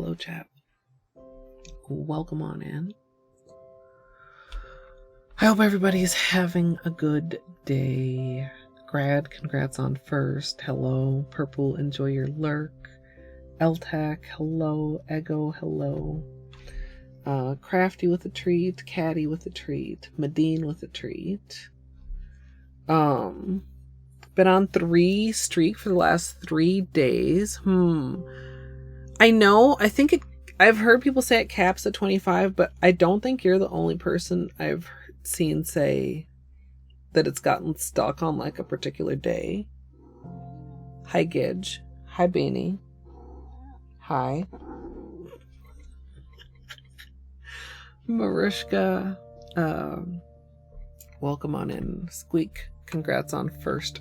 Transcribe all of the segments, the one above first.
Hello, chat. Welcome on in. I hope everybody's having a good day. Grad, congrats on first. Hello. Purple, enjoy your lurk. LTAC, hello. Ego, hello. Crafty with a treat. Caddy with a treat. Medine with a treat. Been on 3 streak for the last 3 days. I know, I've heard people say it caps at 25, but I don't think you're the only person I've seen say that it's gotten stuck on like a particular day. Hi Gidge. Hi Beanie. Hi. Mariska. Welcome on in. Squeak. Congrats on first.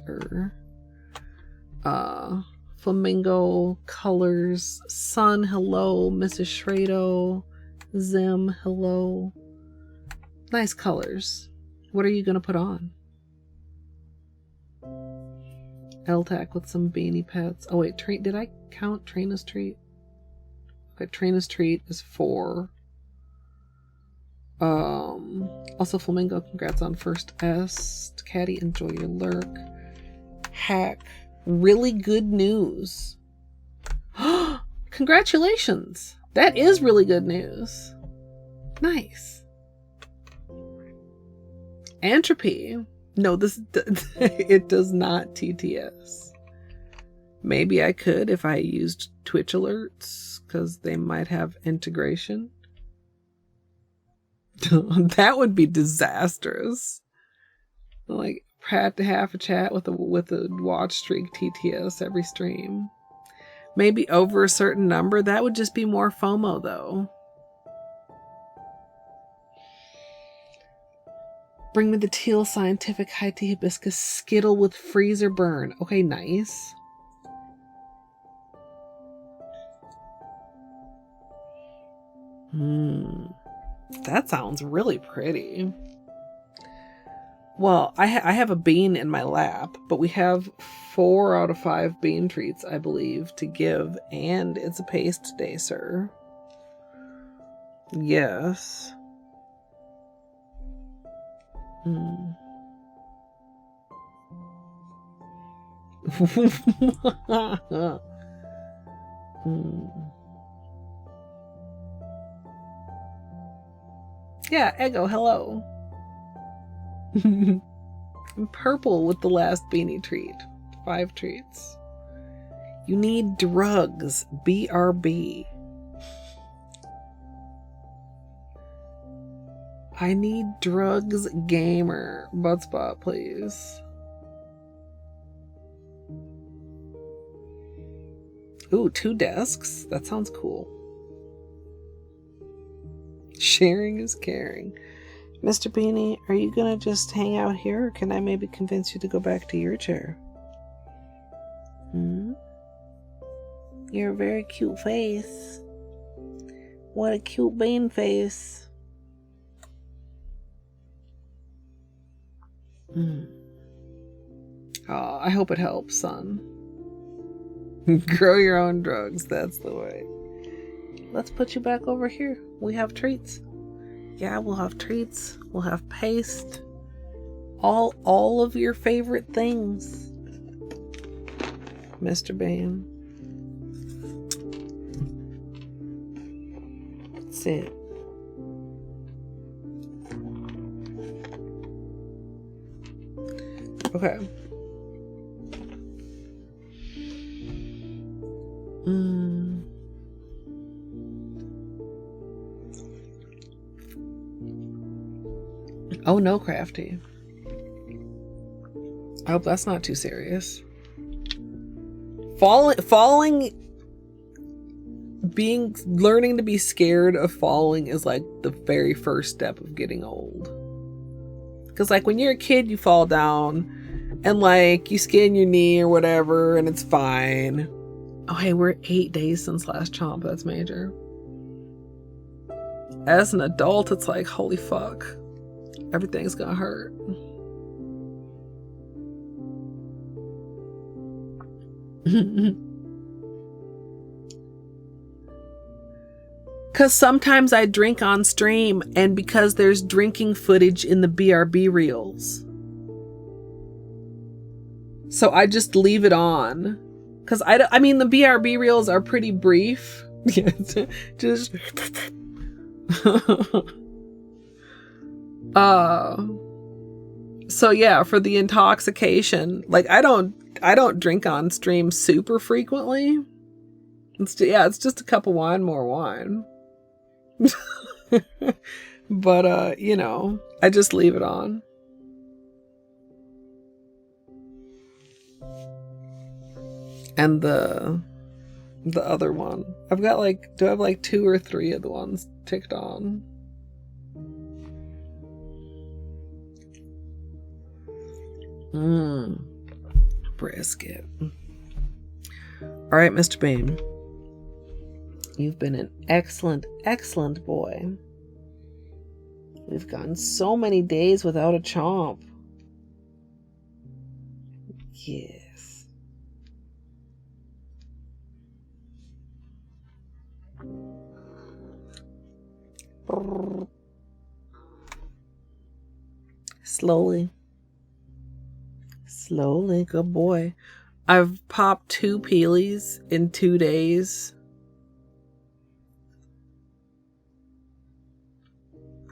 Flamingo. Colors. Sun. Hello. Mrs. Shrado. Zim. Hello. Nice colors. What are you going to put on? LTAC with some beanie pets. Oh wait, did I count Trina's treat? Okay, Trina's treat is 4. Also Flamingo, congrats on first S. Caddy, enjoy your lurk. Hack, really good news. Congratulations. That is really good news. Nice. Entropy. No, it does not TTS. Maybe I could if I used Twitch alerts, because they might have integration. That would be disastrous. Like, had to have a chat with a watch streak TTS every stream. Maybe over a certain number. That would just be more FOMO, though. Bring me the teal scientific high tea hibiscus skittle with freezer burn. Okay, nice. That sounds really pretty. Well, I have a bean in my lap, but we have 4 out of 5 bean treats, I believe, to give, and it's a paste day, sir. Yes. Yeah, Ego, hello. Purple with the last beanie treat. 5 treats. You need drugs. BRB. I need drugs, gamer. Butt spot, please. Ooh, 2 desks. That sounds cool. Sharing is caring. Mr. Beanie, are you gonna just hang out here, or can I maybe convince you to go back to your chair? You're a very cute face. What a cute bean face. Oh, I hope it helps, son. Grow your own drugs, that's the way. Let's put you back over here. We have treats. Yeah, we'll have treats. We'll have paste. All of your favorite things. Mr. Bane. That's it. Okay. Oh no, Crafty. I hope that's not too serious. Learning to be scared of falling is like the very first step of getting old. Because like when you're a kid, you fall down and like you skin your knee or whatever and it's fine. Oh hey, we're 8 days since last chomp. That's major. As an adult, it's like, holy fuck. Everything's gonna hurt. Because sometimes I drink on stream, and because there's drinking footage in the BRB reels. So I just leave it on. Because I mean, the BRB reels are pretty brief. Just... So yeah, for the intoxication, like I don't drink on stream super frequently. It's just a cup of wine, more wine. But you know, I just leave it on. And the other one, I've got like, do I have like 2 or 3 of the ones ticked on? Brisket. All right, Mr. Bean. You've been an excellent, excellent boy. We've gone so many days without a chomp. Yes. Slowly. Slowly, good boy. I've popped 2 peelies in 2 days.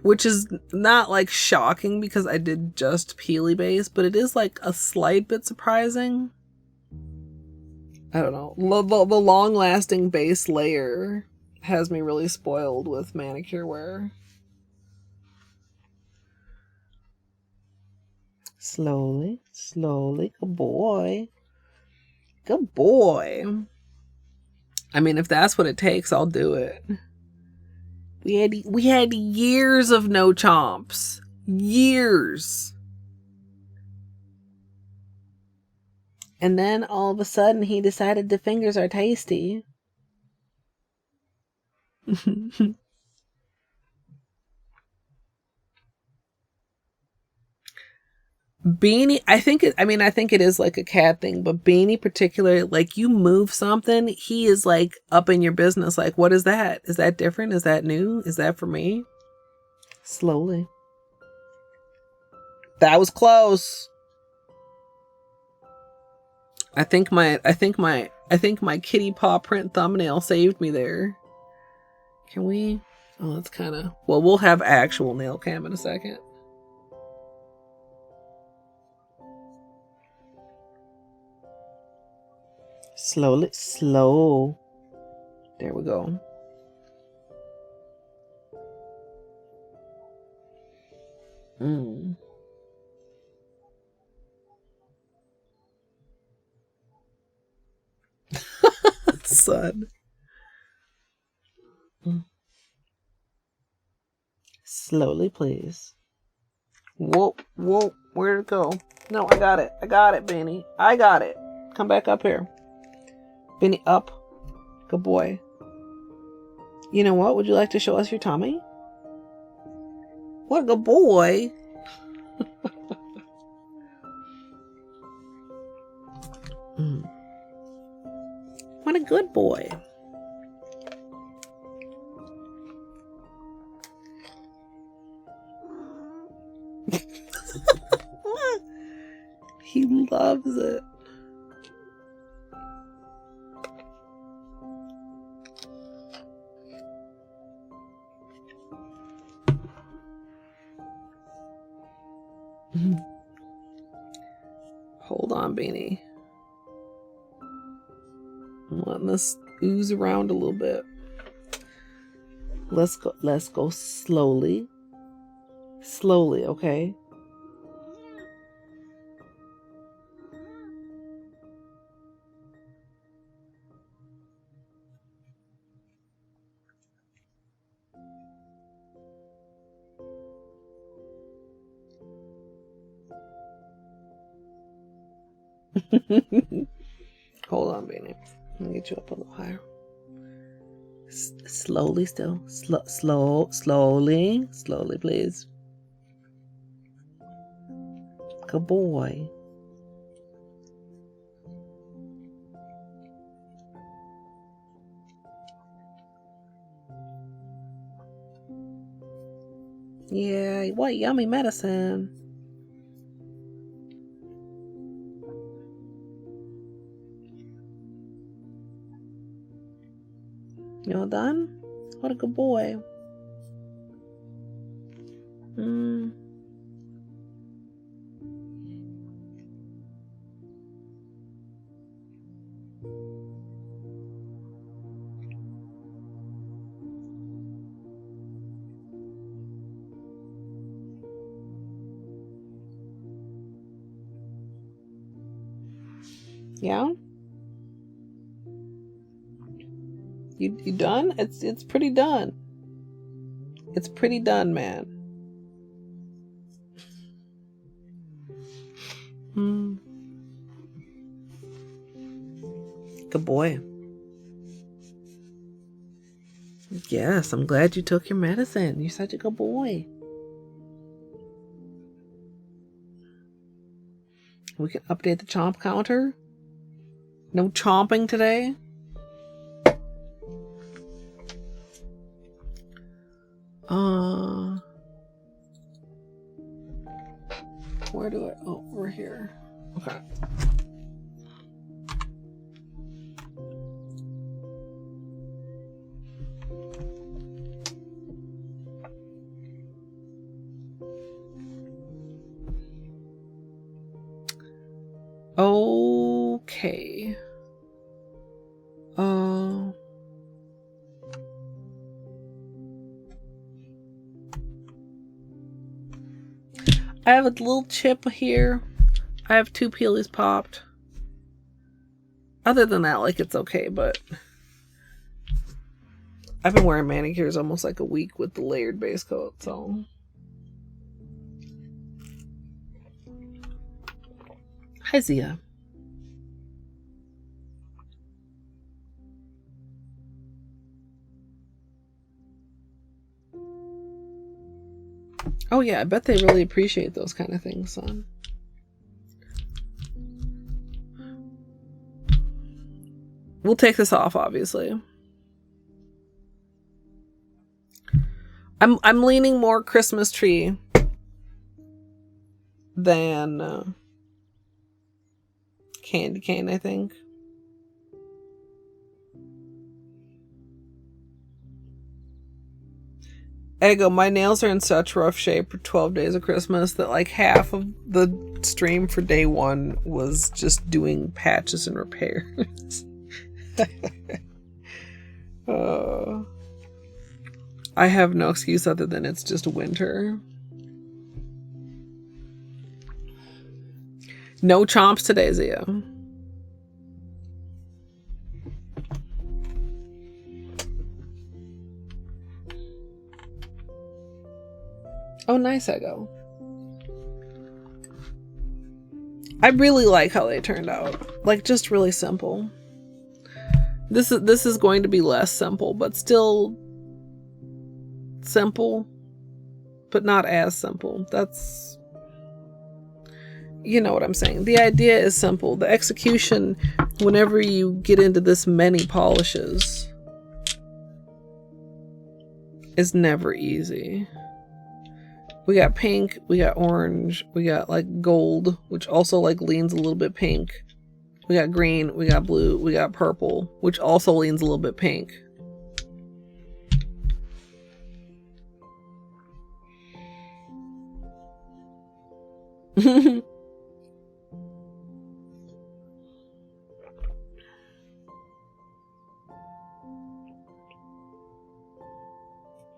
Which is not like shocking because I did just peely base, but it is like a slight bit surprising. I don't know. The long lasting base layer has me really spoiled with manicure wear. Slowly, slowly, good boy. Good boy. I mean, if that's what it takes, I'll do it. We had years of no chomps. Years. And then all of a sudden he decided the fingers are tasty. Beanie, I think it is like a cat thing, but Beanie particularly, like you move something, he is like up in your business. Like, what is that? Is that different? Is that new? Is that for me? Slowly. That was close. I think my kitty paw print thumbnail saved me there. Can we? Oh, that's kind of, well, we'll have actual nail cam in a second. Slowly, slow. There we go. Son. Slowly, please. Whoa, whoa, where'd it go? No, I got it, Benny. I got it. Come back up here. Benny, up. Good boy. You know what? Would you like to show us your tummy? What a good boy. What a good boy. He loves it. Hold on, Beanie. I'm letting this ooze around a little bit. Let's go slowly. Slowly, okay? Hold on, Beanie. Let me get you up a little higher. Slowly still. Slowly, please. Good boy. Yeah, what yummy medicine. You all done? What a good boy. Yeah? You done? It's pretty done. It's pretty done, man. Good boy. Yes, I'm glad you took your medicine. You're such a good boy. We can update the chomp counter. No chomping today. Where do I... Oh, we're here. Okay. Okay. I have a little chip here. I have 2 peelies popped. Other than that, like, it's okay, but I've been wearing manicures almost like a week with the layered base coat, so. Hi, Zia. Oh yeah, I bet they really appreciate those kind of things, son. We'll take this off, obviously. I'm leaning more Christmas tree than candy cane, I think. Ego, my nails are in such rough shape for 12 days of Christmas that like half of the stream for day 1 was just doing patches and repairs. I have no excuse other than it's just winter. No chomps today, Zia. Oh, nice, Ego. I really like how they turned out. Like, just really simple. This is going to be less simple, but still simple, but not as simple. That's, you know what I'm saying. The idea is simple. The execution, whenever you get into this many polishes, is never easy. We got pink, we got orange, we got like gold, which also like leans a little bit pink. We got green, we got blue, we got purple, which also leans a little bit pink.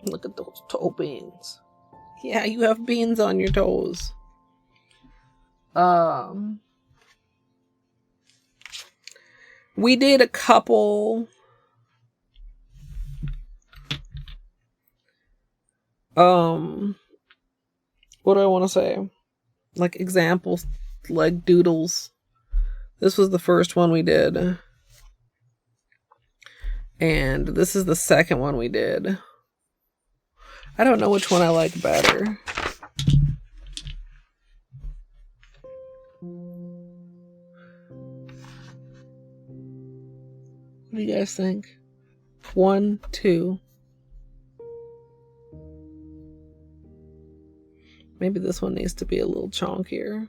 Look at those toe beans. Yeah, you have beans on your toes. We did a couple what do I want to say? Like examples, like doodles. This was the first one we did. And this is the second one we did. I don't know which one I like better. What do you guys think? 1, 2. Maybe this one needs to be a little chonkier.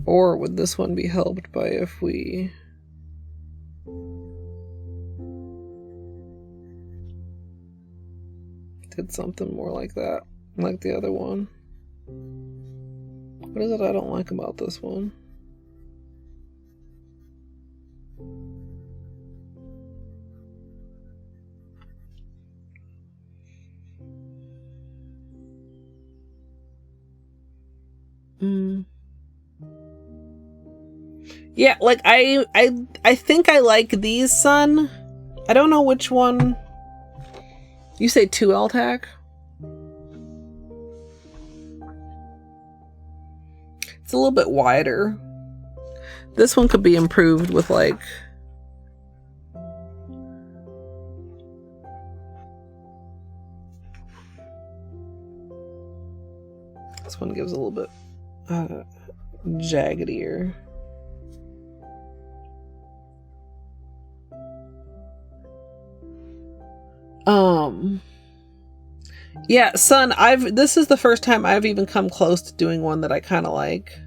Or would this one be helped by if we did something more like that, like the other one? What is it I don't like about this one? Yeah, like I think I like these, son. I don't know which one. You say 2 LTAC? It's a little bit wider. This one could be improved with like this one gives a little bit jaggedier. Yeah, son, this is the first time I've even come close to doing one that I kind of like.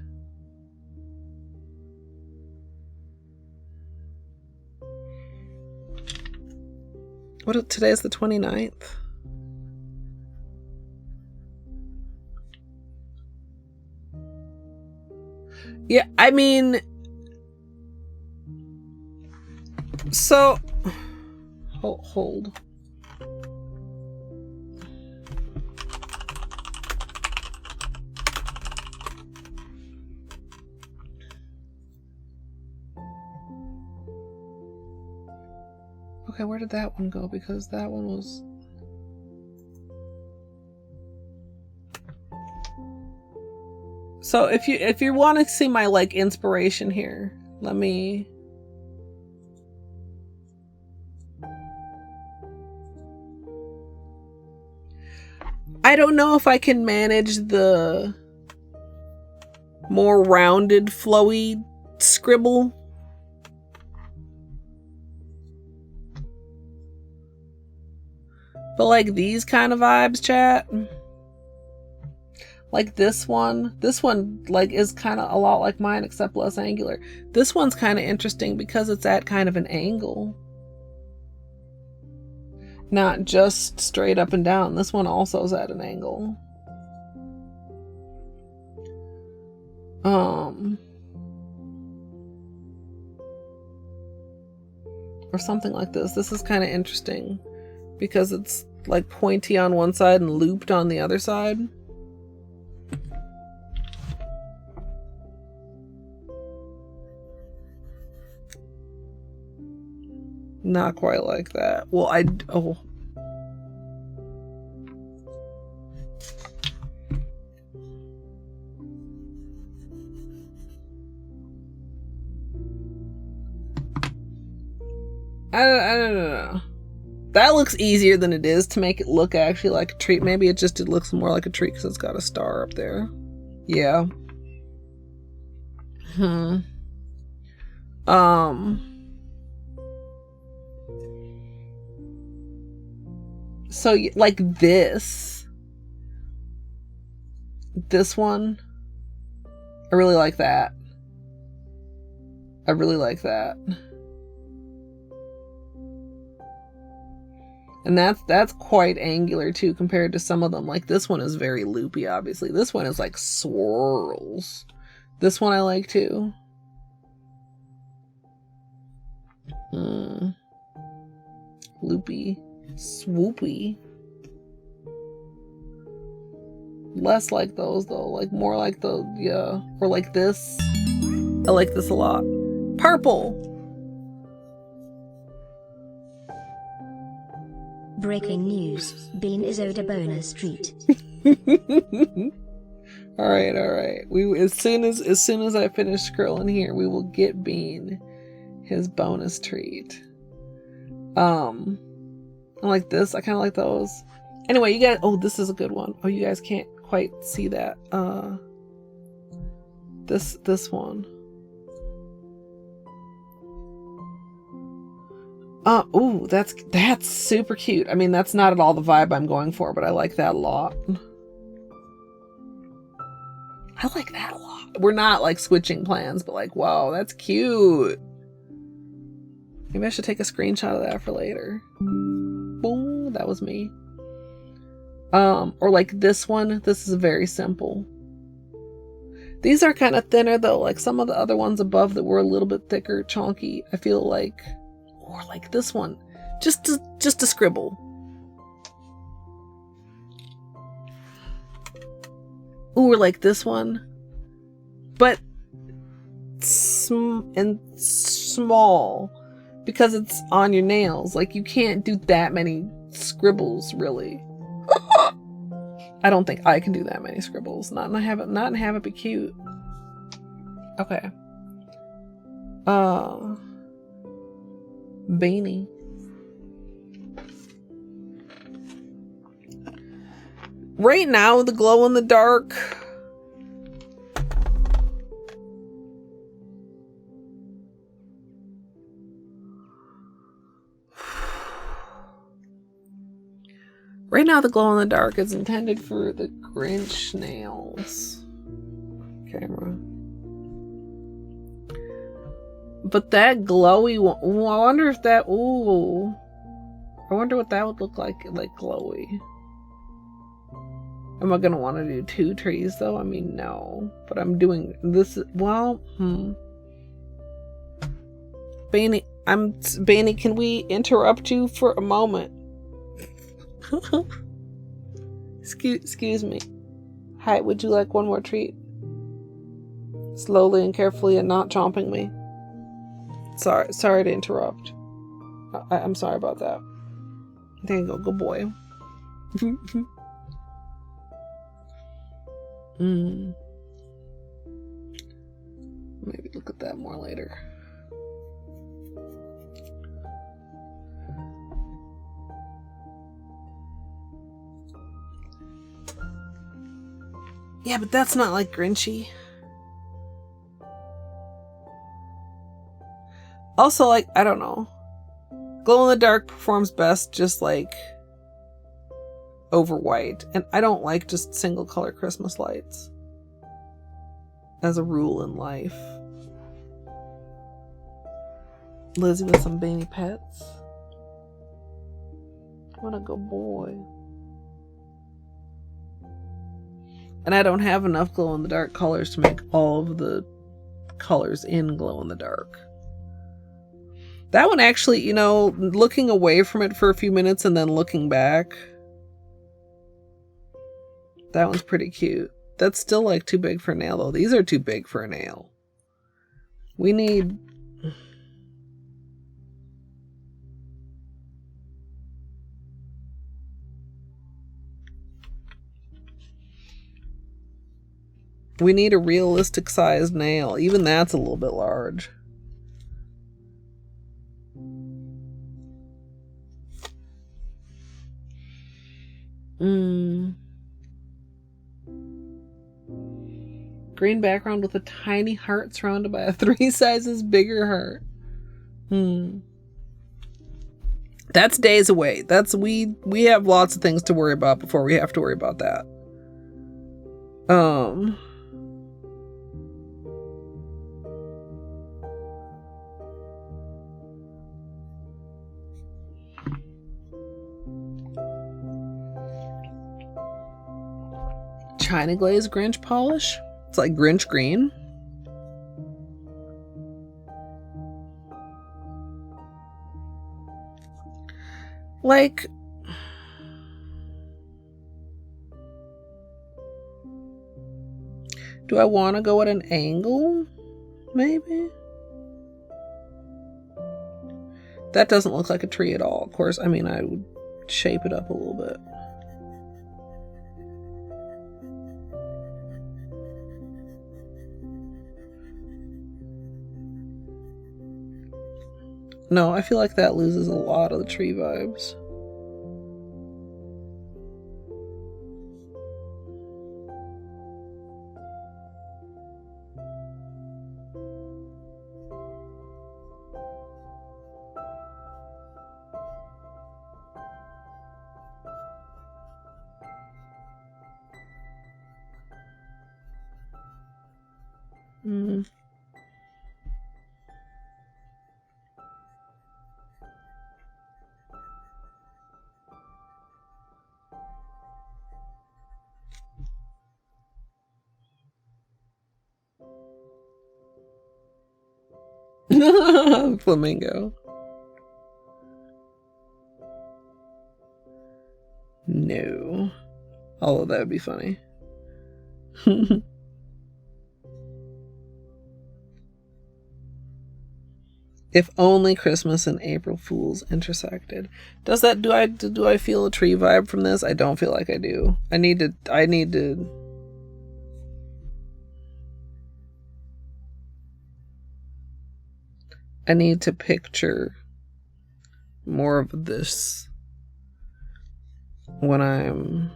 Today is the 29th. Yeah, I mean, so hold. Okay, where did that one go? Because that one was... So if you want to see my like inspiration here, let me... I don't know if I can manage the more rounded, flowy scribble. But like these kind of vibes, chat. Like this one like is kind of a lot like mine except less angular. This one's kind of interesting because it's at kind of an angle. Not just straight up and down. This one also is at an angle. Or something like this. This is kind of interesting because it's like pointy on one side and looped on the other side. Not quite like that. Well, oh. I don't know. That looks easier than it is to make it look actually like a tree. Maybe it looks more like a tree because it's got a star up there. Yeah. So like this one, I really like that. I really like that. And that's quite angular too compared to some of them. Like this one is very loopy, obviously. This one is like swirls. This one I like too. Loopy. Swoopy. Less like those though. Like more like the, yeah. Or like this. I like this a lot. Purple. Breaking news. Bean is owed a bonus treat. All right. As soon as I finish scrolling here, we will get Bean his bonus treat. I like this. I kind of like those. Anyway, you guys. Oh, this is a good one. Oh, you guys can't quite see that. This one. Ooh, that's super cute. I mean, that's not at all the vibe I'm going for, but I like that a lot. I like that a lot. We're not like switching plans, but like, wow, that's cute. Maybe I should take a screenshot of that for later. Boom, that was me. Or like this one. This is very simple. These are kind of thinner though. Like some of the other ones above that were a little bit thicker, chunky. I feel like, or like this one, just to scribble. Ooh, or like this one, but small because it's on your nails. Like you can't do that many scribbles, really. I don't think I can do that many scribbles. Not and have it be cute. Okay. Beanie. Right now, the glow in the dark. Right now, the glow in the dark is intended for the Grinch nails. Camera. But that glowy one, ooh, I wonder if that, ooh. I wonder what that would look like glowy. Am I going to want to do 2 trees though? I mean, no. But I'm doing this, well, Banny, can we interrupt you for a moment? Excuse me. Hi, would you like one more treat? Slowly and carefully and not chomping me. Sorry to interrupt. I'm sorry about that. There you go, good boy. Maybe look at that more later. Yeah, but that's not like Grinchy. Also, like, I don't know. Glow in the dark performs best just like over white. And I don't like just single color Christmas lights. As a rule in life. Lizzie with some Banny pets. What a good boy. And I don't have enough glow in the dark colors to make all of the colors in glow in the dark. That one actually, you know, looking away from it for a few minutes and then looking back. That one's pretty cute. That's still like too big for a nail though. These are too big for a nail. We need... We need a realistic sized nail. Even that's a little bit large. Green background with a tiny heart surrounded by a 3 sizes bigger heart. That's days away. That's we have lots of things to worry about before we have to worry about that. China glaze Grinch polish. It's like Grinch green. Like, do I want to go at an angle? Maybe. That doesn't look like a tree at all. Of course, I mean, I would shape it up a little bit. No, I feel like that loses a lot of the tree vibes. Mm. Flamingo. No. Although that would be funny. If only Christmas and April Fools intersected. Does that do I feel a tree vibe from this? I don't feel like I do. I need to picture more of this when I'm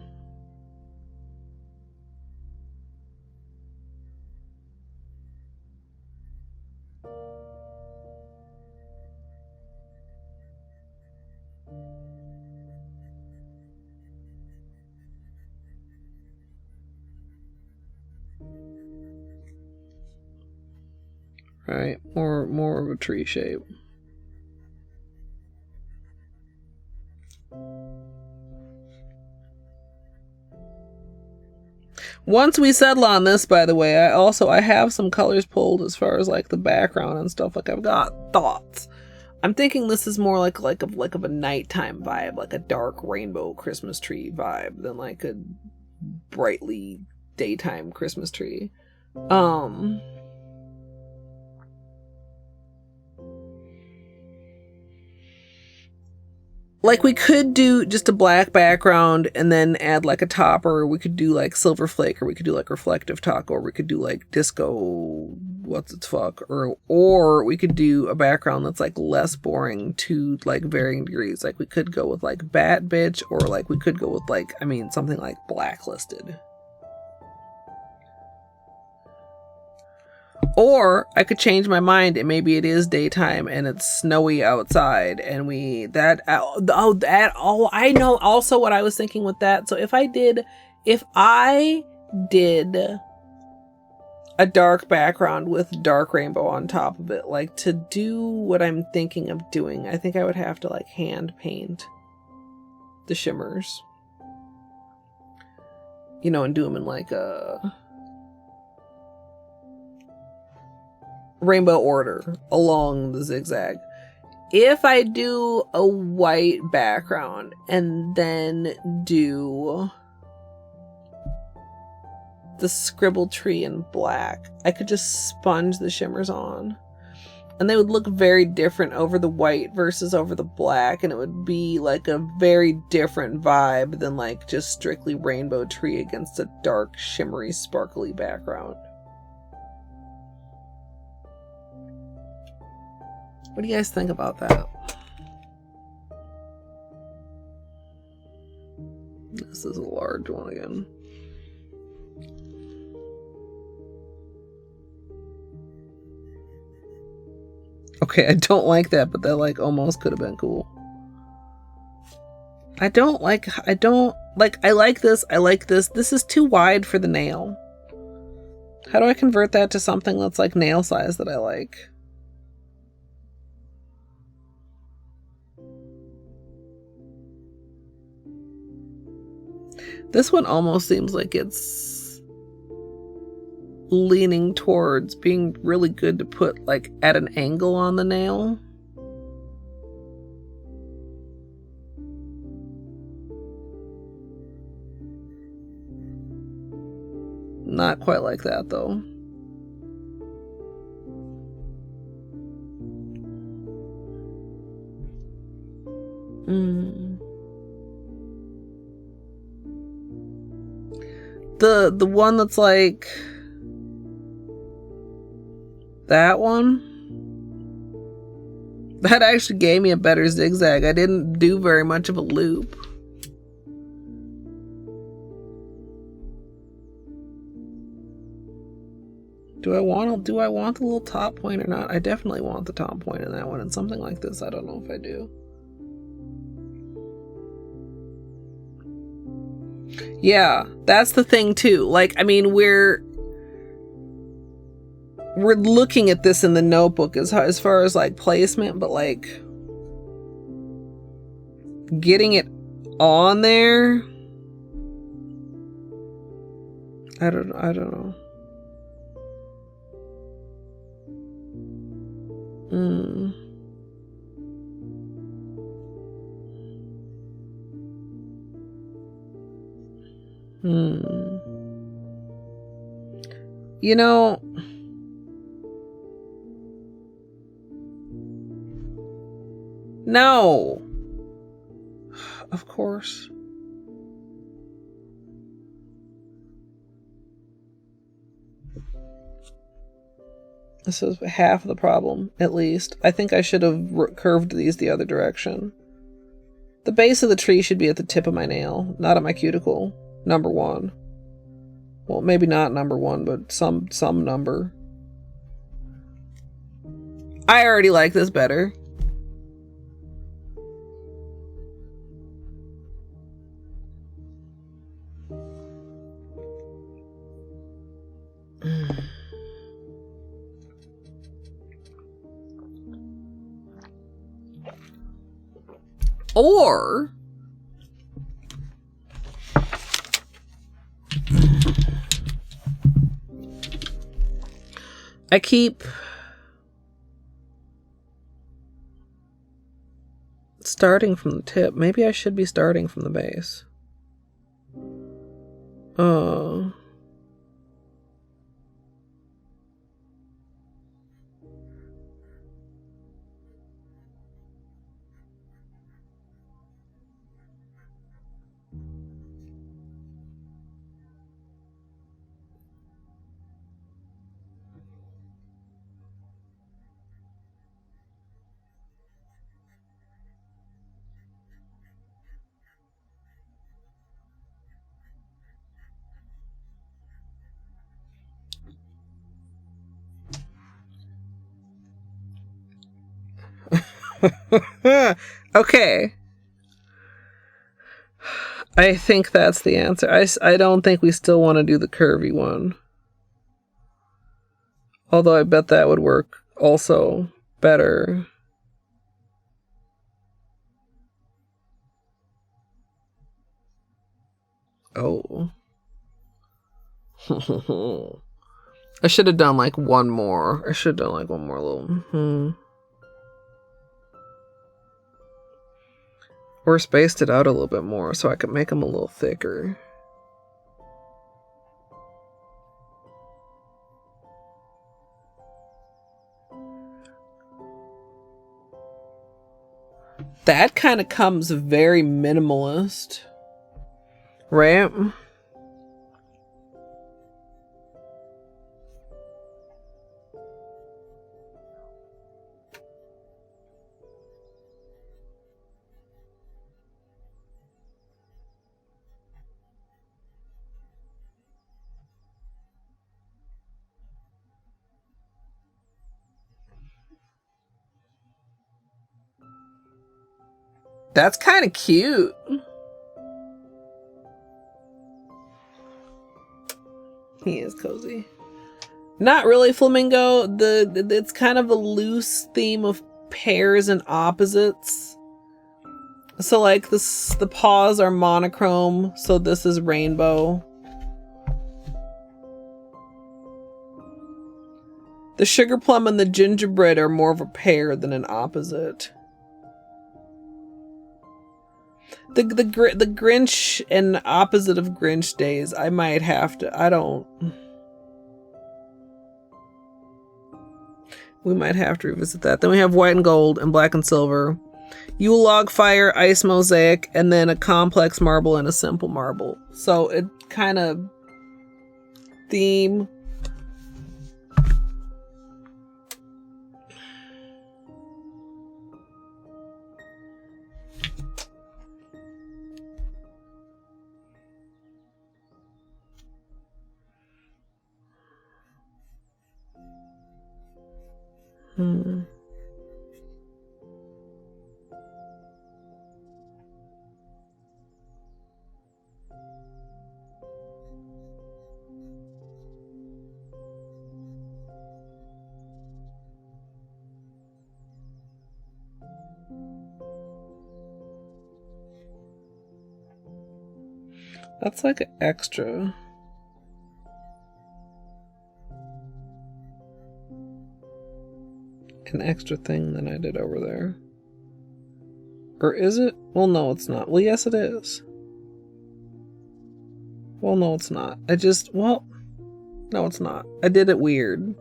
right, more of a tree shape. Once we settle on this, by the way, I have some colors pulled as far as like the background and stuff. Like I've got thoughts. I'm thinking this is more like of a nighttime vibe, like a dark rainbow Christmas tree vibe than like a brightly daytime Christmas tree. Like we could do just a black background and then add like a top, or we could do like silver flake, or we could do like reflective talk, or we could do like disco what's its fuck, or we could do a background that's like less boring to like varying degrees. Like we could go with like bat bitch, or like we could go with like, I mean, something like blacklisted. Or I could change my mind and maybe it is daytime and it's snowy outside and I know also what I was thinking with that. So if I did a dark background with dark rainbow on top of it, like to do what I'm thinking of doing, I think I would have to like hand paint the shimmers, you know, and do them in like a rainbow order along the zigzag. If I do a white background and then do the scribble tree in black, I could just sponge the shimmers on and they would look very different over the white versus over the black, and it would be like a very different vibe than like just strictly rainbow tree against a dark shimmery sparkly background. What do you guys think about that? This is a large one again. Okay, I don't like that, but that like almost could have been cool. I like this. This is too wide for the nail. How do I convert that to something that's like nail size that I like? This one almost seems like it's leaning towards being really good to put like at an angle on the nail. Not quite like that though. The one that's like that one, that actually gave me a better zigzag. I didn't do very much of a loop. Do I want the little top point or not? I definitely want the top point in that one, and something like this, I don't know if I do. Yeah, that's the thing too. Like, I mean, we're looking at this in the notebook as far as like placement, but like getting it on there, I don't know. You know, no. Of course. This is half the problem, at least. I think I should have curved these the other direction. The base of the tree should be at the tip of my nail, not at my cuticle. Number 1. Well, maybe not number 1, but some number. I already like this better. Or I keep starting from the tip. Maybe I should be starting from the base. Oh. Okay. I think that's the answer. I don't think we still want to do the curvy one. Although I bet that would work also better. Oh. I should have done like one more. I should have done like one more little. Or spaced it out a little bit more so I could make them a little thicker. That kind of comes very minimalist, right? That's kind of cute. He is cozy. Not really flamingo. It's kind of a loose theme of pairs and opposites. So like the paws are monochrome, so this is rainbow. The sugar plum and the gingerbread are more of a pair than an opposite. The Grinch and opposite of Grinch days, I might have to, we might have to revisit that. Then we have white and gold and black and silver. Yule log fire, ice mosaic, and then a complex marble and a simple marble. So it kind of theme. That's like an extra. An extra thing that I did over there. Or is it? Well, no, it's not. Well, yes, it is. Well, no, it's not. Well, no, it's not. I did it weird.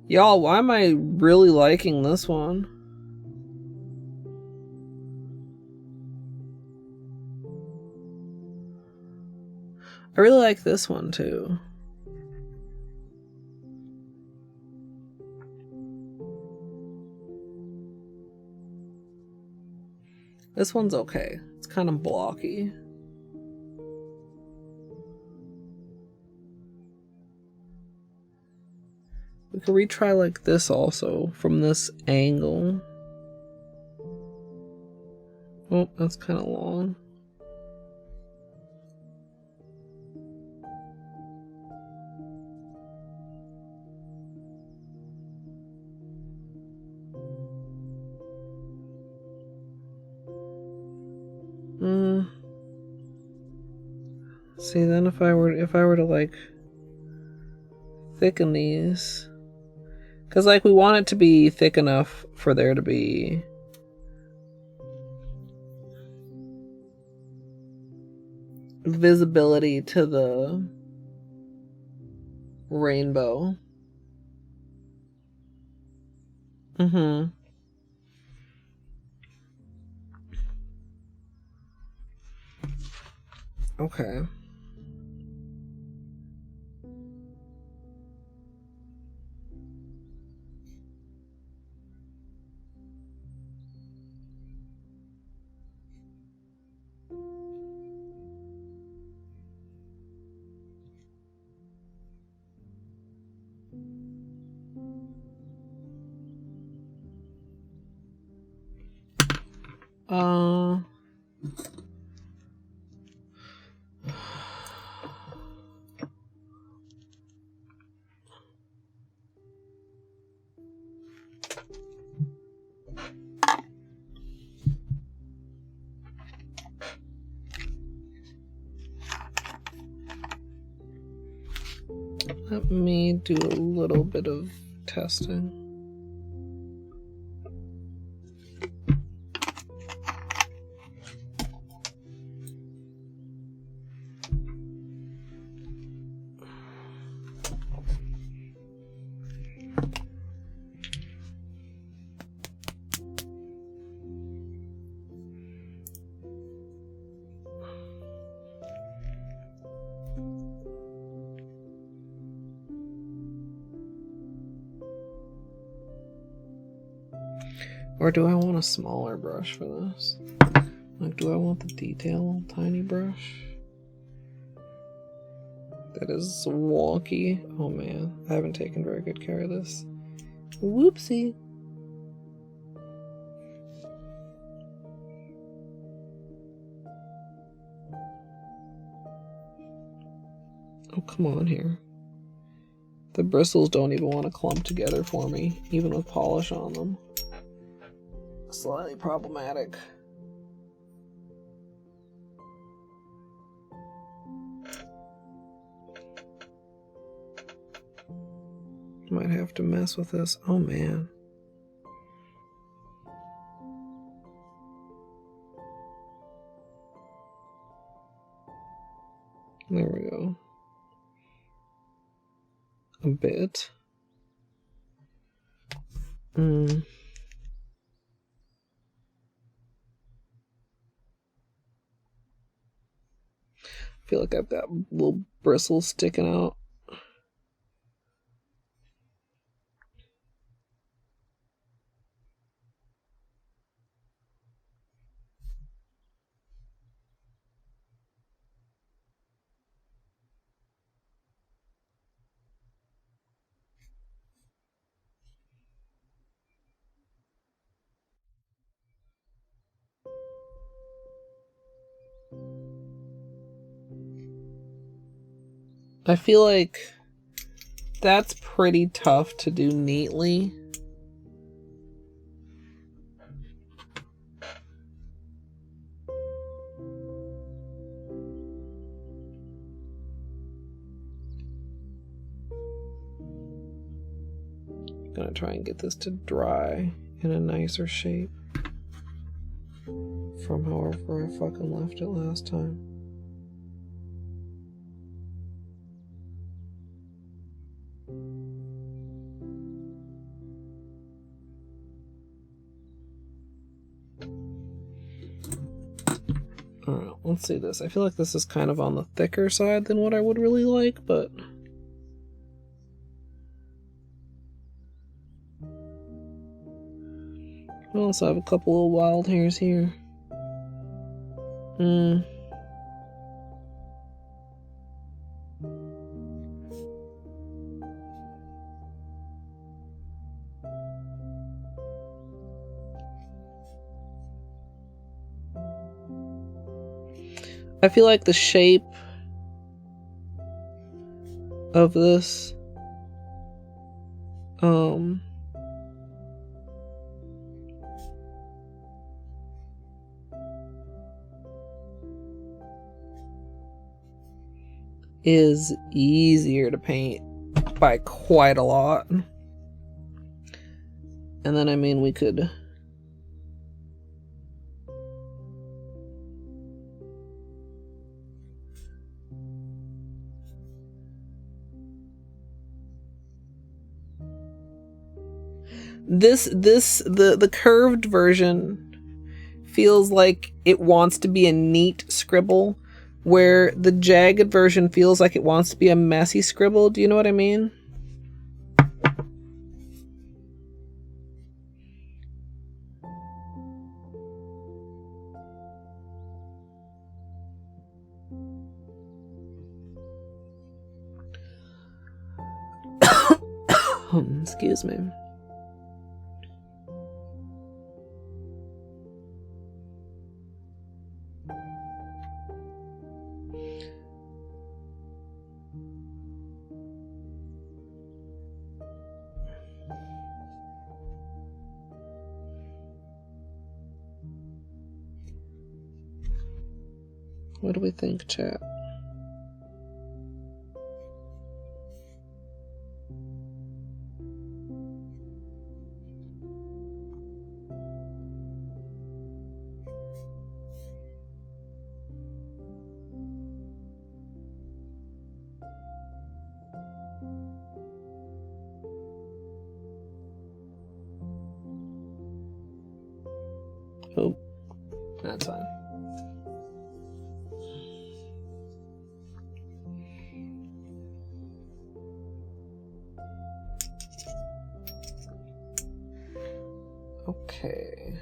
Y'all, why am I really liking this one? I really like this one too. This one's okay. It's kind of blocky. We could retry like this also from this angle. Oh, that's kind of long. See, then if I were to like thicken these, because like we want it to be thick enough for there to be visibility to the rainbow. Okay. Let me do a little bit of testing. Or do I want a smaller brush for this? Like, do I want the detail tiny brush? That is wonky. Oh man, I haven't taken very good care of this. Whoopsie. Oh, come on here. The bristles don't even want to clump together for me, even with polish on them. Slightly problematic. Might have to mess with this. Oh man. There we go. A bit. I feel like I've got little bristles sticking out. I feel like that's pretty tough to do neatly. I'm gonna try and get this to dry in a nicer shape from however I fucking left it last time. Alright, let's see this. I feel like this is kind of on the thicker side than what I would really like, but... I also have a couple of wild hairs here. I feel like the shape of this is easier to paint by quite a lot. And then, I mean, we could... The curved version feels like it wants to be a neat scribble, where the jagged version feels like it wants to be a messy scribble. Do you know what I mean? Excuse me. What do we think, chat? Oh, that's fine. Okay.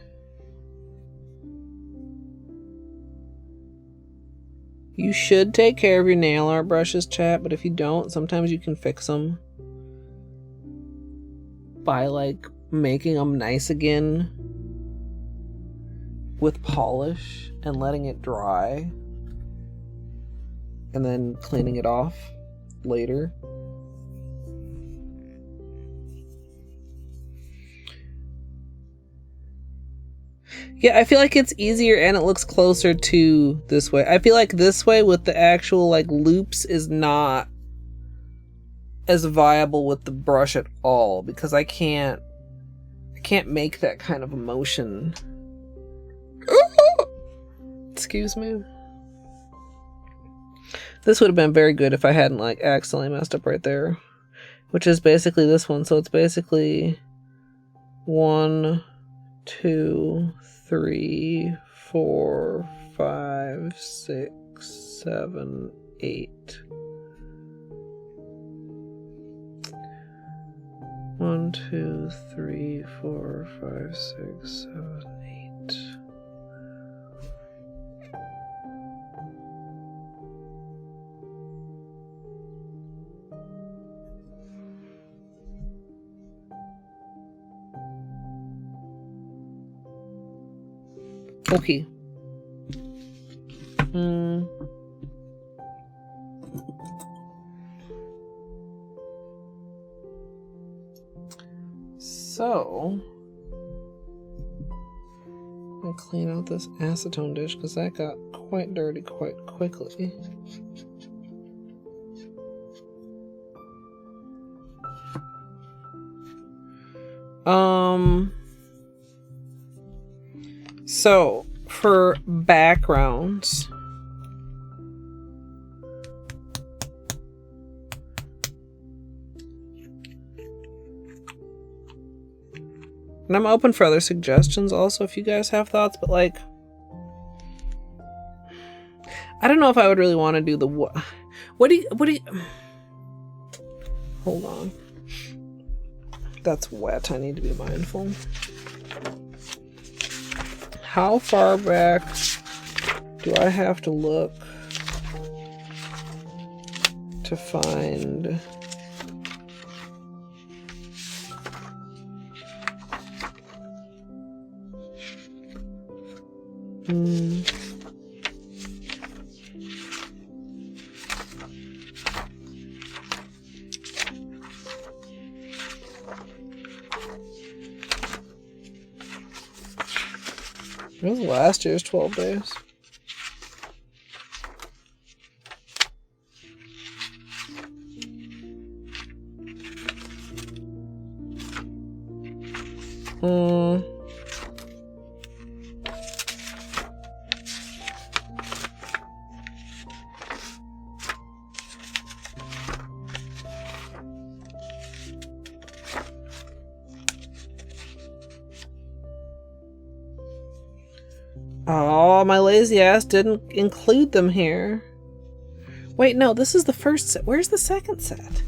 You should take care of your nail art brushes, chat, but if you don't, sometimes you can fix them by, like, making them nice again with polish and letting it dry and then cleaning it off later. Yeah, I feel like it's easier and it looks closer to this way. I feel like this way with the actual, like, loops is not as viable with the brush at all, because I can't make that kind of emotion. Excuse me. This would have been very good if I hadn't, like, accidentally messed up right there, which is basically this one. So it's basically 1, 2, 3, 4, 5, 6, 7, 8. 1, 2, 3, 4, 5, 6, 7, 8. Okay. So, I'll clean out this acetone dish because that got quite dirty quite quickly. So for backgrounds, and I'm open for other suggestions also if you guys have thoughts, but like, I don't know if I would really want to do the what do you hold on. That's wet. I need to be mindful. How far back do I have to look to find It was last year's 12 days. Oh, my lazy ass didn't include them here. Wait, no, this is the first set. Where's the second set?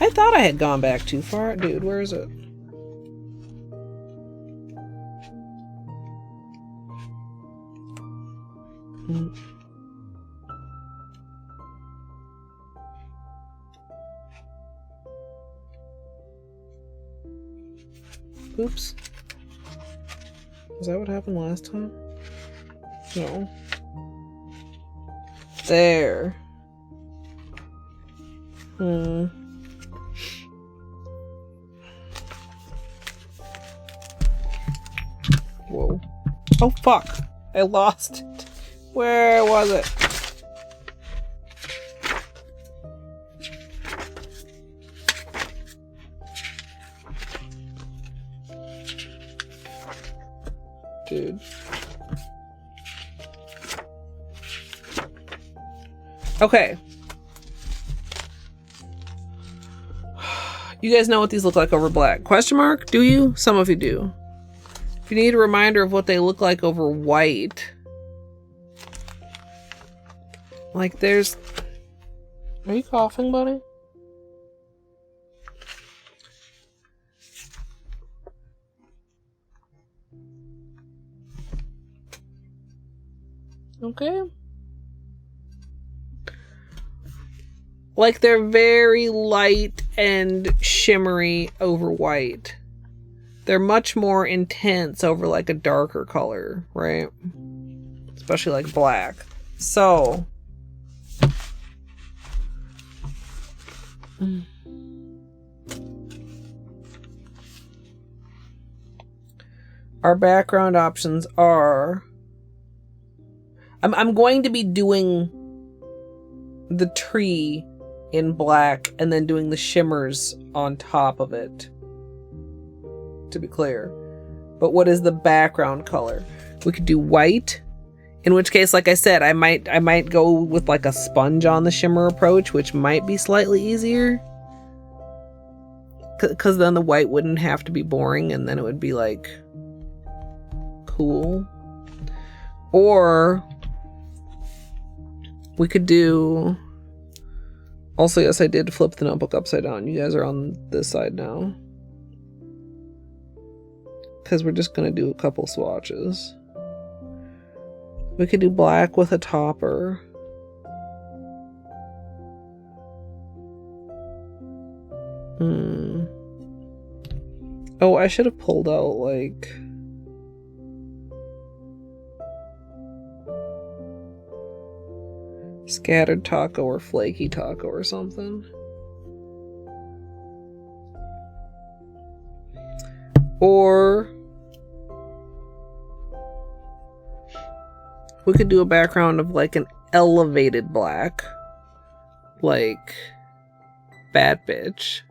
I thought I had gone back too far. Dude, where is it? Oops. Is that what happened last time? No. There. Whoa. Oh, fuck. I lost it. Where was it? Dude. Okay. You guys know what these look like over black? Question mark? Do you? Some of you do. If you need a reminder of what they look like over white, like there's... Are you coughing, buddy? Okay. Like they're very light and shimmery over white. They're much more intense over like a darker color, right? Especially like black. So our background options are, I'm going to be doing the tree in black and then doing the shimmers on top of it, to be clear. But what is the background color? We could do white, in which case, like I said, I might go with like a sponge on the shimmer approach, which might be slightly easier, because then the white wouldn't have to be boring and then it would be like cool. Or we could do... Also, yes, I did flip the notebook upside down. You guys are on this side now. Because we're just going to do a couple swatches. We could do black with a topper. Oh, I should have pulled out, like... scattered taco or flaky taco or something. Or we could do a background of like an elevated black, like Bad Bitch.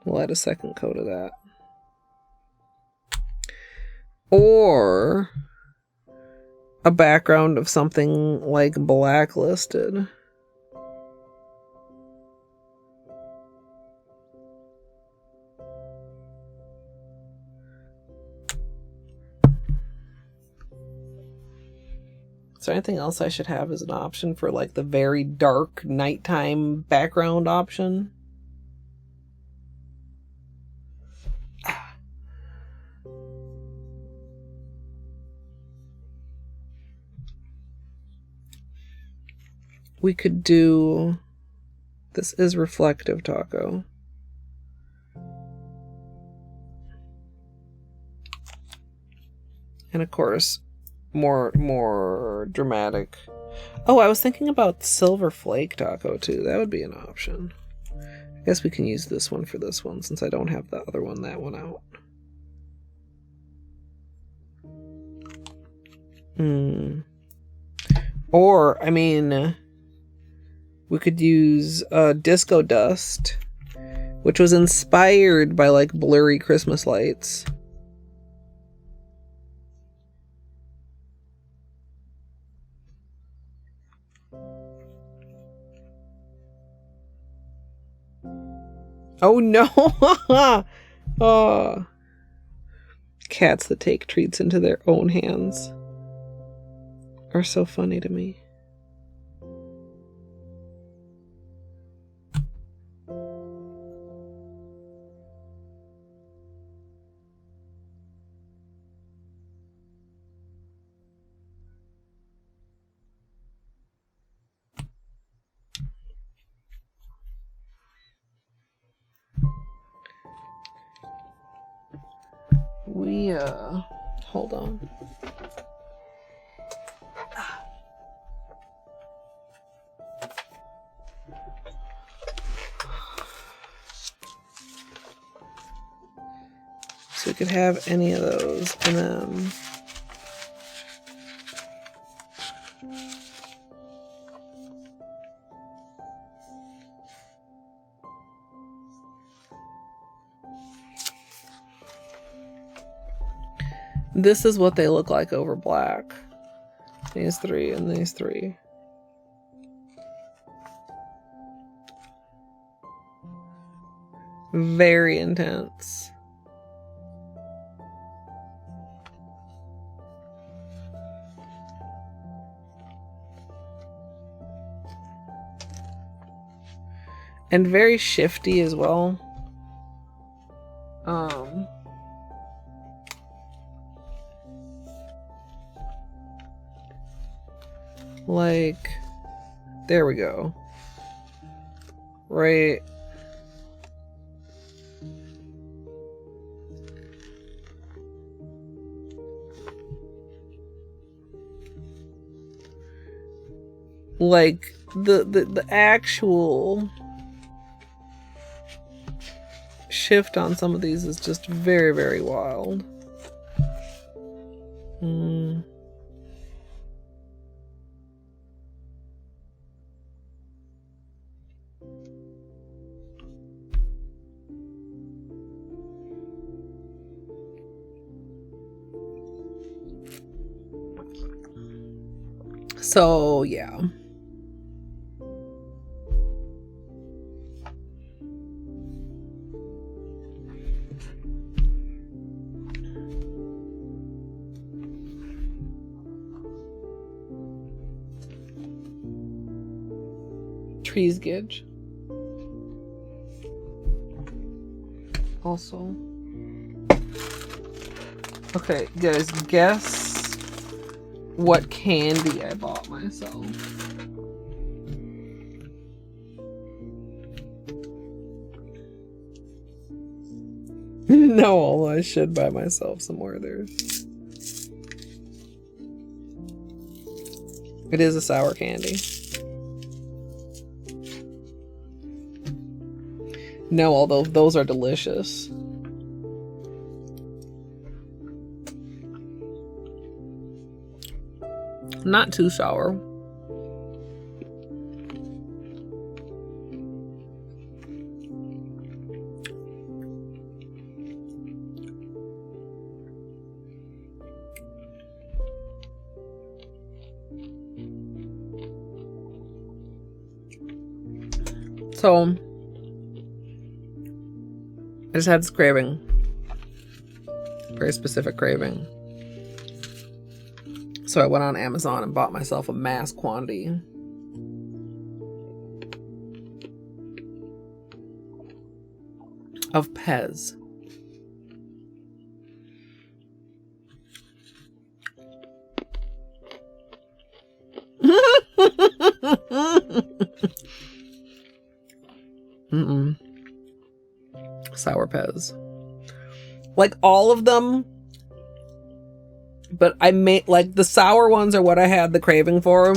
We'll add a second coat of that. Or a background of something like Blacklisted. Is there anything else I should have as an option for like the very dark nighttime background option? We could do, this is reflective taco. And of course, more dramatic. Oh, I was thinking about silver flake taco too. That would be an option. I guess we can use this one for this one since I don't have the other one, that one out. Or, I mean, we could use Disco Dust, which was inspired by like blurry Christmas lights. Oh no! Oh. Cats that take treats into their own hands are so funny to me. Hold on. So we could have any of those, and then this is what they look like over black. These three and these three. Very intense. And very shifty as well. Like, there we go. Right. Like the actual shift on some of these is just very, very wild. So, yeah. Trees Gidge. Also. Okay, guys, guess what candy I bought myself. No, I should buy myself some Werther's. It is a sour candy. No, although those are delicious. Not too sour. So, I just had this craving. Very specific craving. So I went on Amazon and bought myself a mass quantity of Pez. Sour Pez. Like all of them. But I made, like, the sour ones are what I had the craving for.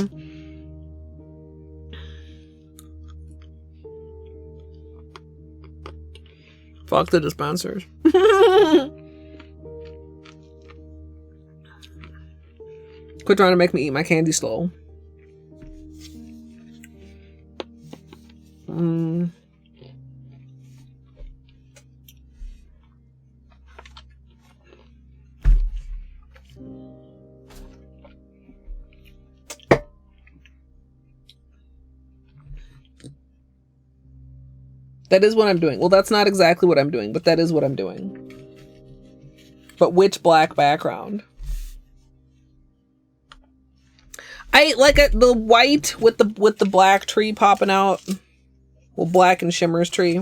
Fuck the dispensers. Quit trying to make me eat my candy slow. That is what I'm doing. Well, that's not exactly what I'm doing, but that is what I'm doing. But which black background? I like it, the white with the black tree popping out. Well, black and Shimmer's tree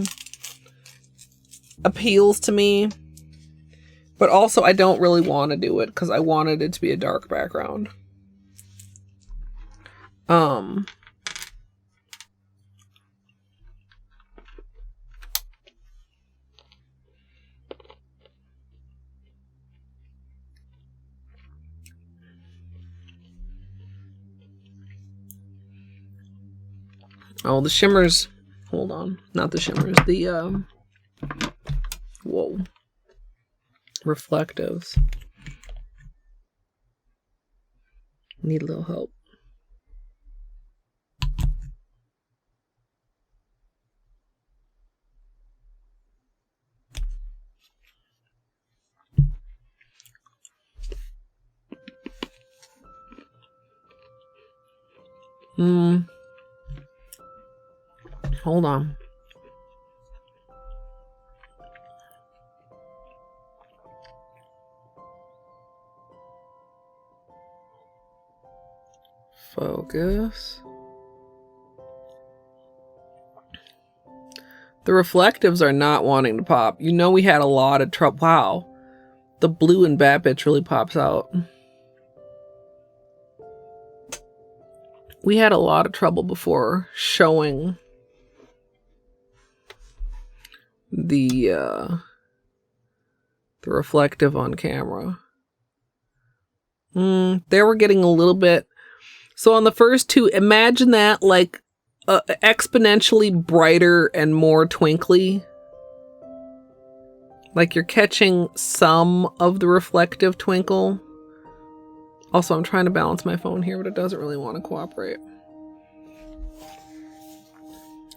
appeals to me. But also I don't really want to do it because I wanted it to be a dark background. Oh, the Shimmers. Hold on. Not the Shimmers. The, whoa. Reflectives. Need a little help. Hold on. Focus. The reflectives are not wanting to pop. You know we had a lot of trouble. Wow. The blue in Bat Bitch really pops out. We had a lot of trouble before showing the reflective on camera. They were getting a little bit. So on the first two, imagine that like exponentially brighter and more twinkly. Like you're catching some of the reflective twinkle. Also, I'm trying to balance my phone here, but it doesn't really want to cooperate.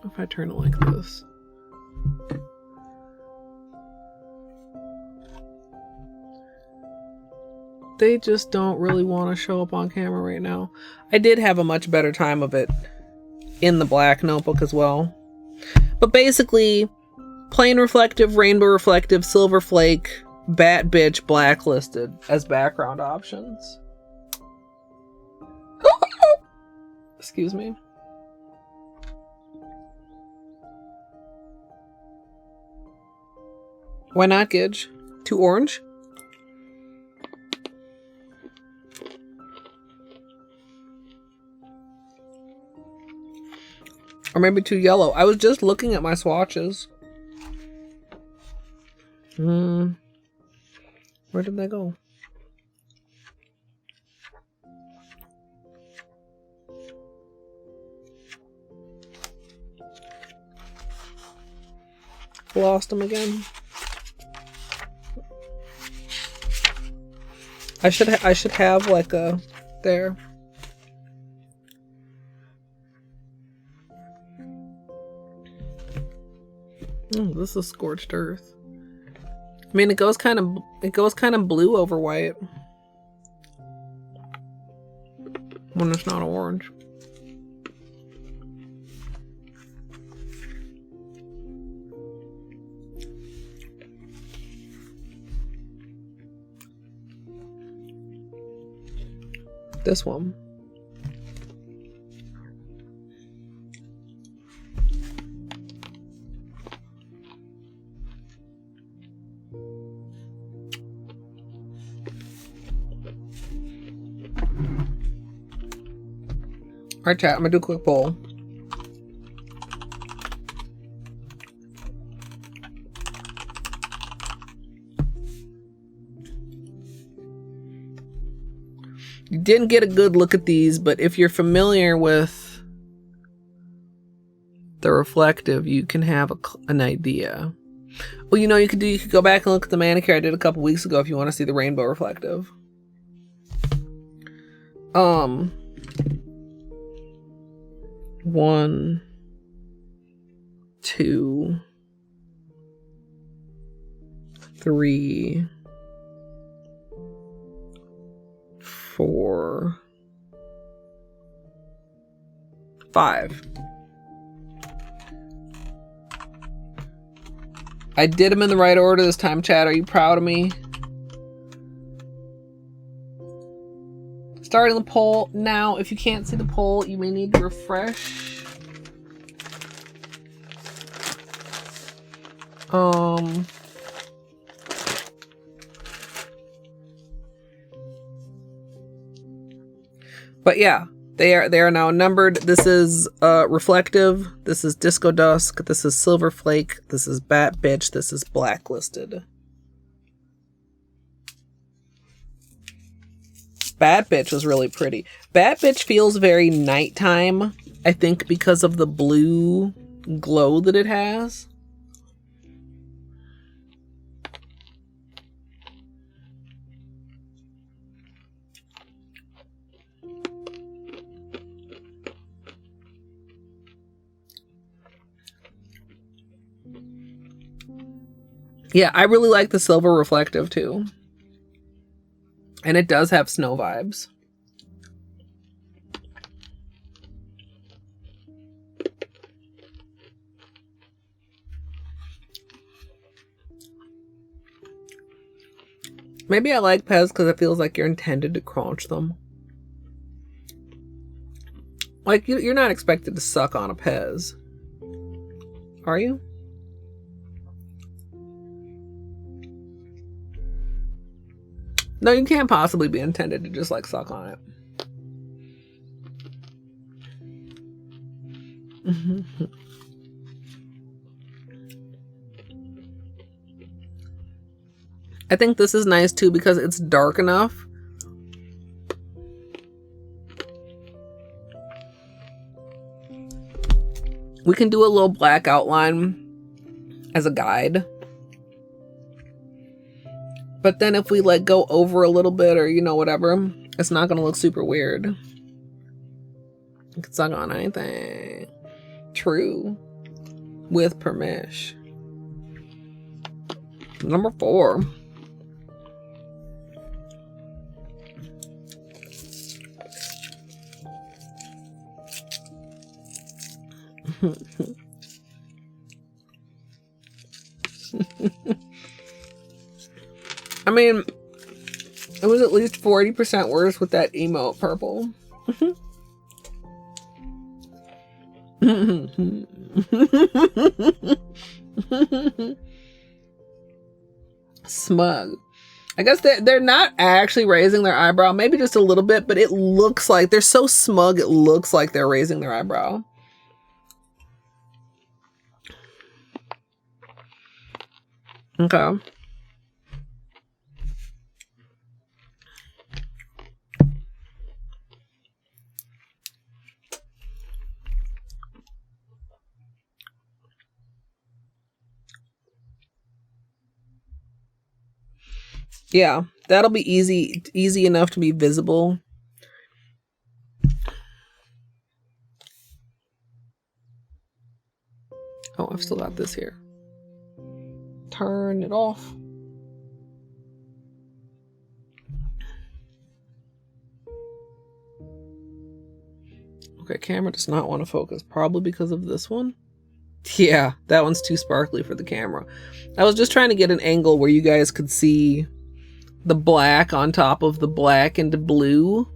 If I turn it like this. They just don't really want to show up on camera right now. I did have a much better time of it in the black notebook as well. But basically, plain reflective, rainbow reflective, silver flake, Bat Bitch blacklisted as background options. Excuse me. Why not, Gidge? Too orange? Or maybe too yellow. I was just looking at my swatches. Where did they go? Lost them again. I should have like a there. Oh, this is Scorched Earth. I mean, it goes kind of blue over white when it's not orange. This one. Alright, chat, I'm gonna do a quick poll. You didn't get a good look at these, but if you're familiar with the reflective, you can have an idea. Well, you know, you could go back and look at the manicure I did a couple weeks ago if you want to see the rainbow reflective. 1, 2, 3, 4, 5. I did them in the right order this time, chat. Are you proud of me? Starting the poll now. If you can't see the poll, you may need to refresh. But yeah, they are now numbered. This is reflective. This is disco dusk. This is silver flake. This is bat bitch. This is blacklisted. Bat bitch was really pretty. Bat bitch feels very nighttime, I think, because of the blue glow that it has. Yeah, I really like the silver reflective too. And it does have snow vibes. Maybe I like Pez because it feels like you're intended to crunch them. Like, you're not expected to suck on a Pez. Are you? No, you can't possibly be intended to just like suck on it. I think this is nice too because it's dark enough. We can do a little black outline as a guide. But then if we like go over a little bit or, you know, whatever, it's not going to look super weird. You can suck on anything. True. With permission. Number 4. I mean, it was at least 40% worse with that emote purple. Smug. I guess they're not actually raising their eyebrow, maybe just a little bit, but it looks like they're so smug, it looks like they're raising their eyebrow. Okay. Yeah, that'll be easy enough to be visible. Oh, I've still got this here. Turn it off. Okay, camera does not want to focus, probably because of this one. Yeah, that one's too sparkly for the camera. I was just trying to get an angle where you guys could see the black on top of the black and blue.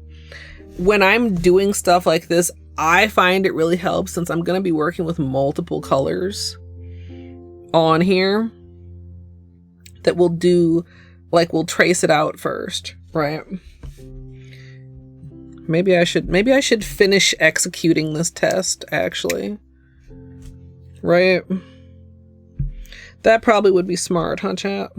When I'm doing stuff like this, I find it really helps, since I'm going to be working with multiple colors on here, that we'll do, like, we'll trace it out first, right? Maybe I should finish executing this test, actually. Right? That probably would be smart, huh, chat?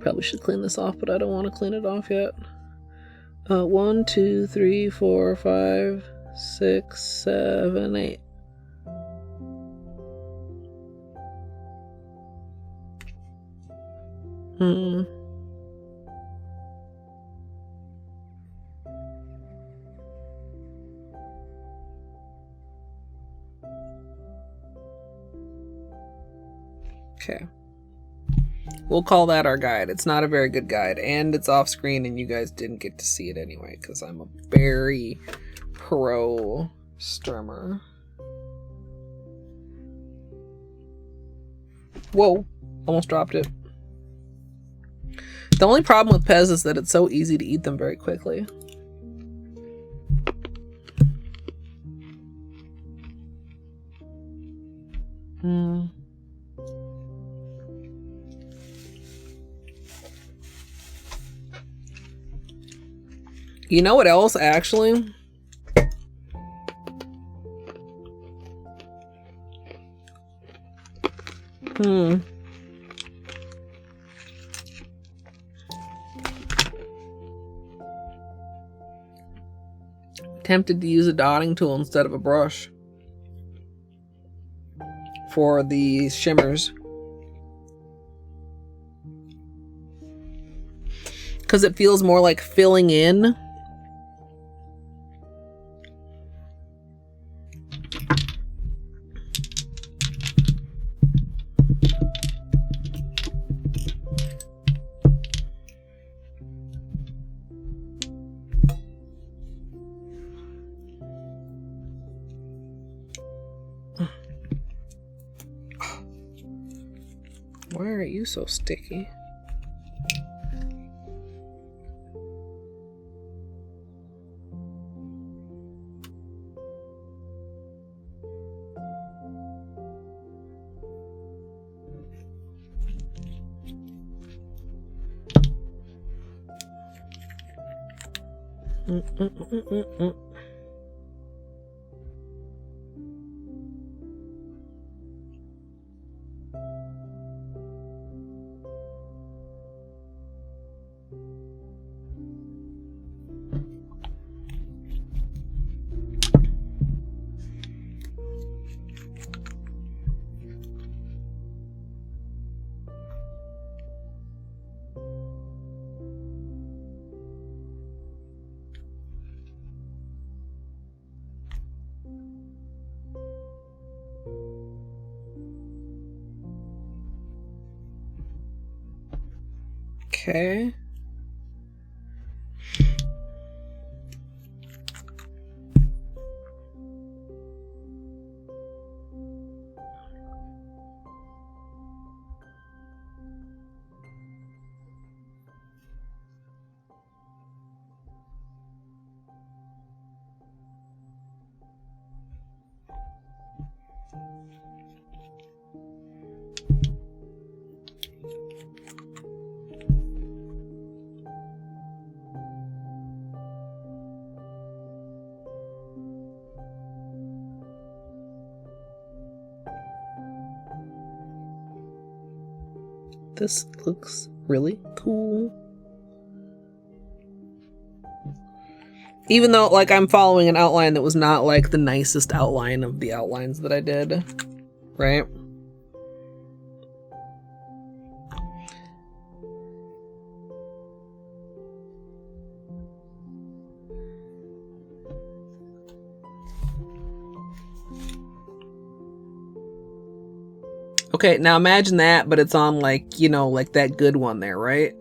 Probably should clean this off, but I don't want to clean it off yet. 1, 2, 3, 4, 5, 6, 7, 8. Okay. We'll call that our guide. It's not a very good guide, and it's off screen, and you guys didn't get to see it anyway, because I'm a very pro strimmer. Whoa, almost dropped it. The only problem with Pez is that it's so easy to eat them very quickly. You know what else, actually? Tempted to use a dotting tool instead of a brush for the shimmers, because it feels more like filling in. Why are you so sticky? Okay. This looks really cool. Even though, like, I'm following an outline that was not, like, the nicest outline of the outlines that I did. Right? Okay, now imagine that, but it's on, like, you know, like that good one there, right?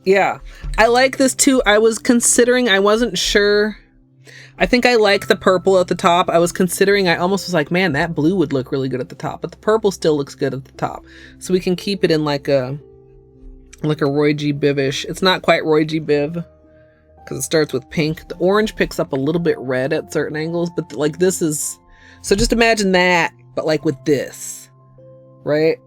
Yeah, I like this too. I was considering, I wasn't sure. I think I like the purple at the top. I was considering, I almost was like, man, that blue would look really good at the top, but the purple still looks good at the top. So we can keep it in like a Roy G. Bivish. It's not quite Roy G. Biv, because it starts with pink. The orange picks up a little bit red at certain angles, but like this is, so just imagine that, but like with this, right?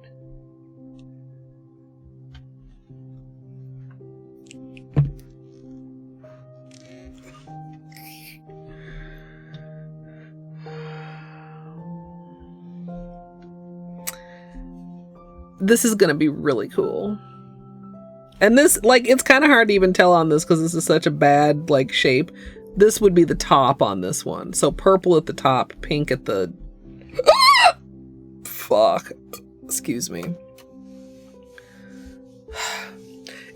This is gonna be really cool. And this, like, it's kind of hard to even tell on this because this is such a bad, like, shape. This would be the top on this one. So purple at the top, pink at the... Fuck. Excuse me.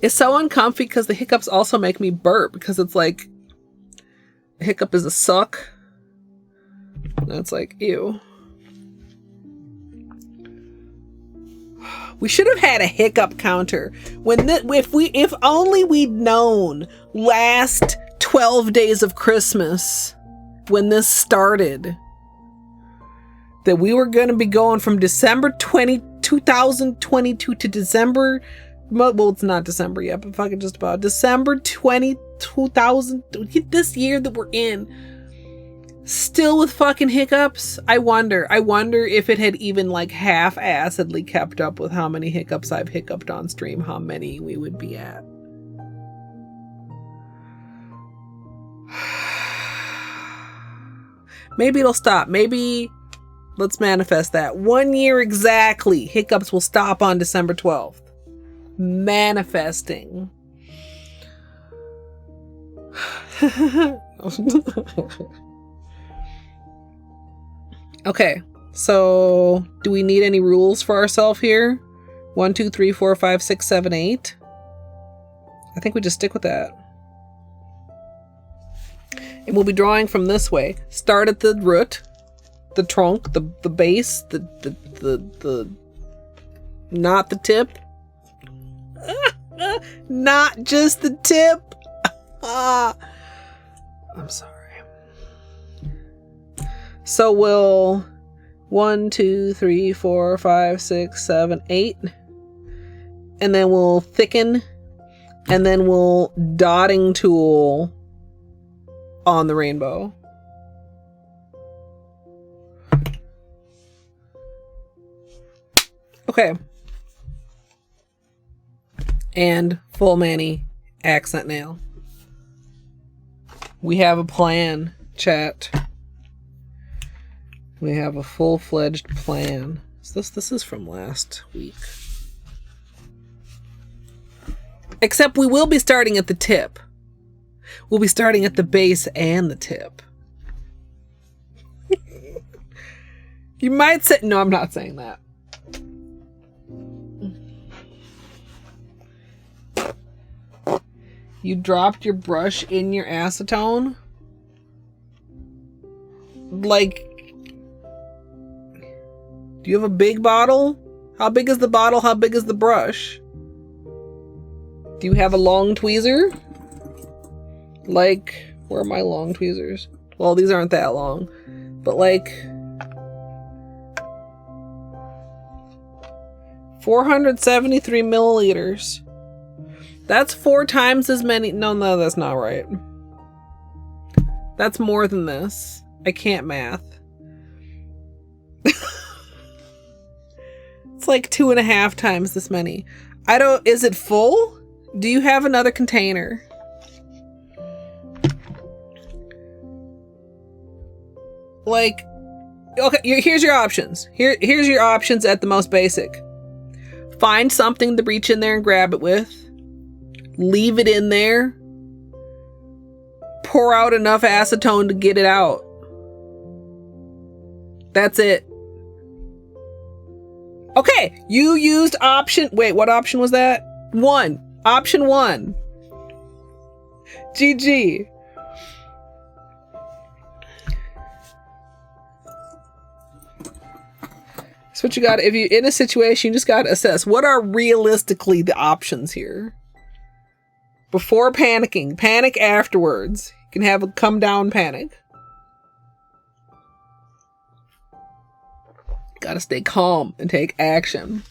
It's so uncomfy because the hiccups also make me burp because it's like... Hiccup is a suck. And it's like, ew. We should have had a hiccup counter when if only we'd known last 12 days of Christmas when this started that we were going to be going from December 2022 to December, well, it's not December yet, but fucking just about December 2000, this year that we're in. Still with fucking hiccups. I wonder if it had even like half-assedly kept up with how many hiccups I've hiccuped on stream, how many we would be at. Maybe it'll stop. Maybe let's manifest that. 1 year exactly. Hiccups will stop on December 12th. Manifesting. Okay, so do we need any rules for ourselves here? 1, 2, 3, 4, 5, 6, 7, 8. I think we just stick with that. And we'll be drawing from this way. Start at the root, the trunk, the base, the not the tip. Not just the tip. I'm sorry. So we'll 1, 2, 3, 4, 5, 6, 7, 8. And then we'll thicken. And then we'll dotting tool on the rainbow. Okay. And full mani accent nail. We have a plan, chat. We have a full-fledged plan. So this is from last week. Except we will be starting at the tip. We'll be starting at the base and the tip. You might say... No, I'm not saying that. You dropped your brush in your acetone? Like... Do you have a big bottle? How big is the bottle? How big is the brush? Do you have a long tweezer? Like, where are my long tweezers? Well, these aren't that long. But like... 473 milliliters. That's 4 times as many... No, that's not right. That's more than this. I can't math. It's like 2.5 times this many. I don't... Is it full? Do you have another container? Like, Okay, here's your options. Here's your options at the most basic. Find something to reach in there and grab it with. Leave it in there. Pour out enough acetone to get it out. That's it. Okay, you used option... Wait, what option was that? 1. Option 1. GG. That's what you got. If you're in a situation, you just got to assess what are realistically the options here. Before panicking. Panic afterwards. You can have a come down panic. Gotta stay calm and take action.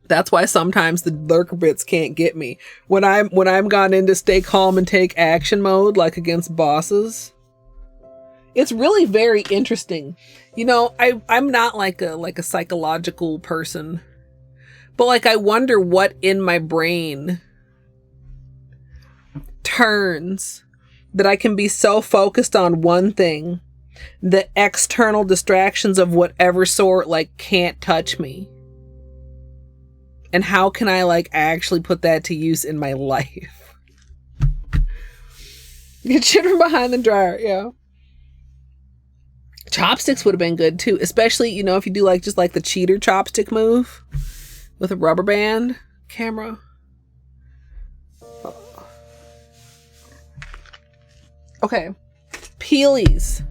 That's why sometimes the lurker bits can't get me. When I'm gone into stay calm and take action mode, like against bosses, it's really very interesting. You know, I'm not like a psychological person, but like I wonder what in my brain turns that I can be so focused on one thing that external distractions of whatever sort like can't touch me. And how can I like actually put that to use in my life? Get shit from behind the dryer, yeah. Chopsticks would have been good too, especially, you know, if you do like just like the cheater chopstick move with a rubber band camera. Okay, peelies.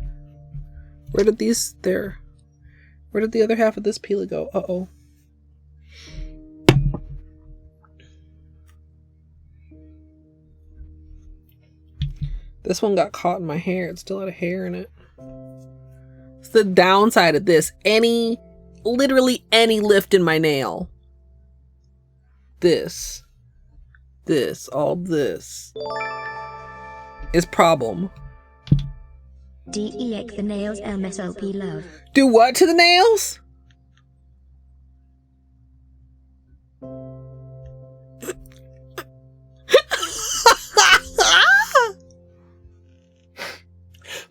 Where did these there? Where did the other half of this peelie go? Uh-oh. This one got caught in my hair. It still had a hair in it. It's the downside of this. Literally any lift in my nail. All this is problem. DEX the nails MSLP love. Do what to the nails?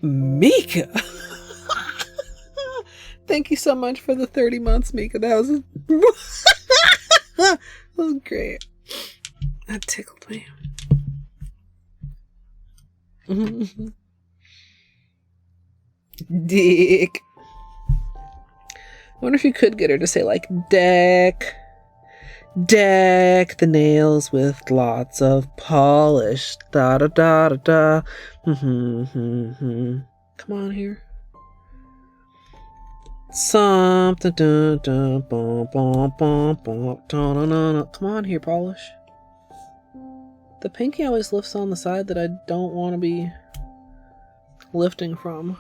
Mika. Thank you so much for the 30 months, Mika. That was that was great. That tickled me. Dick. I wonder if you could get her to say like deck the nails with lots of polish. Da da da da da. Come on here. Something. Dun, dun, bum, bum, bum, bum, dun, dun, dun, dun. Come on here, polish. The pinky always lifts on the side that I don't want to be lifting from.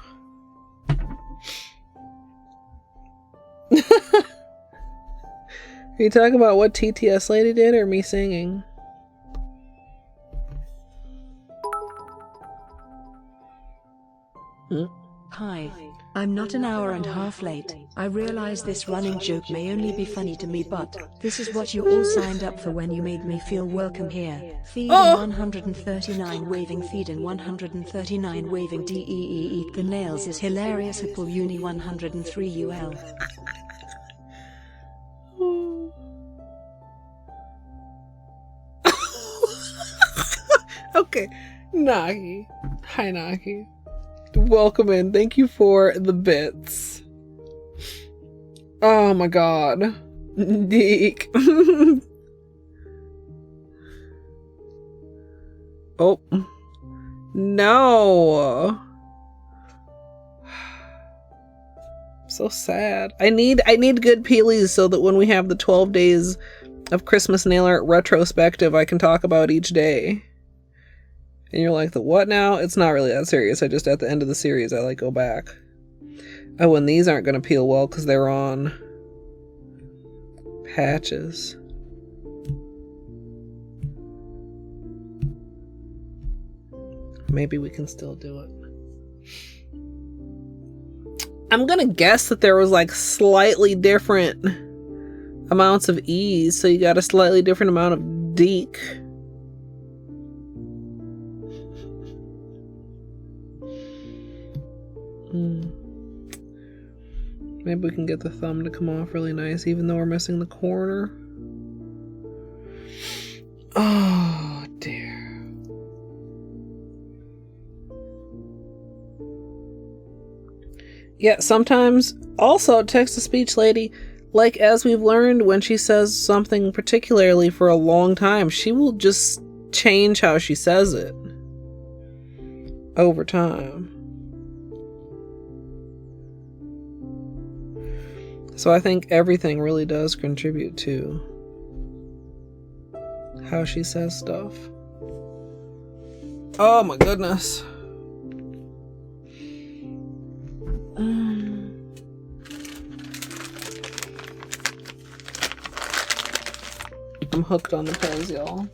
Are you talking about what TTS lady did or me singing? Hi. I'm not an hour and a half late. I realize this running joke may only be funny to me, but this is what you all signed up for when you made me feel welcome here. Feed in 139 waving, feed in 139 waving, DEE the nails is hilarious. Hipple uni 103 UL. Okay, Nagi. Hi, Nagi. Welcome in. Thank you for the bits. Oh my god. Deek. Oh. No. So sad. I need good peelies so that when we have the 12 days of Christmas nail art retrospective, I can talk about each day. And you're like, the what now? It's not really that serious. I just, at the end of the series, I like go back. Oh, and these aren't going to peel well because they're on patches. Maybe we can still do it. I'm going to guess that there was like slightly different amounts of E's. So you got a slightly different amount of Deke. Maybe we can get the thumb to come off really nice, even though we're missing the corner. Oh, dear. Yeah, sometimes, also, text-to-speech lady, like, as we've learned, when she says something particularly for a long time, she will just change how she says it over time. So I think everything really does contribute to how she says stuff. Oh my goodness. I'm hooked on the pens, y'all.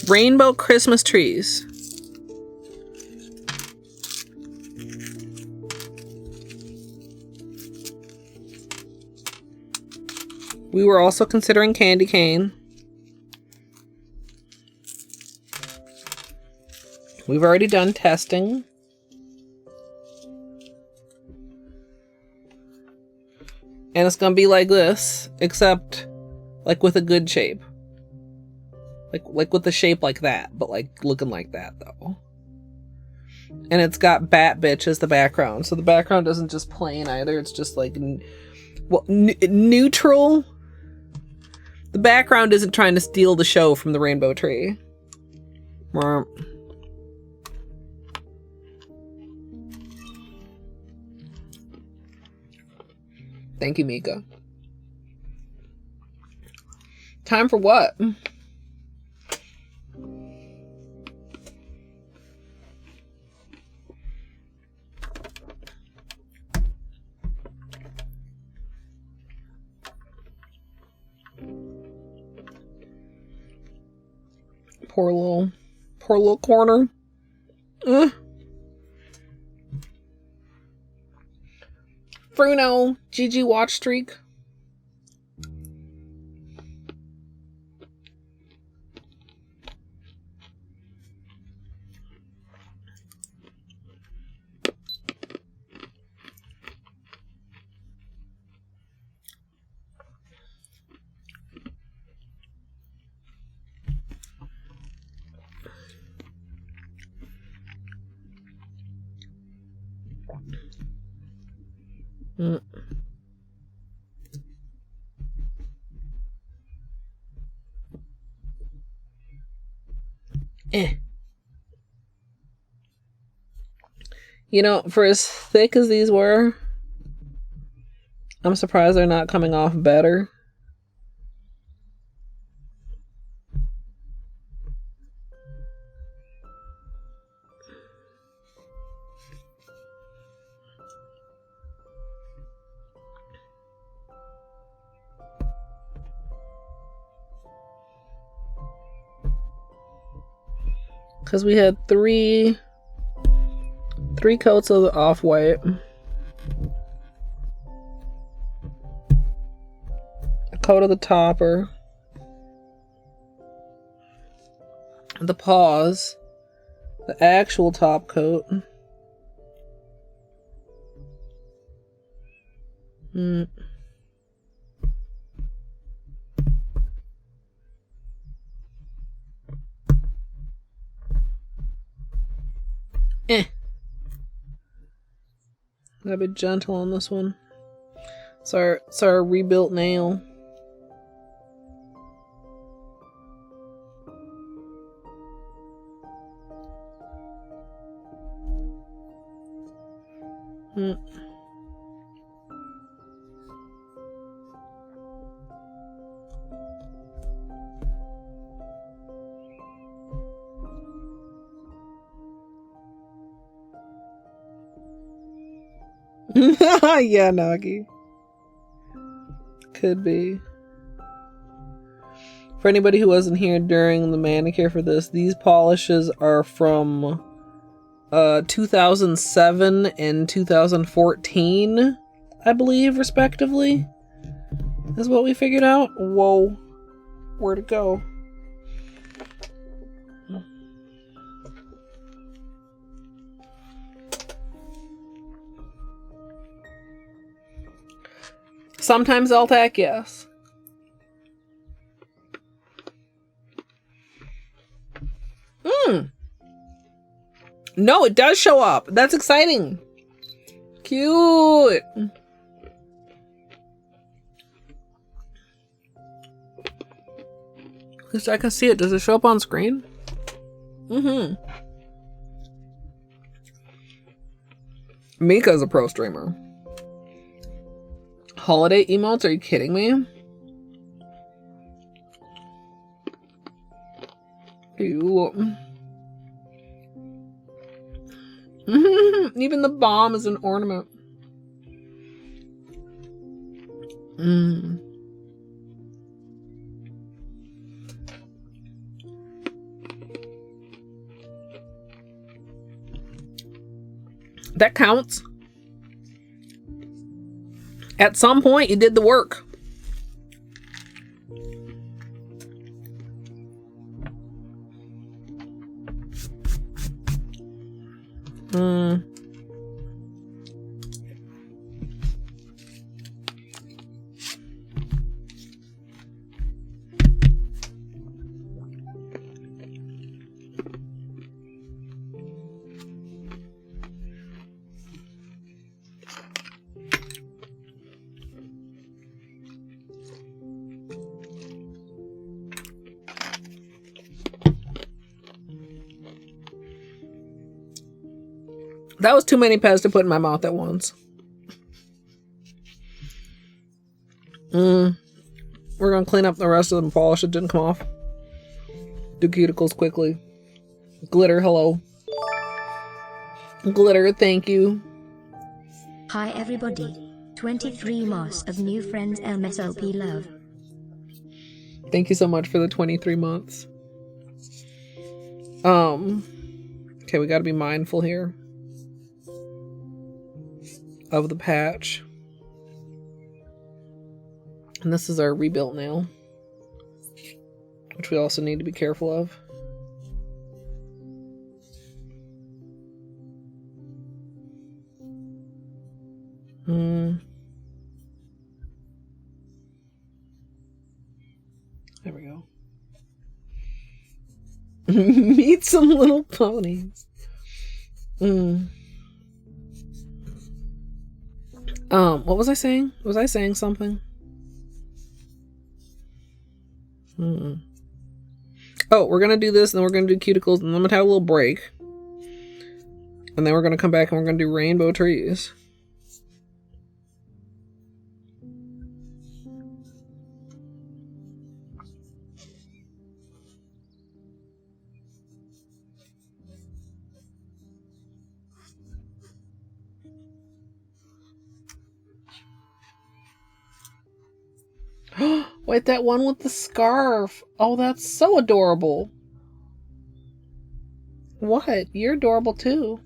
Rainbow Christmas trees. We were also considering candy cane. We've already done testing. And it's gonna be like this, except like with a good shape. Like with a shape like that, but like looking like that though. And it's got Bat Bitch as the background. So the background isn't just plain either, it's just like neutral. The background isn't trying to steal the show from the rainbow tree. Thank you, Mika. Time for what? Poor little corner. Bruno, GG watch streak. You know, for as thick as these were, I'm surprised they're not coming off better. Because we had three coats of the off-white, a coat of the topper, the paws, the actual top coat, Gotta be gentle on this one. It's our rebuilt nail. Yeah, Nagi. Could be. For anybody who wasn't here during the manicure for this, these polishes are from 2007 and 2014, I believe, respectively. is what we figured out. Whoa. Where'd it go? Sometimes LTAC, yes. No, it does show up. That's exciting. Cute. At least I can see it. Does it show up on screen? Mika's a pro streamer. Holiday emotes? Are you kidding me? Ew. Even the bomb is an ornament. That counts. At some point, you did the work. That was too many pets to put in my mouth at once. We're gonna clean up the rest of them, polish it didn't come off. Do cuticles quickly. Glitter, hello. Glitter, thank you. Hi everybody. 23 months of new friends, MSLP love. Thank you so much for the 23 months. Okay, we gotta be mindful here of the patch. And this is our rebuilt nail, which we also need to be careful of. There we go. Meet some little ponies. What was I saying? Was I saying something? Oh, we're gonna do this, and then we're gonna do cuticles, and then I'm gonna have a little break. And then we're gonna come back and we're gonna do rainbow trees. Wait, that one with the scarf. Oh, that's so adorable. What? You're adorable too.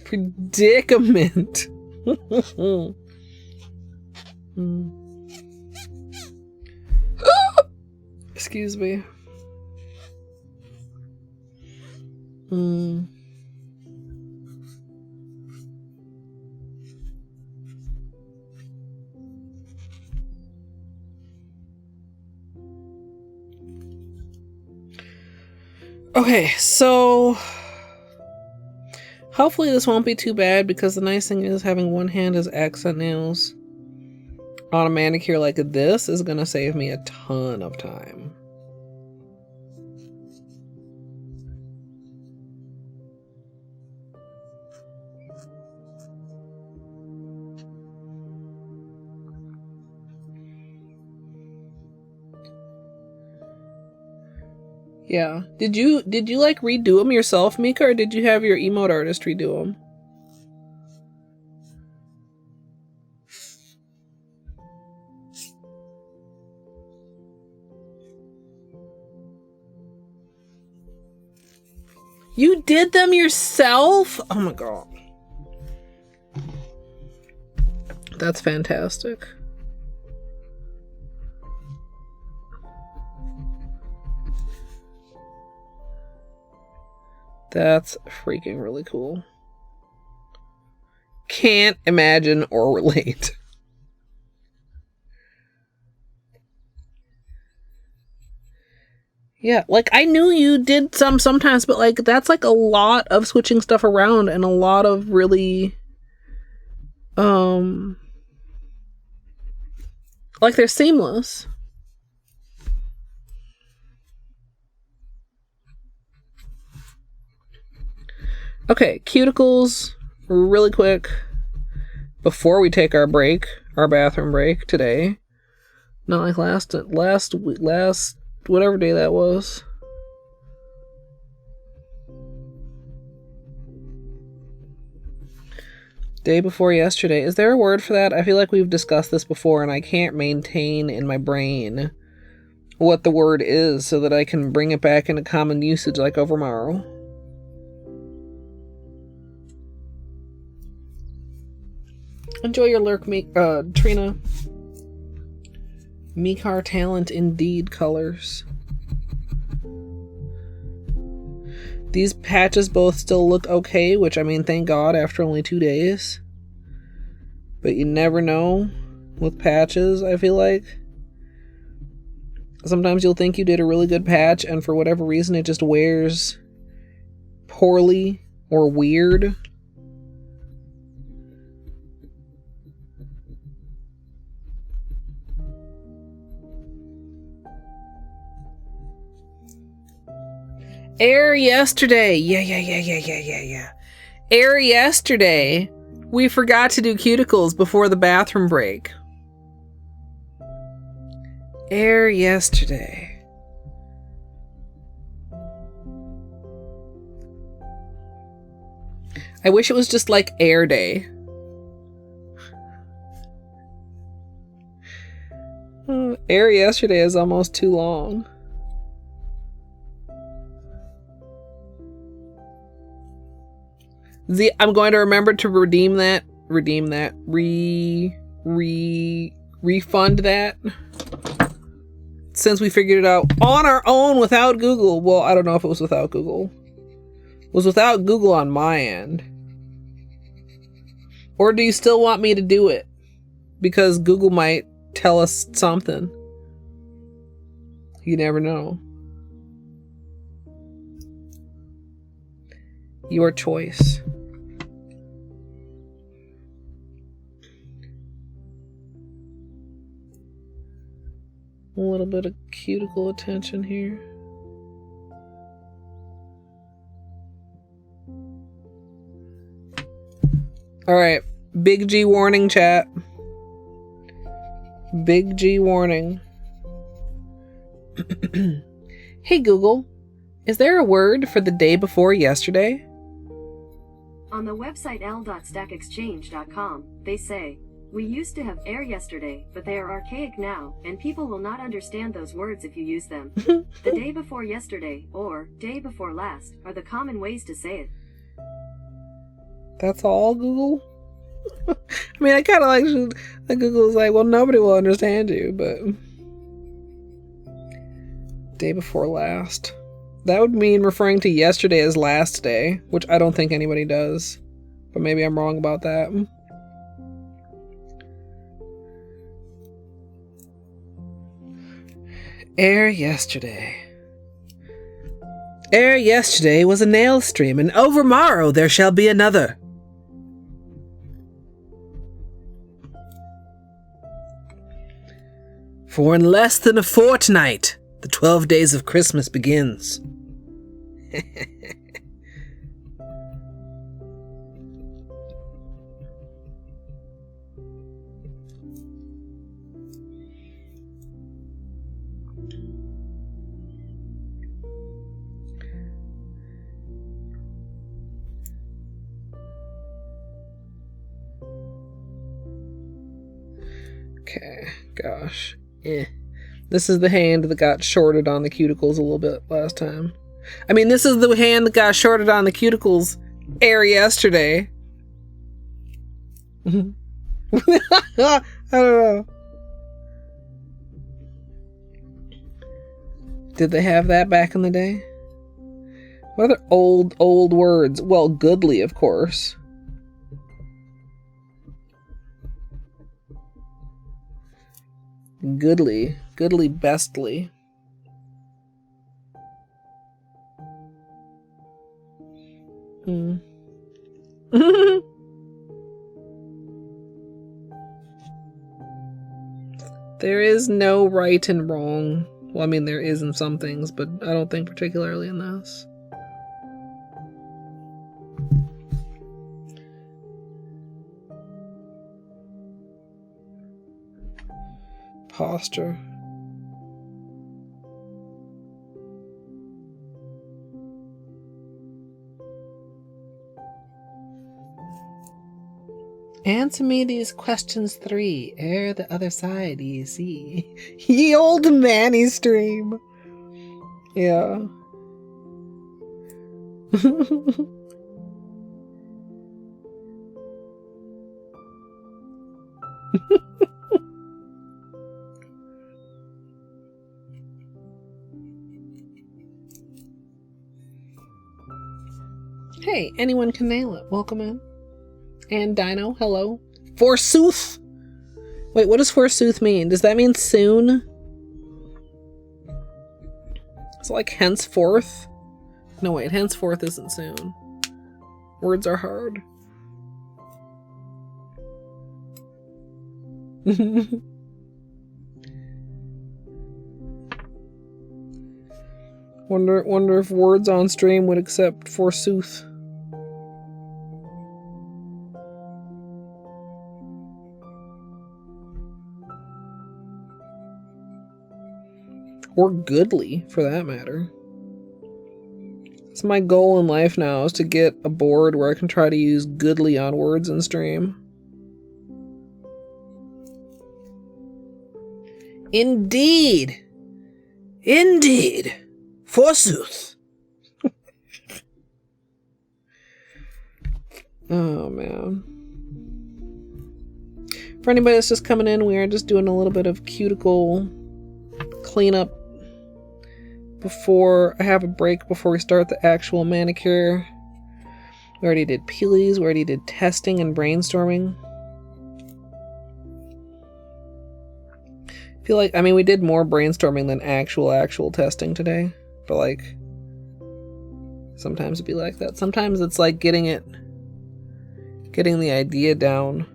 Predicament. Excuse me. Okay, so hopefully this won't be too bad, because the nice thing is having one hand as accent nails on a manicure like this is going to save me a ton of time. Yeah. Did you like redo them yourself, Mika, or did you have your emote artist redo them? You did them yourself? Oh my god. That's fantastic. That's freaking really cool. Can't imagine or relate. Yeah, like I knew you did sometimes, but like that's like a lot of switching stuff around and a lot of really like they're seamless. Okay, cuticles really quick before we take our break, our bathroom break today. Not like last whatever day that was. Day before yesterday. Is there a word for that? I feel like we've discussed this before and I can't maintain in my brain what the word is so that I can bring it back into common usage like overmorrow. Enjoy your lurk, Trina. Mikar talent indeed colors. These patches both still look okay, which I mean, thank God after only 2 days. But you never know with patches, I feel like. Sometimes you'll think you did a really good patch and for whatever reason it just wears poorly or weird. Air yesterday. Yeah. Air yesterday. We forgot to do cuticles before the bathroom break. Air yesterday. I wish it was just like air day. Air yesterday is almost too long. I'm going to remember to refund that. Since we figured it out on our own without Google. Well, I don't know if it was without Google. It was without Google on my end. Or do you still want me to do it? Because Google might tell us something. You never know. Your choice. A little bit of cuticle attention here. Alright, big G warning, chat. Big G warning. Hey Google, is there a word for the day before yesterday? On the website l.stackexchange.com, they say, "We used to have air yesterday, but they are archaic now, and people will not understand those words if you use them. The day before yesterday, or day before last, are the common ways to say it." That's all, Google? I mean, I kind of like that Google's like, well, nobody will understand you, but... Day before last. That would mean referring to yesterday as last day, which I don't think anybody does. But maybe I'm wrong about that. Air yesterday. Ere yesterday was a nail stream, and overmorrow there shall be another. For in less than a fortnight, the 12 days of Christmas begins. Okay, gosh. This is the hand that got shorted on the cuticles a little bit last time. I mean, this is the hand that got shorted on the cuticles yesterday. I don't know. Did they have that back in the day? What other old words? Well, goodly, of course. Goodly bestly. There is no right and wrong. Well, I mean, there is in some things, but I don't think particularly in this. Posture. Answer me these questions 3, ere the other side ye see. Ye old manny stream. Yeah. Hey, anyone can nail it. Welcome in. And Dino, hello. Forsooth! Wait, what does forsooth mean? Does that mean soon? Is it like henceforth? No, wait, henceforth isn't soon. Words are hard. Wonder if words on stream would accept forsooth. Or goodly, for that matter. It's my goal in life now, is to get a board where I can try to use goodly on words in stream. Indeed! Indeed! Forsooth! Oh, man. For anybody that's just coming in, we are just doing a little bit of cuticle cleanup before I have a break before we start the actual manicure. We already did peelies, we already did testing and brainstorming. I feel like, I mean, we did more brainstorming than actual testing today, but like, sometimes it'd be like that. Sometimes it's like getting the idea down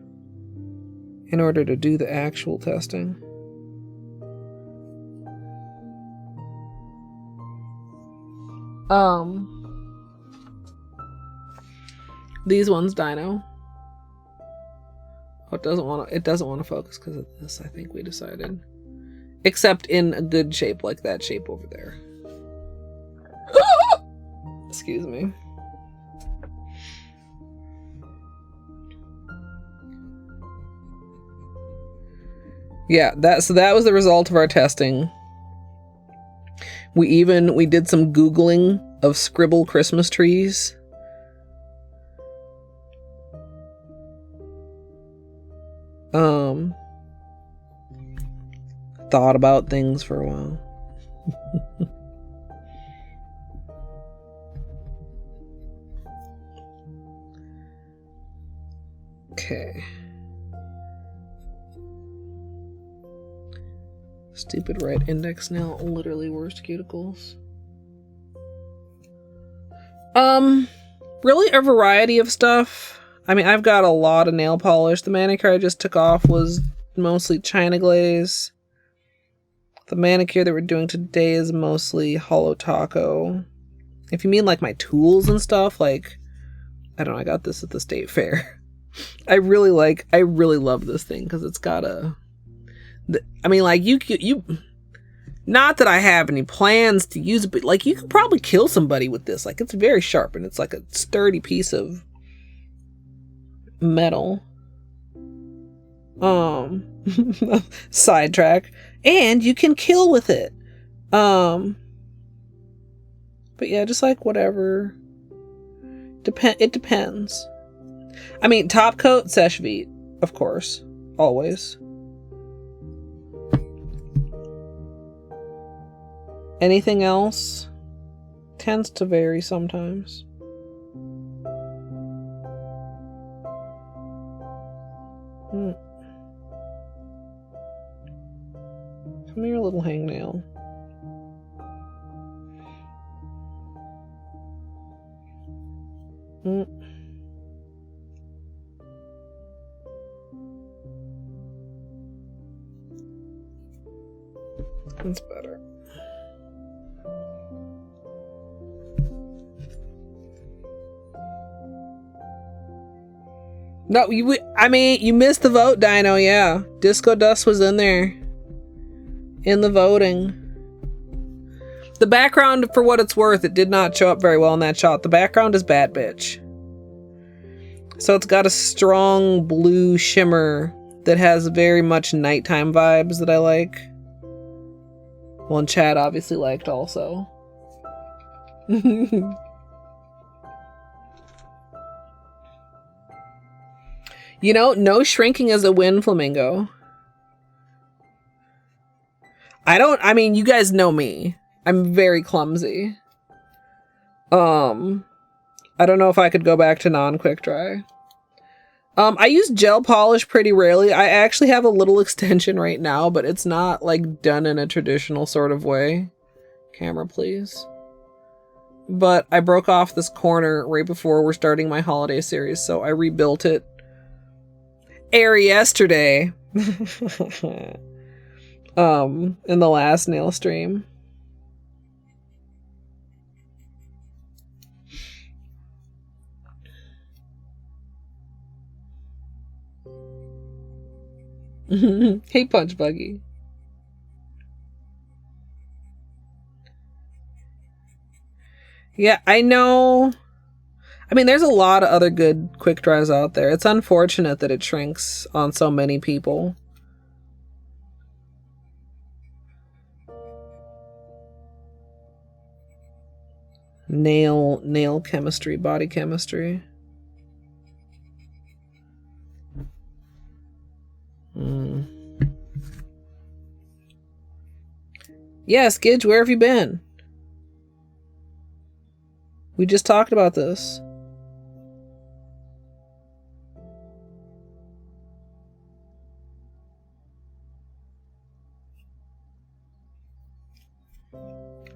in order to do the actual testing. These ones, Dino. Oh, it doesn't want to focus because of this, I think we decided. Except in a good shape, like that shape over there. Excuse me. Yeah, so that was the result of our testing. We did some Googling of scribble Christmas trees. Thought about things for a while. Okay. Stupid right index nail, literally worst cuticles. Really a variety of stuff. I mean, I've got a lot of nail polish. The manicure I just took off was mostly China glaze. The manicure that we're doing today is mostly Holo Taco. If you mean like my tools and stuff, like, I don't know, I got this at the state fair. I really love this thing because it's got I mean, like, you, not that I have any plans to use it, but like, you could probably kill somebody with this. Like, it's very sharp and it's like a sturdy piece of metal. Sidetrack. And you can kill with it. But yeah, just like whatever. It depends. I mean, top coat, Seche Vite, of course. Always. Anything else? Tends to vary sometimes. Come here, little hangnail. That's better. No, you missed the vote, Dino, yeah. Disco Dust was in there. In the voting. The background, for what it's worth, it did not show up very well in that shot. The background is Bad Bitch. So it's got a strong blue shimmer that has very much nighttime vibes that I like. Well, and Chad obviously liked also. You know, no shrinking is a win, Flamingo. I mean, you guys know me. I'm very clumsy. I don't know if I could go back to non-quick dry. I use gel polish pretty rarely. I actually have a little extension right now, but it's not like done in a traditional sort of way. Camera, please. But I broke off this corner right before we're starting my holiday series, so I rebuilt it yesterday. In the last nail stream. Hey, Punch Buggy. Yeah, I know. I mean, there's a lot of other good quick dries out there. It's unfortunate that it shrinks on so many people. Nail chemistry, body chemistry. Yes, Gidge, where have you been? We just talked about this.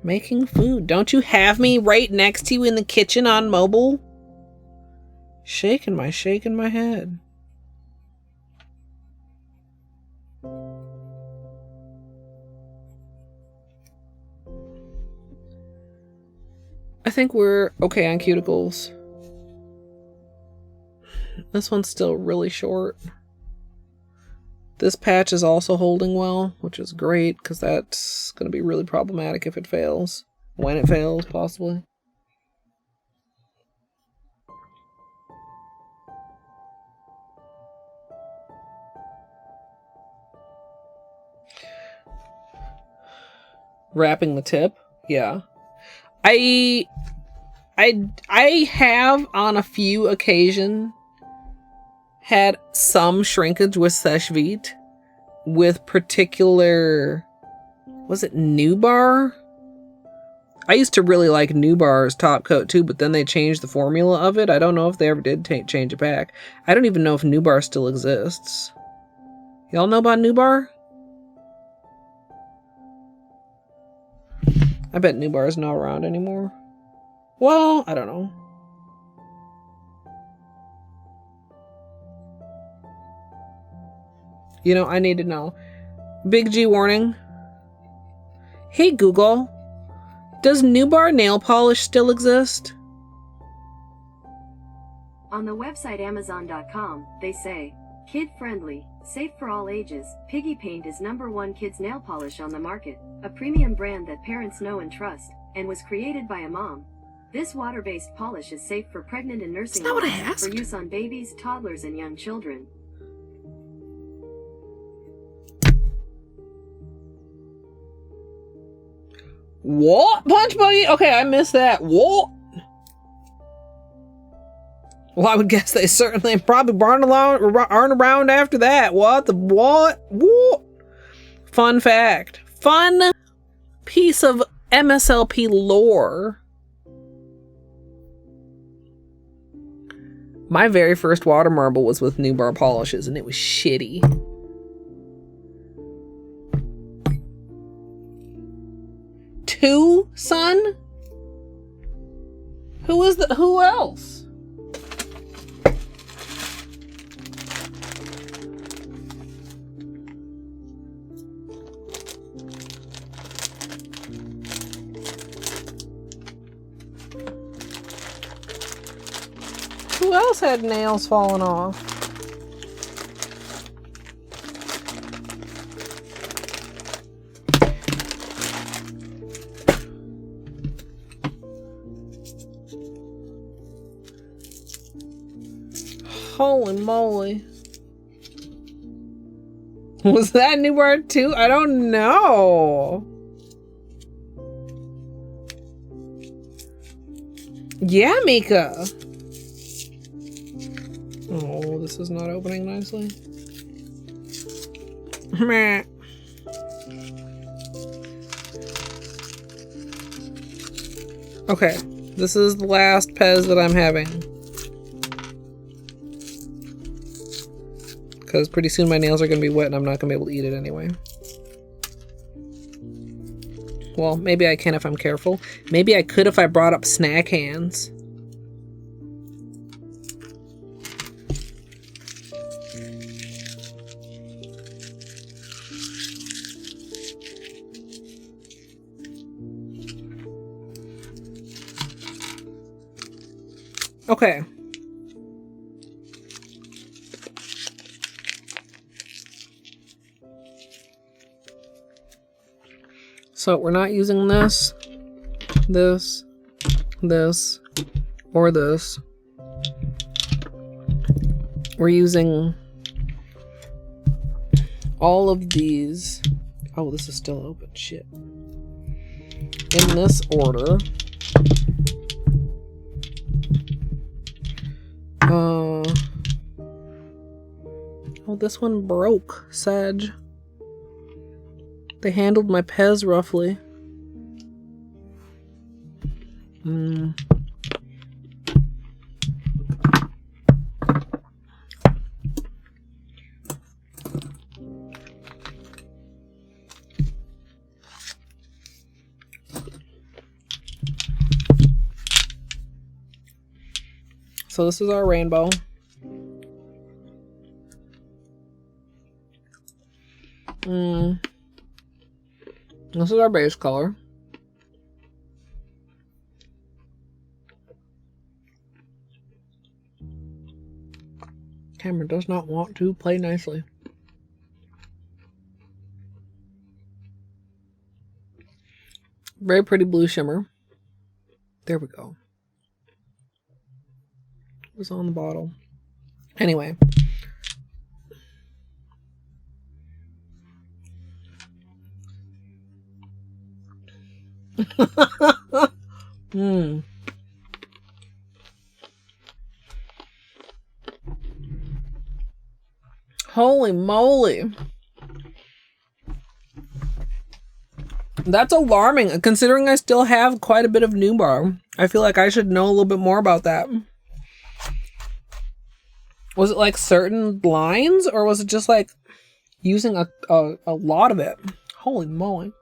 Making food. Don't you have me right next to you in the kitchen on mobile? Shaking my head. I think we're okay on cuticles. This one's still really short. This patch is also holding well, which is great, because that's going to be really problematic if it fails. When it fails, possibly. Wrapping the tip? Yeah. I have on a few occasions had some shrinkage with Seche Vite with particular, was it Nubar? I used to really like Nubar's top coat too, but then they changed the formula of it. I don't know if they ever did change it back. I don't even know if Nubar still exists. Y'all know about Nubar? I bet Nubar is not around anymore. Well, I don't know. You know, I need to know. Big G warning. Hey Google, does Nubar nail polish still exist? On the website Amazon.com, they say, kid-friendly, safe for all ages, Piggy Paint is #1 kids nail polish on the market, a premium brand that parents know and trust, and was created by a mom. This water-based polish is safe for pregnant and nursing moms, for use on babies, toddlers, and young children. What? Punch Buggy? Okay, I missed that. What? Well, I would guess they certainly probably aren't around after that. What? The what? What? Fun fact. Fun piece of MSLP lore. My very first water marble was with New Bar polishes, and it was shitty. Two, son? Who else? Who else had nails falling off? Holy moly. Was that New Bar too? I don't know. Yeah, Mika. Oh, this is not opening nicely. Meh. Okay, this is the last Pez that I'm having. Because pretty soon my nails are going to be wet and I'm not going to be able to eat it anyway. Well, maybe I can if I'm careful. Maybe I could if I brought up snack hands. Okay. So we're not using this, this, or this. We're using all of these. Oh, this is still open. Shit. In this order. Oh, this one broke, Sag. They handled my Pez roughly. So this is our rainbow. This is our base color. Camera does not want to play nicely. Very pretty blue shimmer. There we go. It was on the bottle. Anyway. Holy moly. That's alarming, considering I still have quite a bit of New Bar. I feel like I should know a little bit more about that. Was it like certain lines, or was it just like using a lot of it? Holy moly.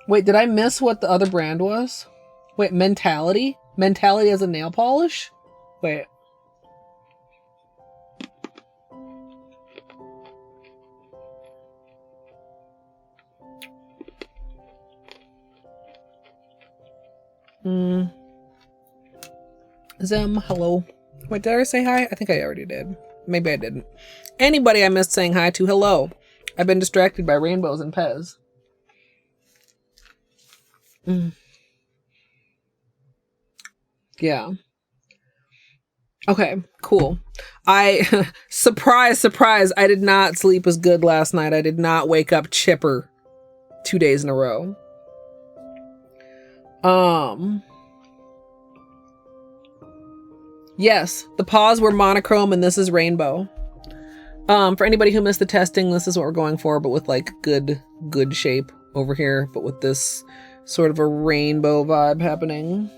Wait, did I miss what the other brand was? Wait, Mentality? Mentality as a nail polish? Wait. Zem, hello. Wait, did I say hi? I think I already did. Maybe I didn't. Anybody I missed saying hi to, hello. I've been distracted by rainbows and Pez. Yeah. Okay, cool. Surprise, I did not sleep as good last night. I did not wake up chipper 2 days in a row. Yes, the paws were monochrome and this is rainbow. For anybody who missed the testing, this is what we're going for, but with like good shape over here, but with this Sort of a rainbow vibe happening.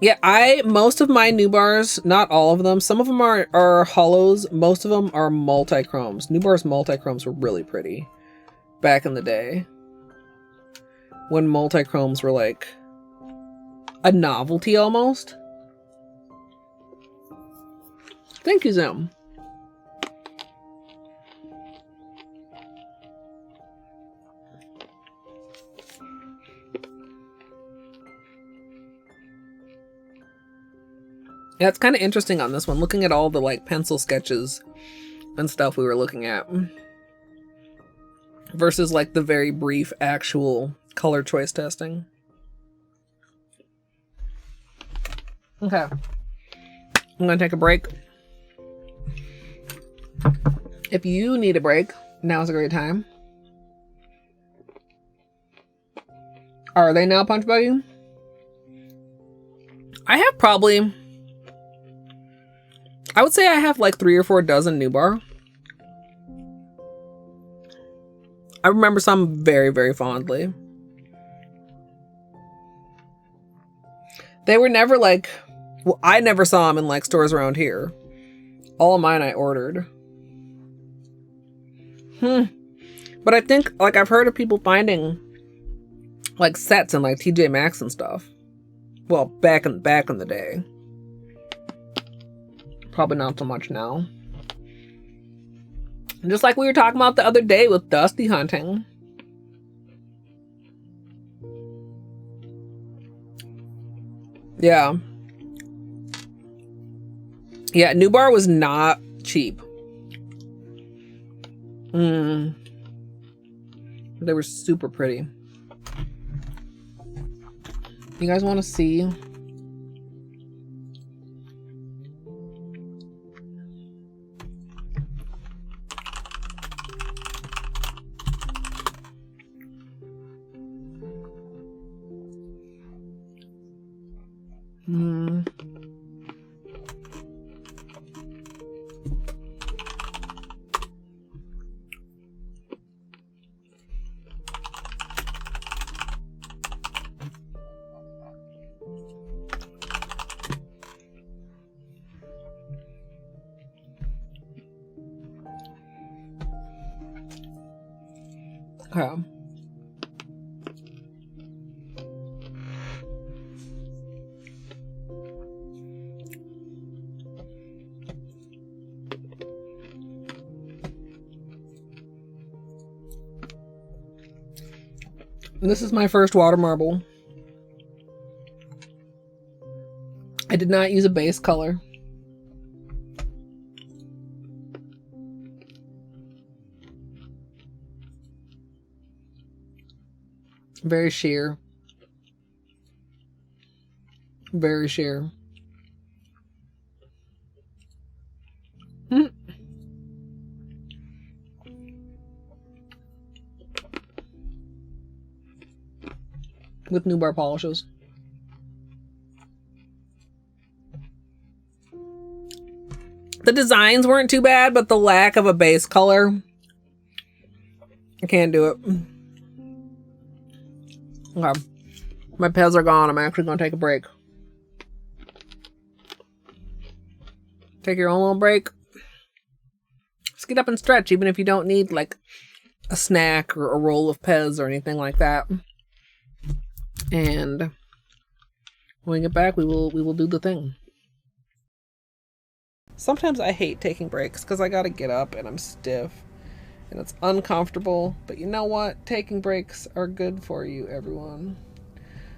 Yeah, most of my new bars, not all of them, some of them are holos, most of them are multi-chromes. New bars multi-chromes were really pretty back in the day. When multi-chromes were like a novelty almost. Thank you, Zim. Yeah, it's kind of interesting on this one, looking at all the like pencil sketches and stuff we were looking at versus like the very brief actual color choice testing. Okay. I'm gonna take a break. If you need a break, now's a great time. Are they now punch bugging? I would say I have like 3 or 4 dozen new bar. I remember some very, very fondly. They were never like, well, I never saw them in like stores around here. All of mine I ordered. But I think like I've heard of people finding like sets in like TJ Maxx and stuff. Well, back in the day. Probably not so much now. Just like we were talking about the other day with Dusty hunting. Yeah. Yeah, New Bar was not cheap. They were super pretty. You guys want to see? Okay. This is my first water marble. I did not use a base color. Very sheer. Very sheer. With New Bar polishes. The designs weren't too bad, but the lack of a base color, I can't do it. Okay. My peds are gone. I'm actually going to take a break. Take your own little break. Just get up and stretch, even if you don't need like a snack or a roll of peds or anything like that. And when we get back, we will do the thing. Sometimes I hate taking breaks because I gotta get up and I'm stiff and it's uncomfortable. But you know what? Taking breaks are good for you, everyone.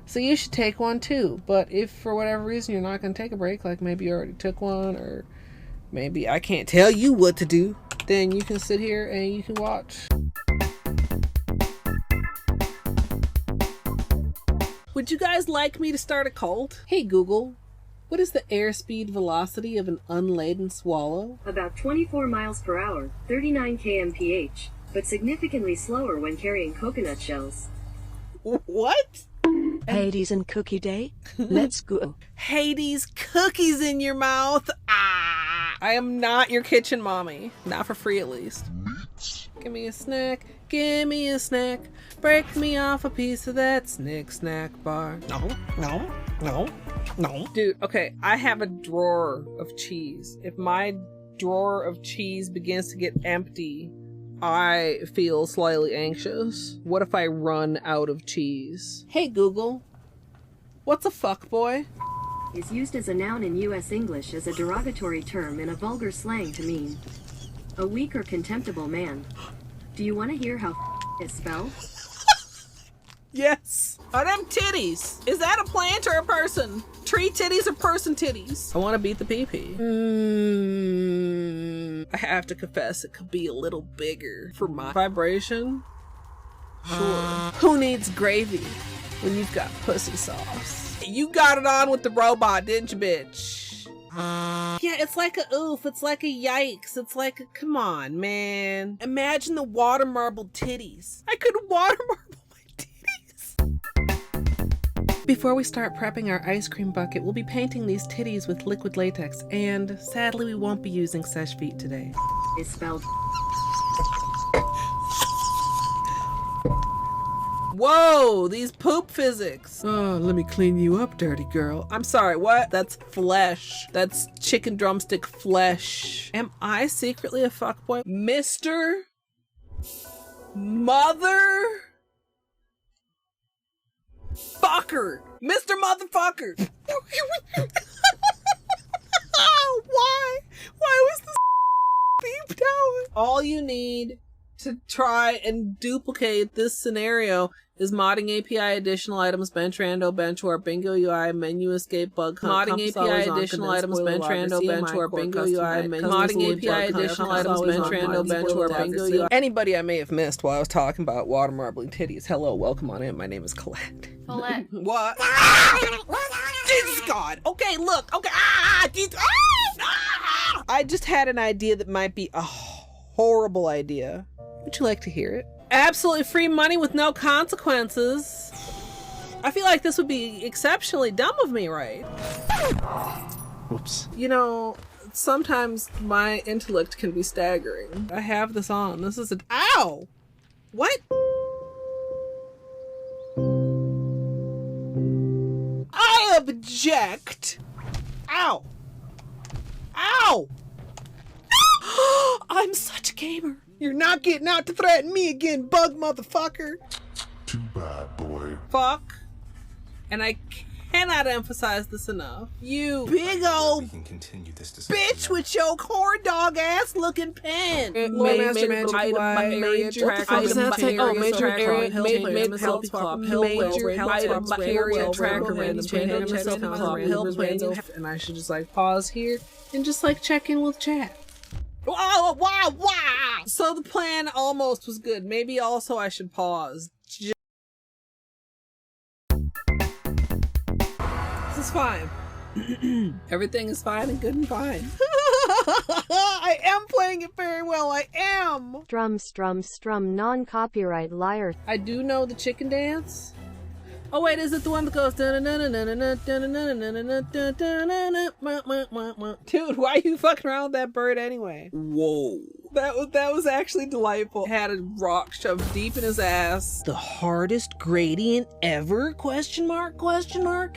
So you should take one too. But if for whatever reason you're not gonna take a break, like maybe you already took one, or maybe I can't tell you what to do, then you can sit here and you can watch. Would you guys like me to start a cult? Hey Google, what is the airspeed velocity of an unladen swallow? About 24 miles per hour, 39 kmph, but significantly slower when carrying coconut shells. What? Hades and Cookie Day? Let's go. Hades, cookies in your mouth. Ah! I am not your kitchen mommy. Not for free, at least. Give me a snack. give me a snack. Break me off a piece of that snack bar. No. Dude, okay, I have a drawer of cheese. If my drawer of cheese begins to get empty, I feel slightly anxious. What if I run out of cheese? Hey Google, what's a fuckboy? Is used as a noun in U.S. English as a derogatory term in a vulgar slang to mean a weak or contemptible man. Do you want to hear how is spelled? Yes. Are them titties? Is that a plant or a person? Tree titties or person titties? I want to beat the pee-pee. I have to confess, it could be a little bigger for my vibration. Sure. Who needs gravy when you've got pussy sauce? You got it on with the robot, didn't you, bitch? Yeah, it's like a oof. It's like a yikes. It's like a, come on, man. Imagine the water marble titties. I could water marble my titties. Before we start prepping our ice cream bucket, we'll be painting these titties with liquid latex, and sadly we won't be using sesh feet today. Is spelled. Whoa, these poop physics. Oh, let me clean you up, dirty girl. I'm sorry, what? That's flesh. That's chicken drumstick flesh. Am I secretly a fuckboy? Mr. Mother Fucker. Mr. Motherfucker. Why? Why was this beeped out? All you need to try and duplicate this scenario is modding API additional items, bench rando, bench warp, bingo UI, menu escape, bug hunt, modding API additional items, bench rando, bench warp, bingo UI, modding API additional items, bench rando, bench warp, bingo UI. Anybody I may have missed while I was talking about water marbling titties, hello, welcome on in. My name is Colette. Colette. What? Jesus God. Okay, look. Okay. I just had an idea that might be a horrible idea. Would you like to hear it? Absolutely free money with no consequences. I feel like this would be exceptionally dumb of me, right? Whoops. You know, sometimes my intellect can be staggering. I have this on. This is ow! What? I object! Ow! Ow! I'm such a gamer. You're not getting out to threaten me again, bug motherfucker. Too bad, boy. Fuck. And I cannot emphasize this enough. You big old We can continue this bitch with your corn dog ass looking pen. Major area, major health club, major health area tracker, and I should just like pause here and just like check in with chat. Wow. So the plan almost was good. Maybe also I should pause. This is fine. Everything is fine and good and fine. I am playing it very well. I am. Strum, non-copyright liar. I do know the chicken dance. Oh wait, is it the one that goes? Dude, why are you fucking around with that bird anyway? Whoa. That was actually delightful. Had a rock shoved deep in his ass. The hardest gradient ever? Question mark,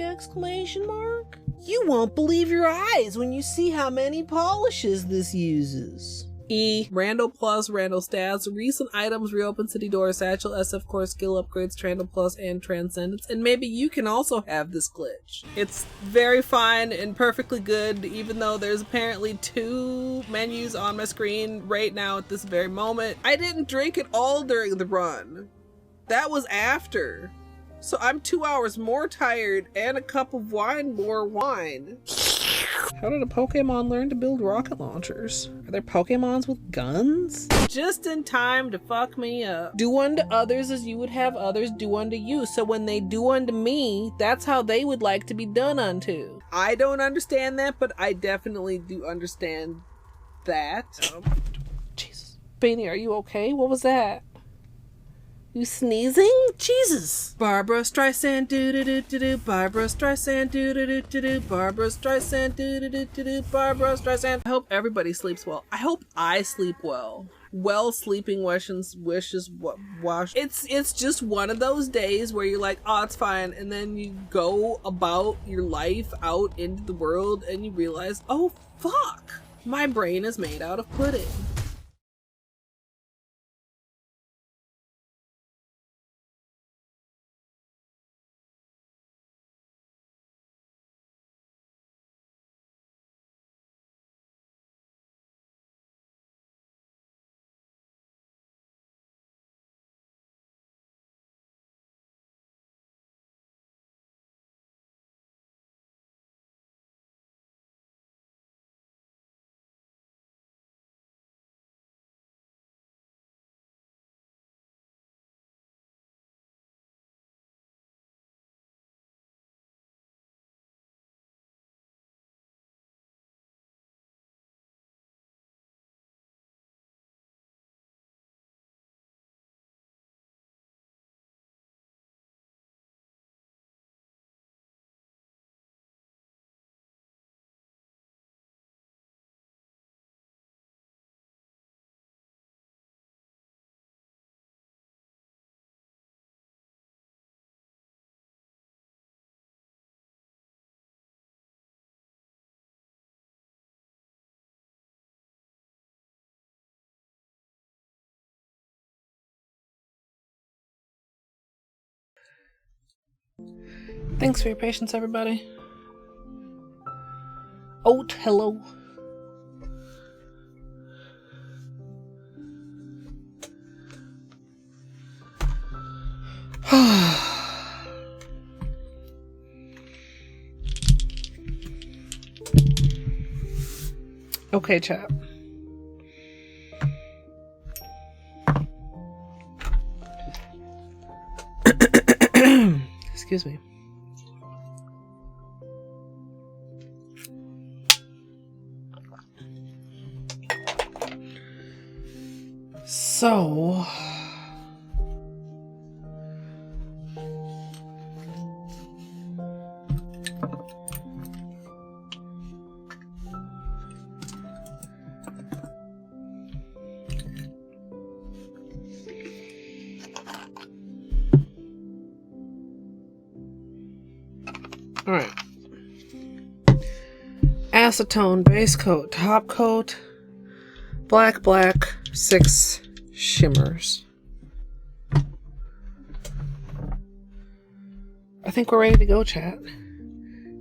exclamation mark. You won't believe your eyes when you see how many polishes this uses. Rando Plus, Rando Stats, recent items, reopen city doors, satchel, SF core, skill upgrades, Rando Plus, and Transcendence. And maybe you can also have this glitch. It's very fine and perfectly good, even though there's apparently 2 menus on my screen right now at this very moment. I didn't drink it all during the run. That was after. So I'm 2 hours more tired and a cup of more wine. How did a Pokemon learn to build rocket launchers? Are there Pokemons with guns? Just in time to fuck me up. Do unto others as you would have others do unto you. So when they do unto me, that's how they would like to be done unto. I don't understand that, but I definitely do understand that. Jesus. Beanie, are you okay? What was that? You sneezing? Jesus. Barbara Streisand do-do-do-do-do. Barbara Streisand do-do-do-do-do. Barbara Streisand do-do-do-do-do. Barbara Streisand. I hope everybody sleeps well. I hope I sleep well. well, sleeping wishes wash. It's just one of those days where you're like, oh, it's fine, and then you go about your life out into the world and you realize, oh fuck, my brain is made out of pudding. Thanks for your patience, everybody. Oat, hello. Okay, chat. Excuse me. So, all right. Acetone, base coat, top coat, black, 6 shimmers. I think we're ready to go, chat.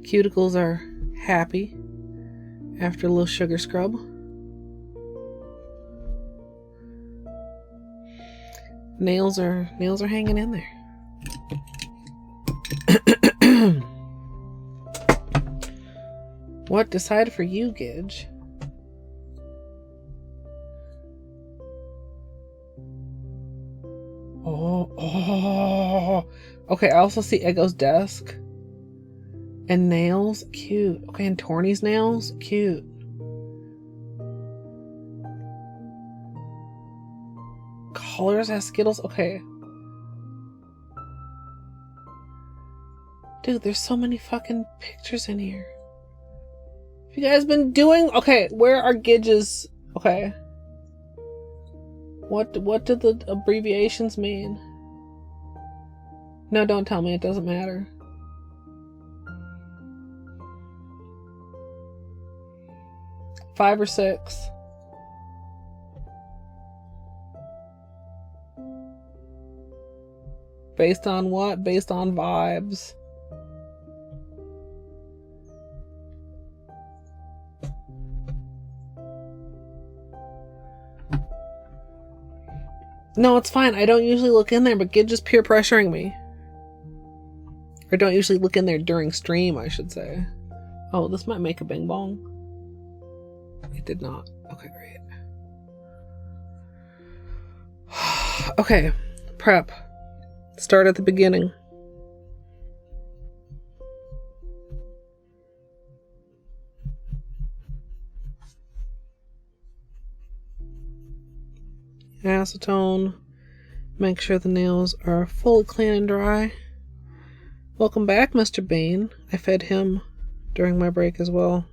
Cuticles are happy after a little sugar scrub. Nails are hanging in there. What decided for you, Gidge? Oh. Okay, I also see Eggo's desk. And nails. Cute. Okay, and Torny's nails. Cute. Colors has Skittles. Okay. Dude, there's so many fucking pictures in here. Have you guys been doing... Okay, where are Gidge's... Okay. What do the abbreviations mean? No, don't tell me. It doesn't matter. Five or six. Based on what? Based on vibes. No, it's fine. I don't usually look in there, but Gid just peer pressuring me. Or don't usually look in there during stream, I should say. Oh, this might make a bing bong. It did not. Okay, great. Okay, prep. Start at the beginning. Acetone. Make sure the nails are fully clean and dry. Welcome back, Mr. Bane. I fed him during my break as well.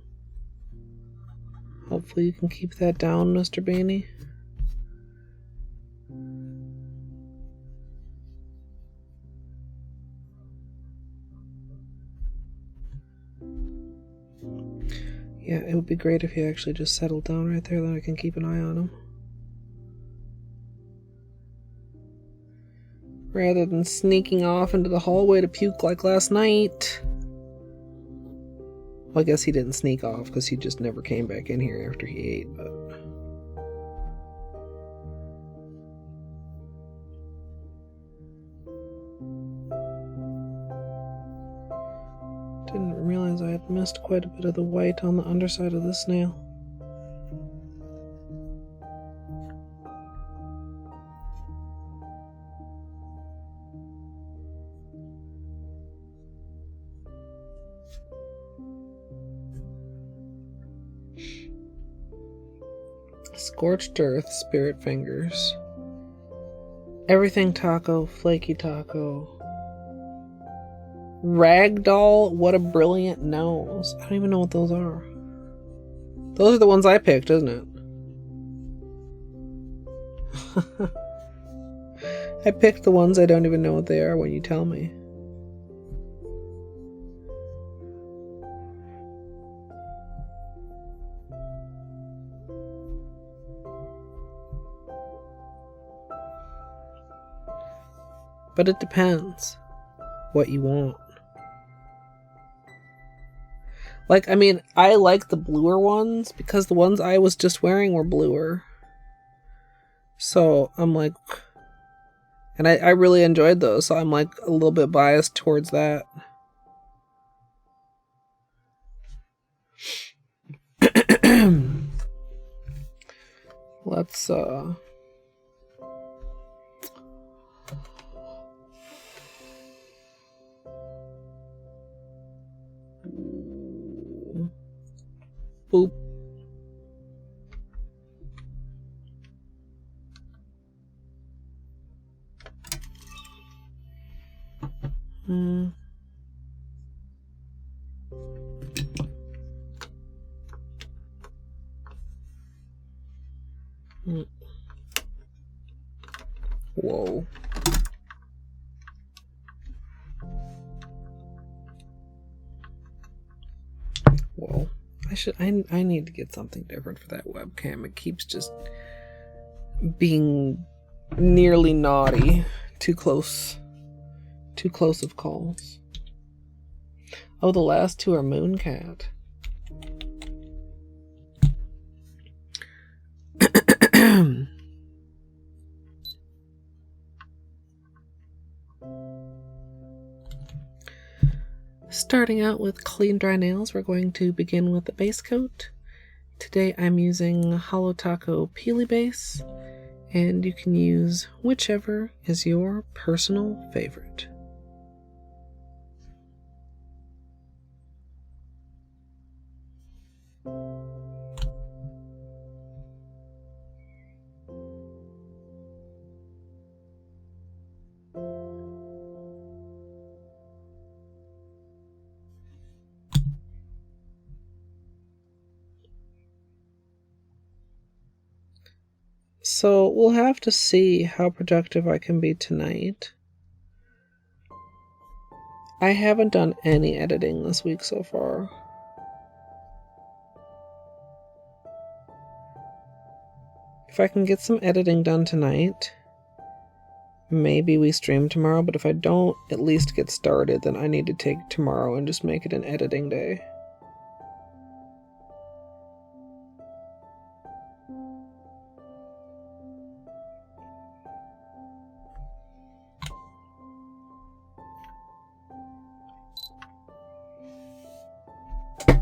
Hopefully you can keep that down, Mr. Baney. Yeah, it would be great if he actually just settled down right there, then I can keep an eye on him. Rather than sneaking off into the hallway to puke like last night. Well, I guess he didn't sneak off because he just never came back in here after he ate, but... Didn't realize I had missed quite a bit of the white on the underside of this nail. Scorched earth, spirit fingers. Everything taco, flaky taco. Ragdoll, what a brilliant nose. I don't even know what those are. Those are the ones I picked, isn't it? I picked the ones I don't even know what they are when you tell me. But it depends what you want. Like, I mean, I like the bluer ones because the ones I was just wearing were bluer. So I'm like, and I really enjoyed those, so I'm like a little bit biased towards that. Let's boop. Whoa. Whoa. I need to get something different for that webcam. It keeps just being nearly naughty. Too close of calls. Oh, the last two are Mooncat. Starting out with clean dry nails, we're going to begin with the base coat. Today I'm using Holo Taco Peely Base, and you can use whichever is your personal favorite. So we'll have to see how productive I can be tonight. I haven't done any editing this week so far. If I can get some editing done tonight, maybe we stream tomorrow, but if I don't at least get started, then I need to take tomorrow and just make it an editing day.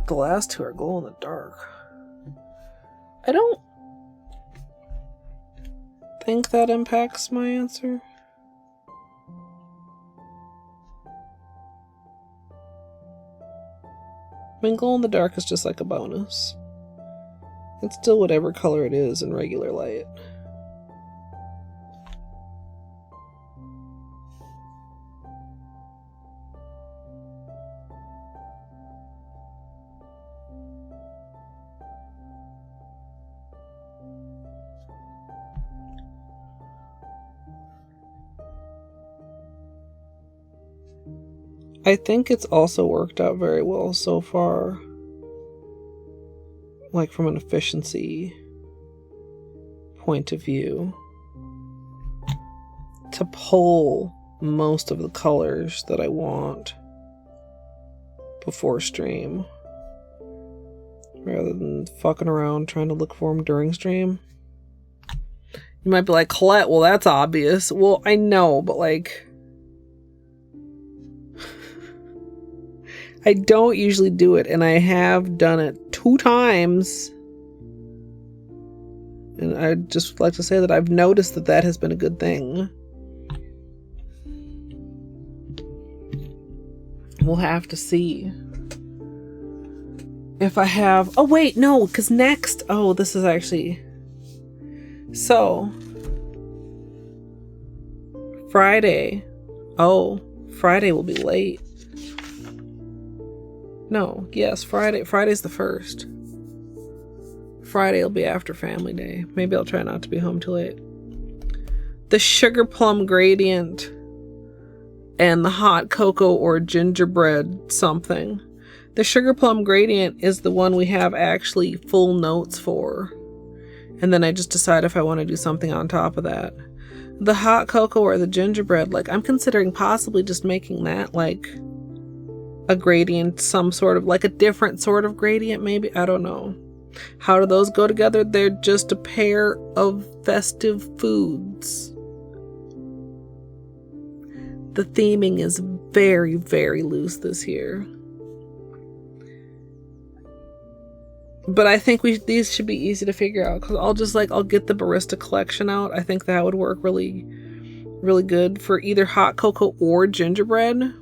The last two are glow in the dark. I don't think that impacts my answer. I mean, glow in the dark is just like a bonus. It's still whatever color it is in regular light. I think it's also worked out very well so far. like from an efficiency point of view, to pull most of the colors that I want before stream, rather than fucking around trying to look for them during stream. You might be like, Colette, well, that's obvious. Well, I know, but like, I don't usually do it, and I have done it 2 times. And I'd just like to say that I've noticed that that has been a good thing. We'll have to see if I have... Oh, wait, no, because next... Oh, this is actually... So, Friday. Oh, Friday will be late. No, yes, Friday. Friday's the 1st. Friday will be after Family Day. Maybe I'll try not to be home too late. The sugar plum gradient and the hot cocoa or gingerbread something. The sugar plum gradient is the one we have actually full notes for. And then I just decide if I want to do something on top of that. The hot cocoa or the gingerbread, like I'm considering possibly just making that like a gradient, some sort of like a different sort of gradient maybe. I don't know. How do those go together? They're just a pair of festive foods. The theming is very, very loose this year. But I think these should be easy to figure out, because I'll get the barista collection out. I think that would work really, really good for either hot cocoa or gingerbread.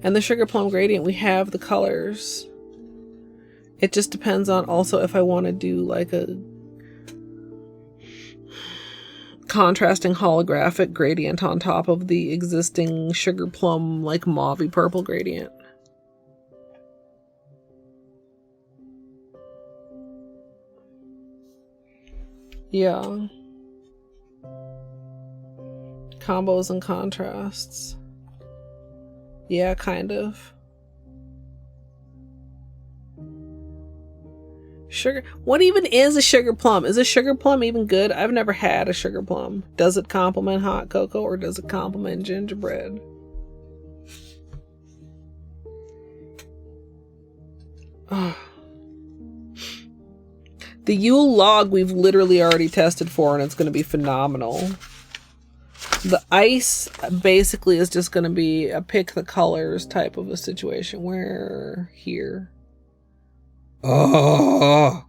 And the sugar plum gradient, we have the colors. It just depends on also if I want to do like a contrasting holographic gradient on top of the existing sugar plum like mauvey purple gradient. Yeah. Combos and contrasts. Yeah, kind of. Sugar. What even is a sugar plum? Is a sugar plum even good? I've never had a sugar plum. Does it complement hot cocoa or does it complement gingerbread? Oh. The Yule log we've literally already tested for, and it's going to be phenomenal. The ice basically is just going to be a pick the colors type of a situation. Where here? Oh.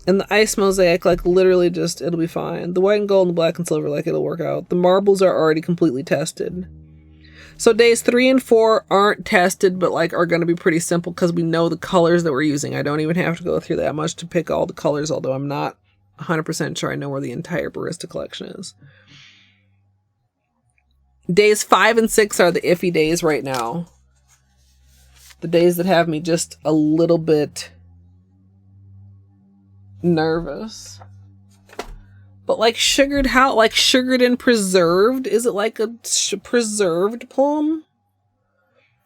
And the ice mosaic, like literally just, it'll be fine. The white and gold and the black and silver, like it'll work out. The marbles are already completely tested. So days 3 and 4 aren't tested, but like are going to be pretty simple because we know the colors that we're using. I don't even have to go through that much to pick all the colors, although I'm not 100% sure I know where the entire barista collection is. Days 5 and 6 are the iffy days right now. The days that have me just a little bit nervous. But like sugared, how? Like sugared and preserved? Is it like a preserved plum?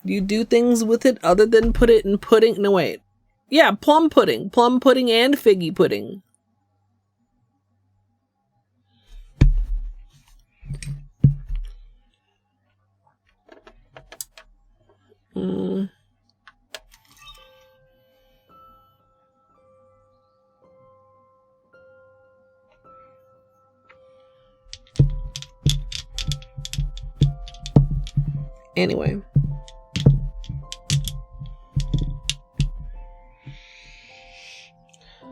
Do you do things with it other than put it in pudding? No, wait. Yeah, plum pudding. Plum pudding and figgy pudding. Anyway.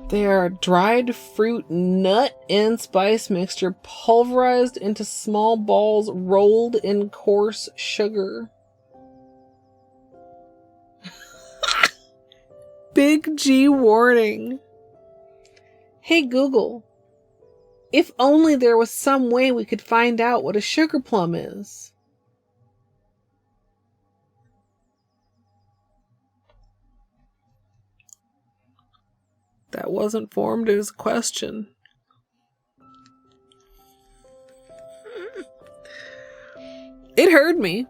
They are dried fruit, nut, and spice mixture pulverized into small balls rolled in coarse sugar. Big G warning. Hey Google, if only there was some way we could find out what a sugar plum is. That wasn't formed as a question. It heard me.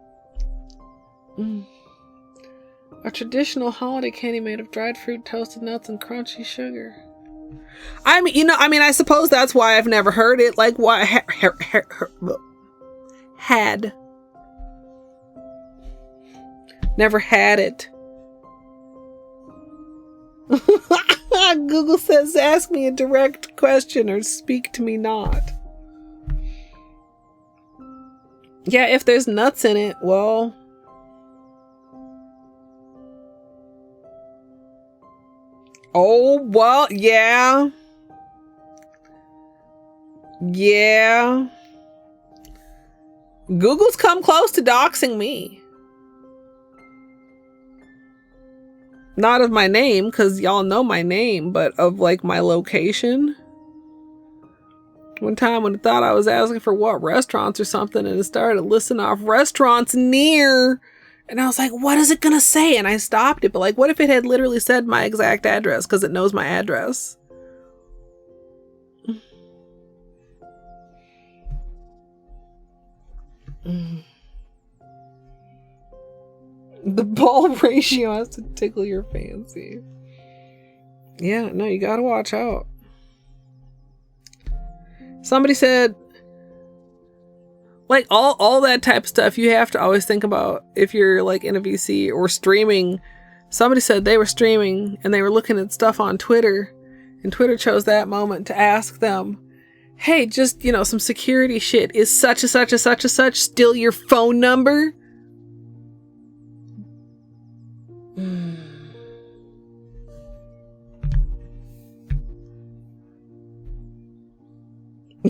A traditional holiday candy made of dried fruit, toasted nuts, and crunchy sugar. I suppose that's why I've never heard it. Like, why? Had. Never had it. Google says, ask me a direct question or speak to me not. Yeah, if there's nuts in it, well... Oh, well, yeah. Yeah. Google's come close to doxing me. Not of my name, because y'all know my name, but of, like, my location. One time when I thought I was asking for what restaurants or something, and it started listing off restaurants near, and I was like, what is it gonna say? And I stopped it, but like, what if it had literally said my exact address, because it knows my address? The ball ratio has to tickle your fancy. Yeah, no, you gotta watch out. Somebody said, like, all that type of stuff you have to always think about if you're like in a VC or streaming. Somebody said they were streaming and they were looking at stuff on Twitter, and Twitter chose that moment to ask them, hey, just, some security shit. Is such and such and such and such still your phone number?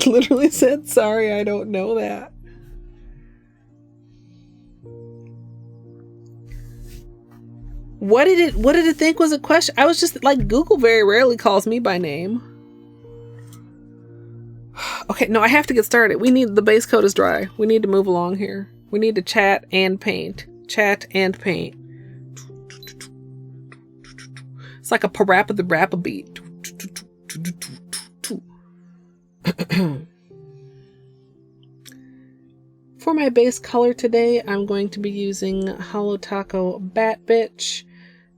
Literally said, sorry, I don't know that. What did it think was a question? I was just like, Google very rarely calls me by name. Okay, no, I have to get started. The base coat is dry. We need to move along here. We need to chat and paint. Chat and paint. It's like a parappa the rappa beat. For my base color today, I'm going to be using Holo Taco Bat Bitch.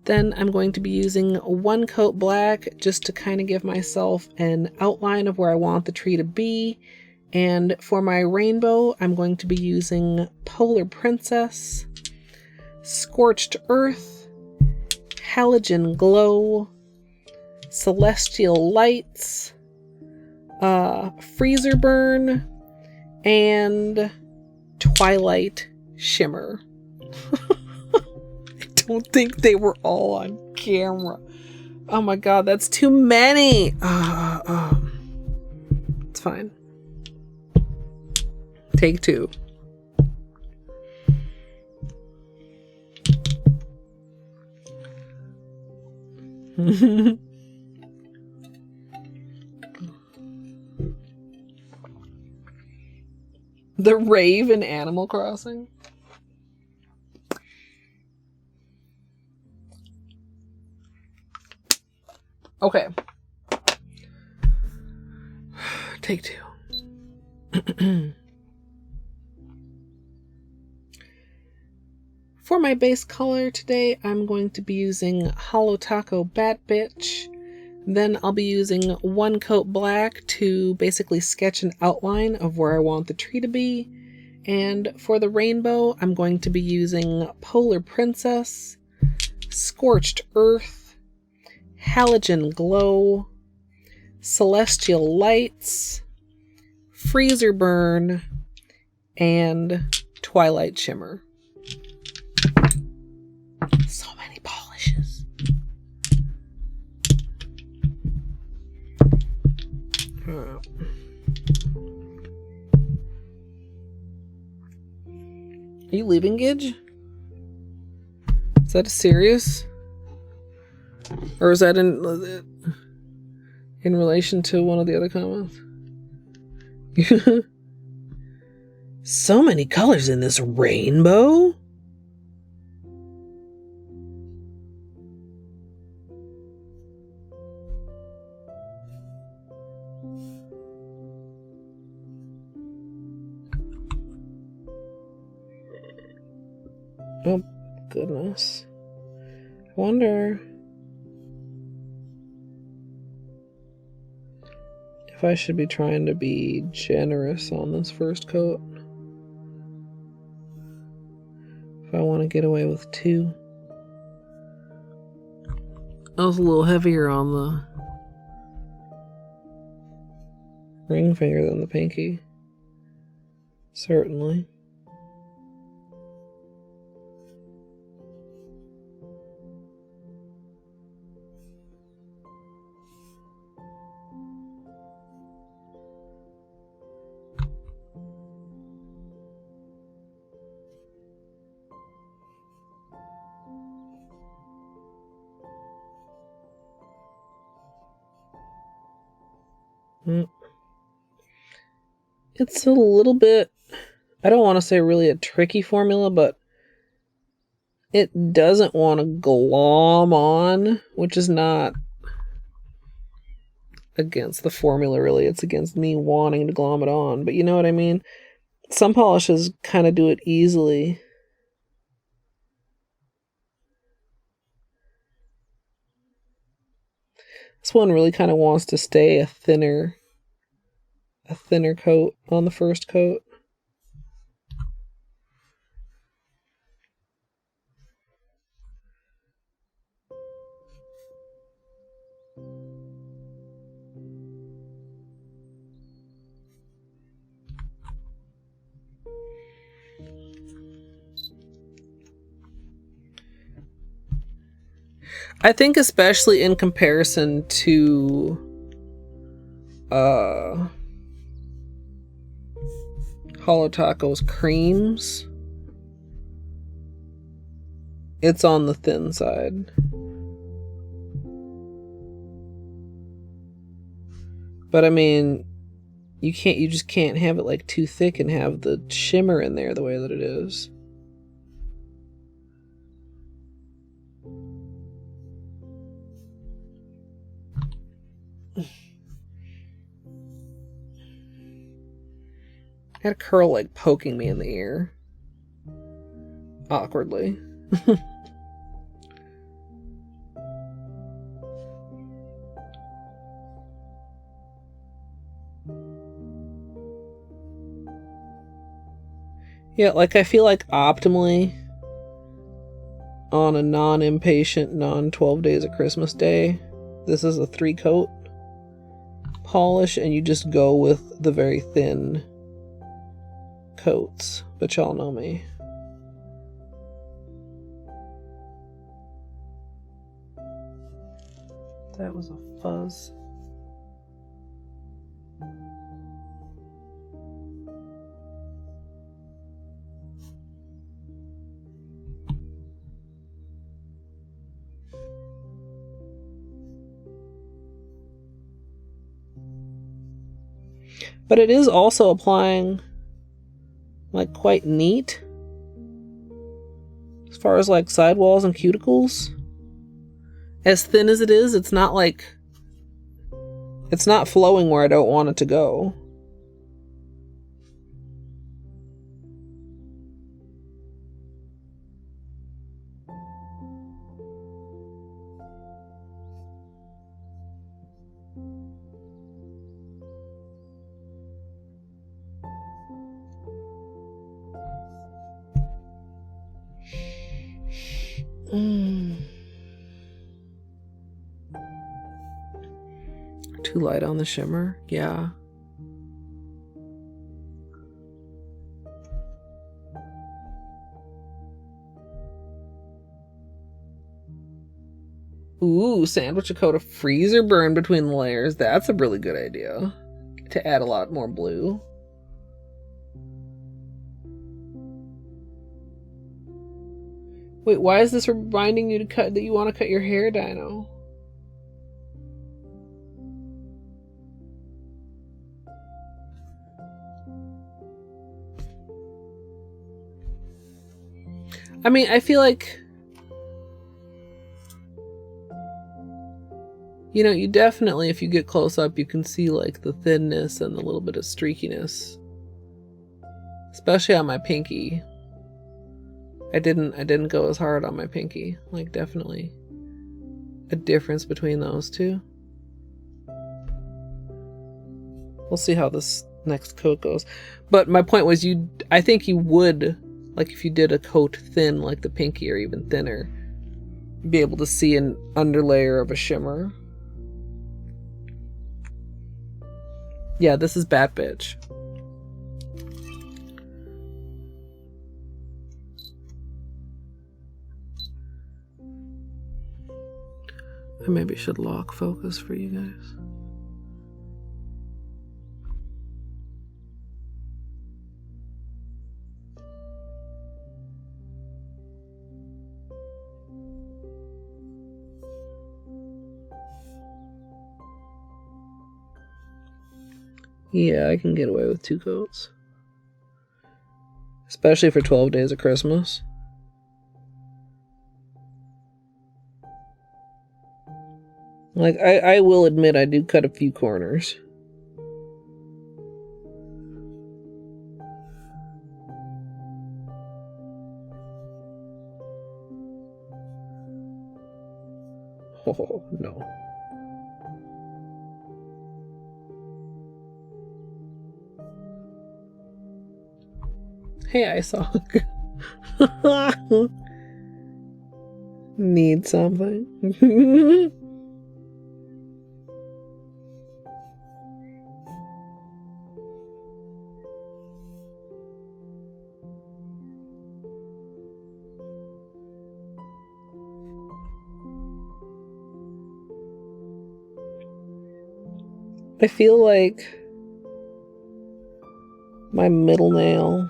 Then I'm going to be using one coat black just to kind of give myself an outline of where I want the tree to be. And for my rainbow, I'm going to be using Polar Princess, Scorched Earth, Halogen Glow, Celestial Lights, Freezer Burn, and Twilight Shimmer. I don't think they were all on camera. Oh my god, that's too many. It's fine. Take two. The rave in Animal Crossing. Okay. Take two. For my base color today, I'm going to be using Holo Taco Bat Bitch. Then I'll be using one coat black to basically sketch an outline of where I want the tree to be. And for the rainbow, I'm going to be using Polar Princess, Scorched Earth, Halogen Glow, Celestial Lights, Freezer Burn, and Twilight Shimmer. So many polishes. Are you leaving, Gidge? Is that serious? Or is that in relation to one of the other comments? So many colors in this rainbow? Oh, goodness. I wonder if I should be trying to be generous on this first coat. If I want to get away with 2. I was a little heavier on the ring finger than the pinky. Certainly. It's a little bit, I don't want to say really a tricky formula, but it doesn't want to glom on, which is not against the formula really. It's against me wanting to glom it on, but you know what I mean? Some polishes kind of do it easily. This one really kind of wants to stay a thinner coat on the first coat. I think especially in comparison to Holo Taco's creams, it's on the thin side. But I mean, you just can't have it like too thick and have the shimmer in there the way that it is. I had a curl like poking me in the ear. Awkwardly. Yeah, like I feel like optimally on a non-impatient, non-12 days of Christmas day, this is a 3-coat polish and you just go with the very thin coats, but y'all know me. That was a fuzz. But it is also applying like quite neat as far as like sidewalls and cuticles. As thin as it is, it's not like, it's not flowing where I don't want it to go. Too light on the shimmer, yeah. Ooh, sandwich a coat of freezer burn between the layers. That's a really good idea. To add a lot more blue. Wait, why is this reminding you that you want to cut your hair, Dino? I mean, I feel like, you know, you definitely, if you get close up, you can see like the thinness and the little bit of streakiness. Especially on my pinky. I didn't go as hard on my pinky. Like, definitely a difference between those two. We'll see how this next coat goes. But my point was, I think you would, like if you did a coat thin like the pinky or even thinner, be able to see an underlayer of a shimmer. Yeah, this is Bat Bitch. I maybe should lock focus for you guys. Yeah, I can get away with 2 coats. Especially for 12 days of Christmas. Like, I will admit I do cut a few corners. Oh, no. Hey, I saw. Need something? I feel like my middle nail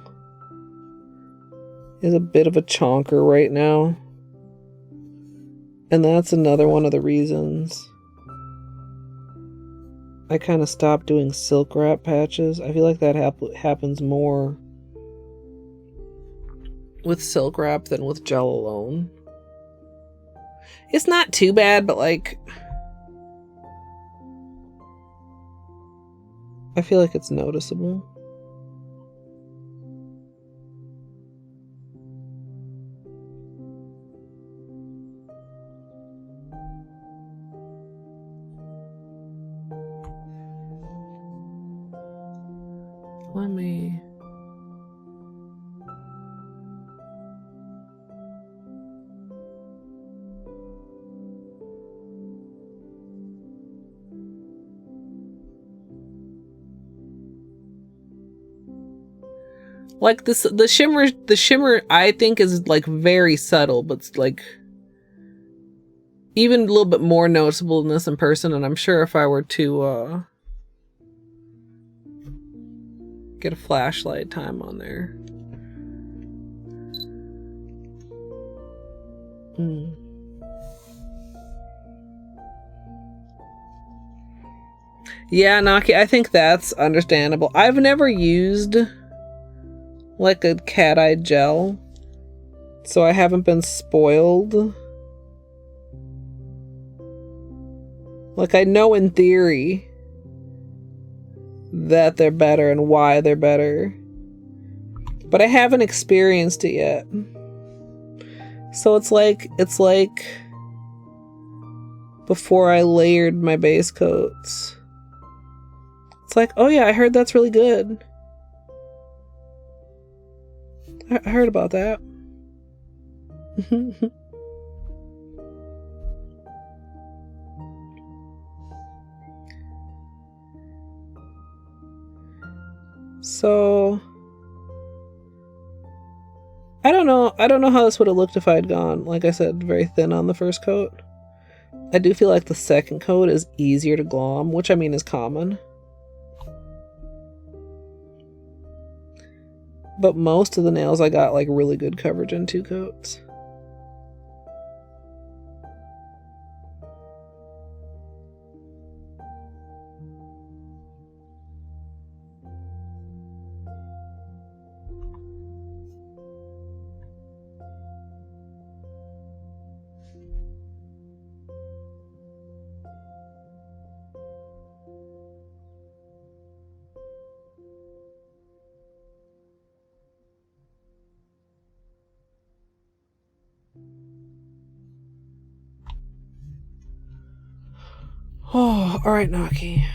is a bit of a chonker right now. And that's another one of the reasons I kind of stopped doing silk wrap patches. I feel like that happens more with silk wrap than with gel alone. It's not too bad, but like, I feel like it's noticeable. Let me... Like this, the shimmer I think is like very subtle, but it's like even a little bit more noticeable in this in person. And I'm sure if I were to get a flashlight time on there. Yeah, Naki, I think that's understandable. I've never used like a cat-eye gel, so I haven't been spoiled. Like, I know in theory that they're better and why they're better, but I haven't experienced it yet. So it's like before I layered my base coats. It's like, oh yeah, I heard that's really good. I heard about that. So I don't know how this would have looked if I had gone, like I said, very thin on the first coat. I do feel like the second coat is easier to glom, which I mean is common. But most of the nails I got like really good coverage in 2 coats. All right, Naki.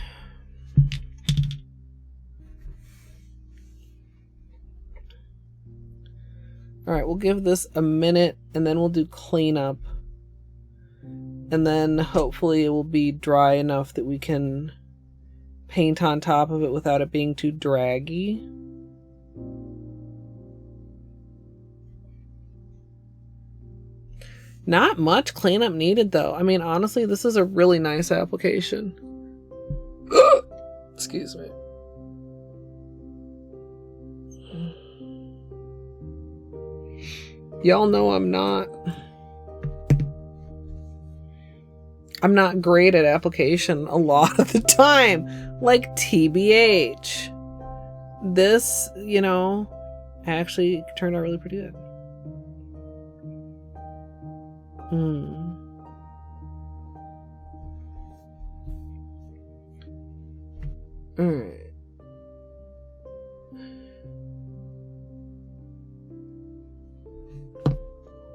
All right, we'll give this a minute and then we'll do cleanup. And then hopefully it will be dry enough that we can paint on top of it without it being too draggy. Not much cleanup needed though. I mean, honestly, this is a really nice application. Excuse me. Y'all know I'm not great at application a lot of the time. Like TBH. This, you know, actually turned out really pretty good. Alright.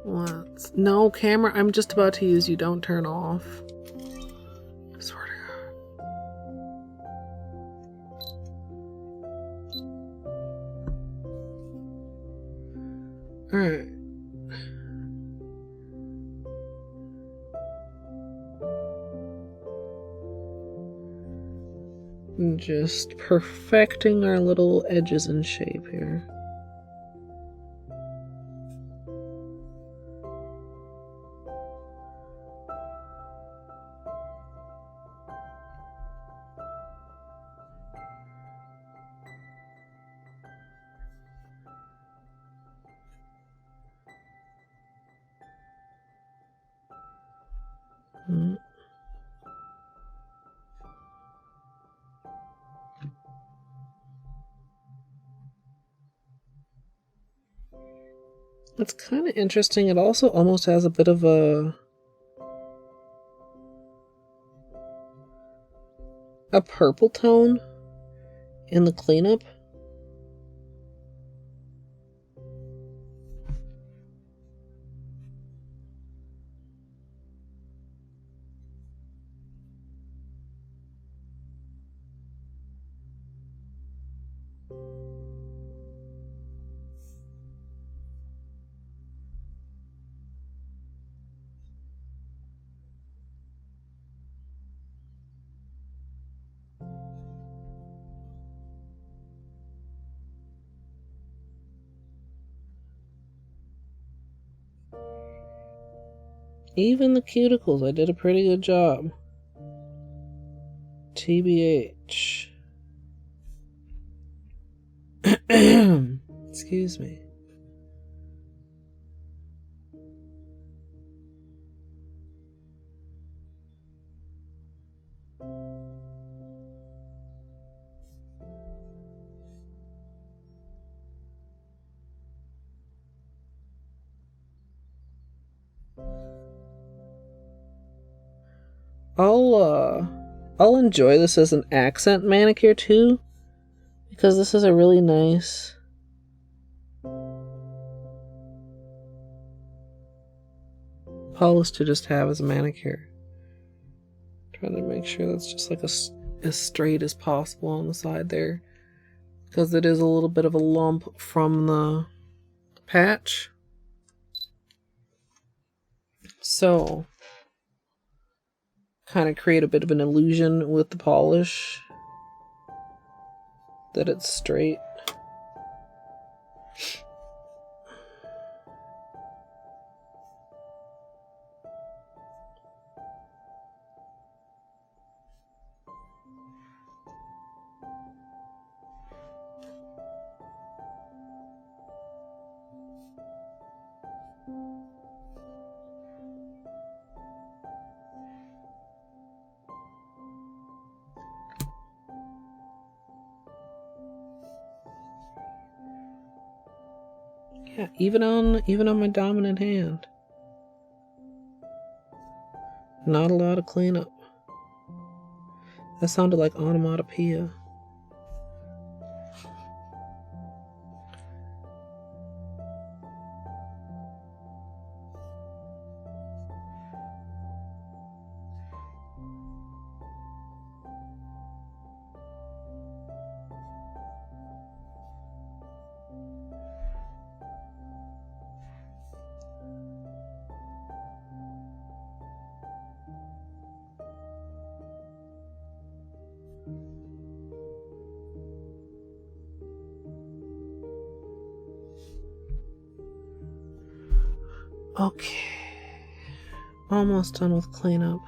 What? No, camera, I'm just about to use you. Don't turn off. I swear to God. Alright. Just perfecting our little edges and shape here. It's kind of interesting. It also almost has a bit of a purple tone in the cleanup. Even the cuticles, I did a pretty good job. TBH. Excuse me. I'll enjoy this as an accent manicure too, because this is a really nice polish to just have as a manicure. Trying to make sure that's just like as straight as possible on the side there, because it is a little bit of a lump from the patch. So kind of create a bit of an illusion with the polish that it's straight. Yeah, even on my dominant hand. Not a lot of cleanup. That sounded like onomatopoeia. Okay. Almost done with cleanup.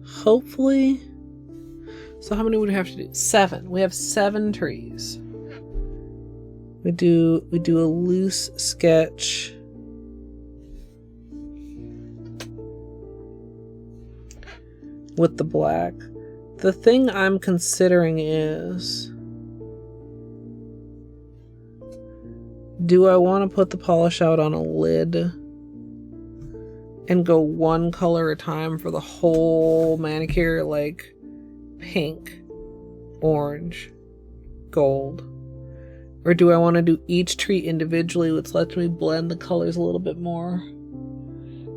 Hopefully. So how many would we have to do? 7. We have 7 trees. We do a loose sketch. With the black. The thing I'm considering is, do I want to put the polish out on a lid and go one color at a time for the whole manicure, like pink, orange, gold? Or do I want to do each tree individually, which lets me blend the colors a little bit more?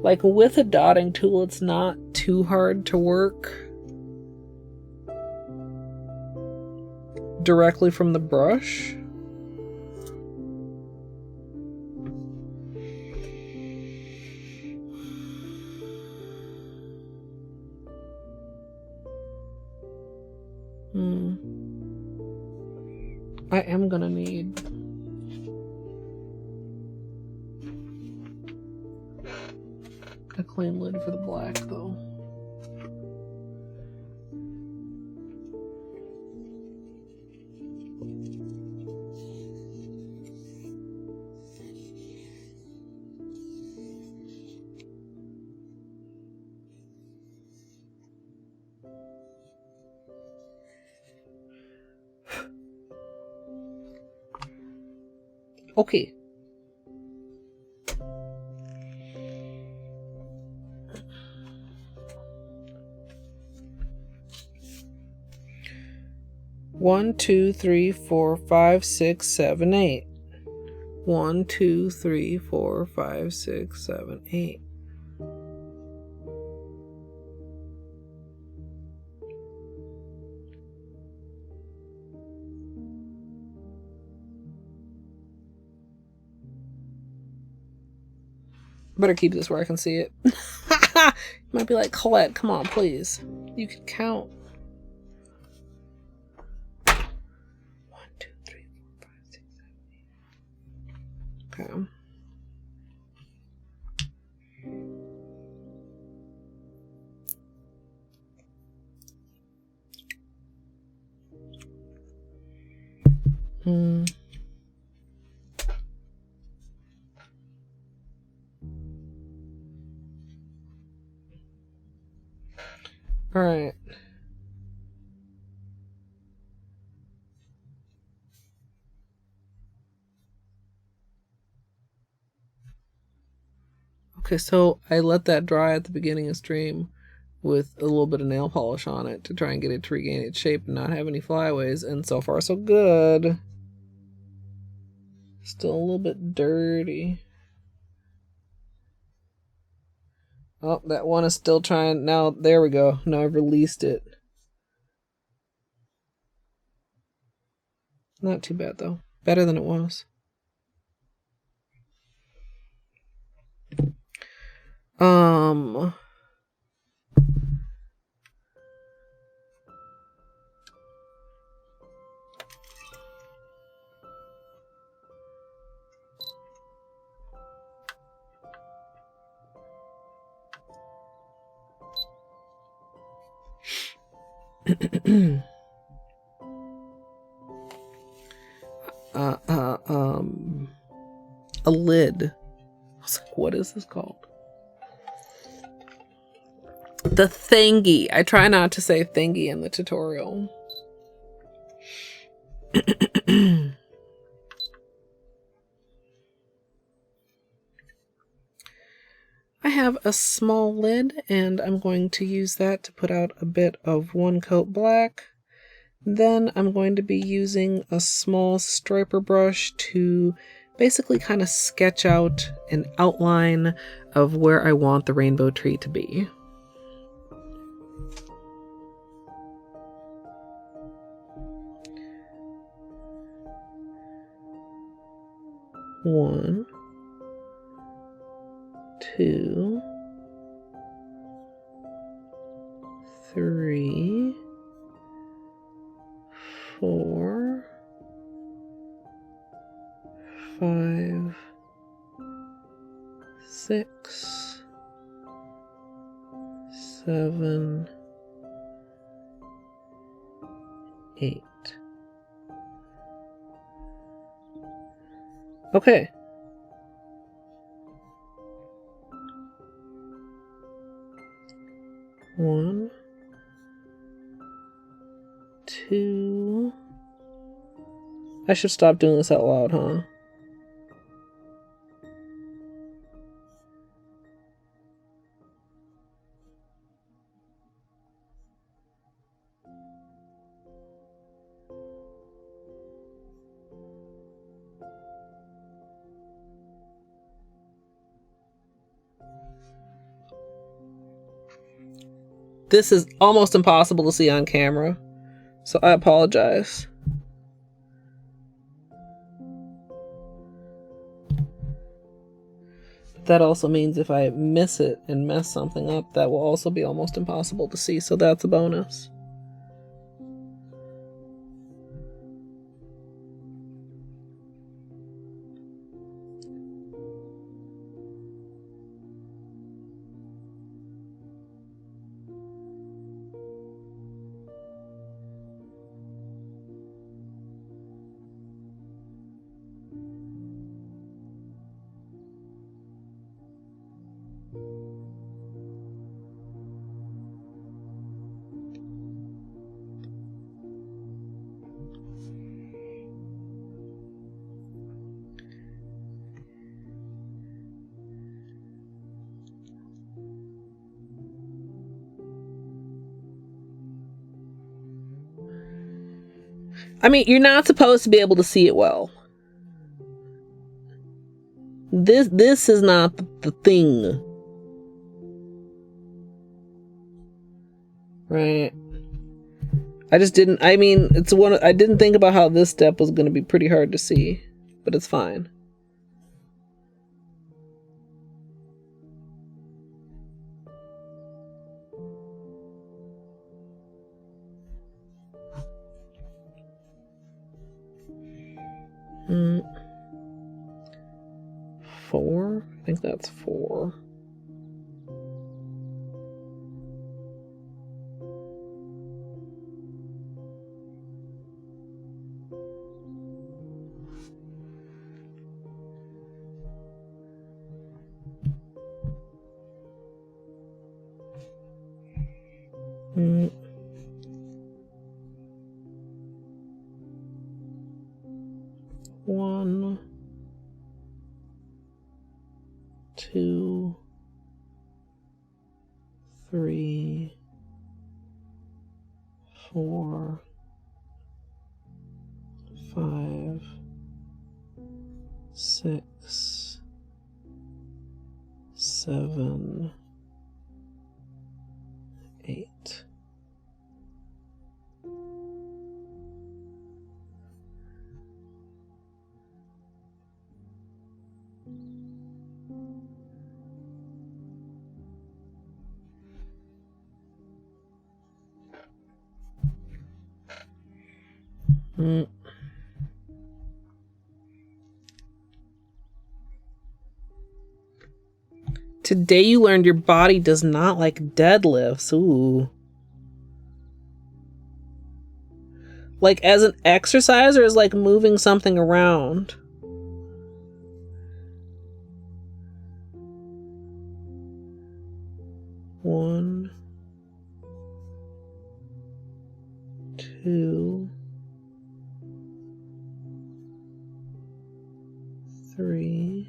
Like with a dotting tool, it's not too hard to work directly from the brush. I am gonna need a clean lid for the black, though. Okay. One, 2, 3, 4, 5, 6, 7, 8. 1, 2, 3, 4, 5, 6, 7, 8. Better keep this where I can see it. You might be like, Colette, come on, please. You can count. 1, 2, 3, 4, 5, 6, 7, 8. Okay. All right. Okay, so I let that dry at the beginning of stream with a little bit of nail polish on it to try and get it to regain its shape and not have any flyaways, and so far so good. Still a little bit dirty. Oh, that one is still trying. Now, there we go. Now I've released it. Not too bad, though. Better than it was. A lid. I was like, what is this called? The thingy. I try not to say thingy in the tutorial. I have a small lid, and I'm going to use that to put out a bit of one coat black Then I'm going to be using a small striper brush to basically kind of sketch out an outline of where I want the rainbow tree to be. One, two, three, 4, 5, 6, 7, 8. Okay. One, two. I should stop doing this out loud, huh? This is almost impossible to see on camera, so I apologize. That also means if I miss it and mess something up, that will also be almost impossible to see, so that's a bonus. I mean, you're not supposed to be able to see it well. This is not the thing. Right. I mean, I didn't think about how this step was going to be pretty hard to see, but it's fine. Four? I think that's 4. One, 2, 3, 4, 5, 6, 7, 8. Today you learned your body does not like deadlifts. Ooh. Like as an exercise or as like moving something around? One, 2, 3,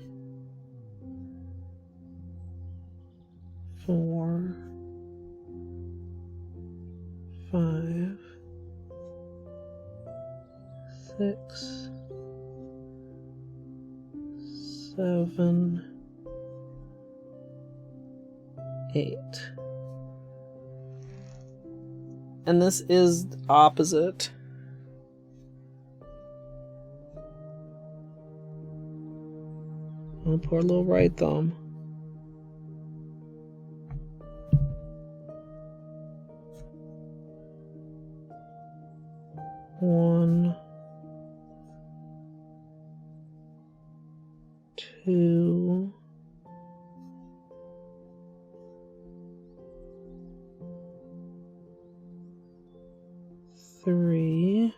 4, 5, 6, 7, 8. And this is opposite. Oh, poor little right thumb. One, 2, 3,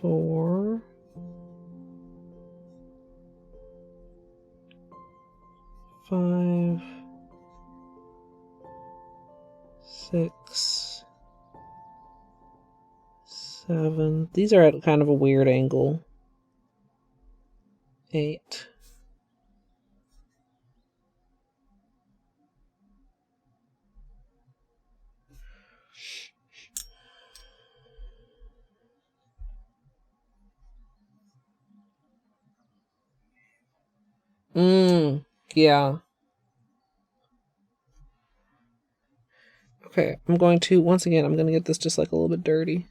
4, 5, 6, 7. These are at kind of a weird angle. 8. Yeah. Okay, I'm going to, once again, I'm going to get this just like a little bit dirty.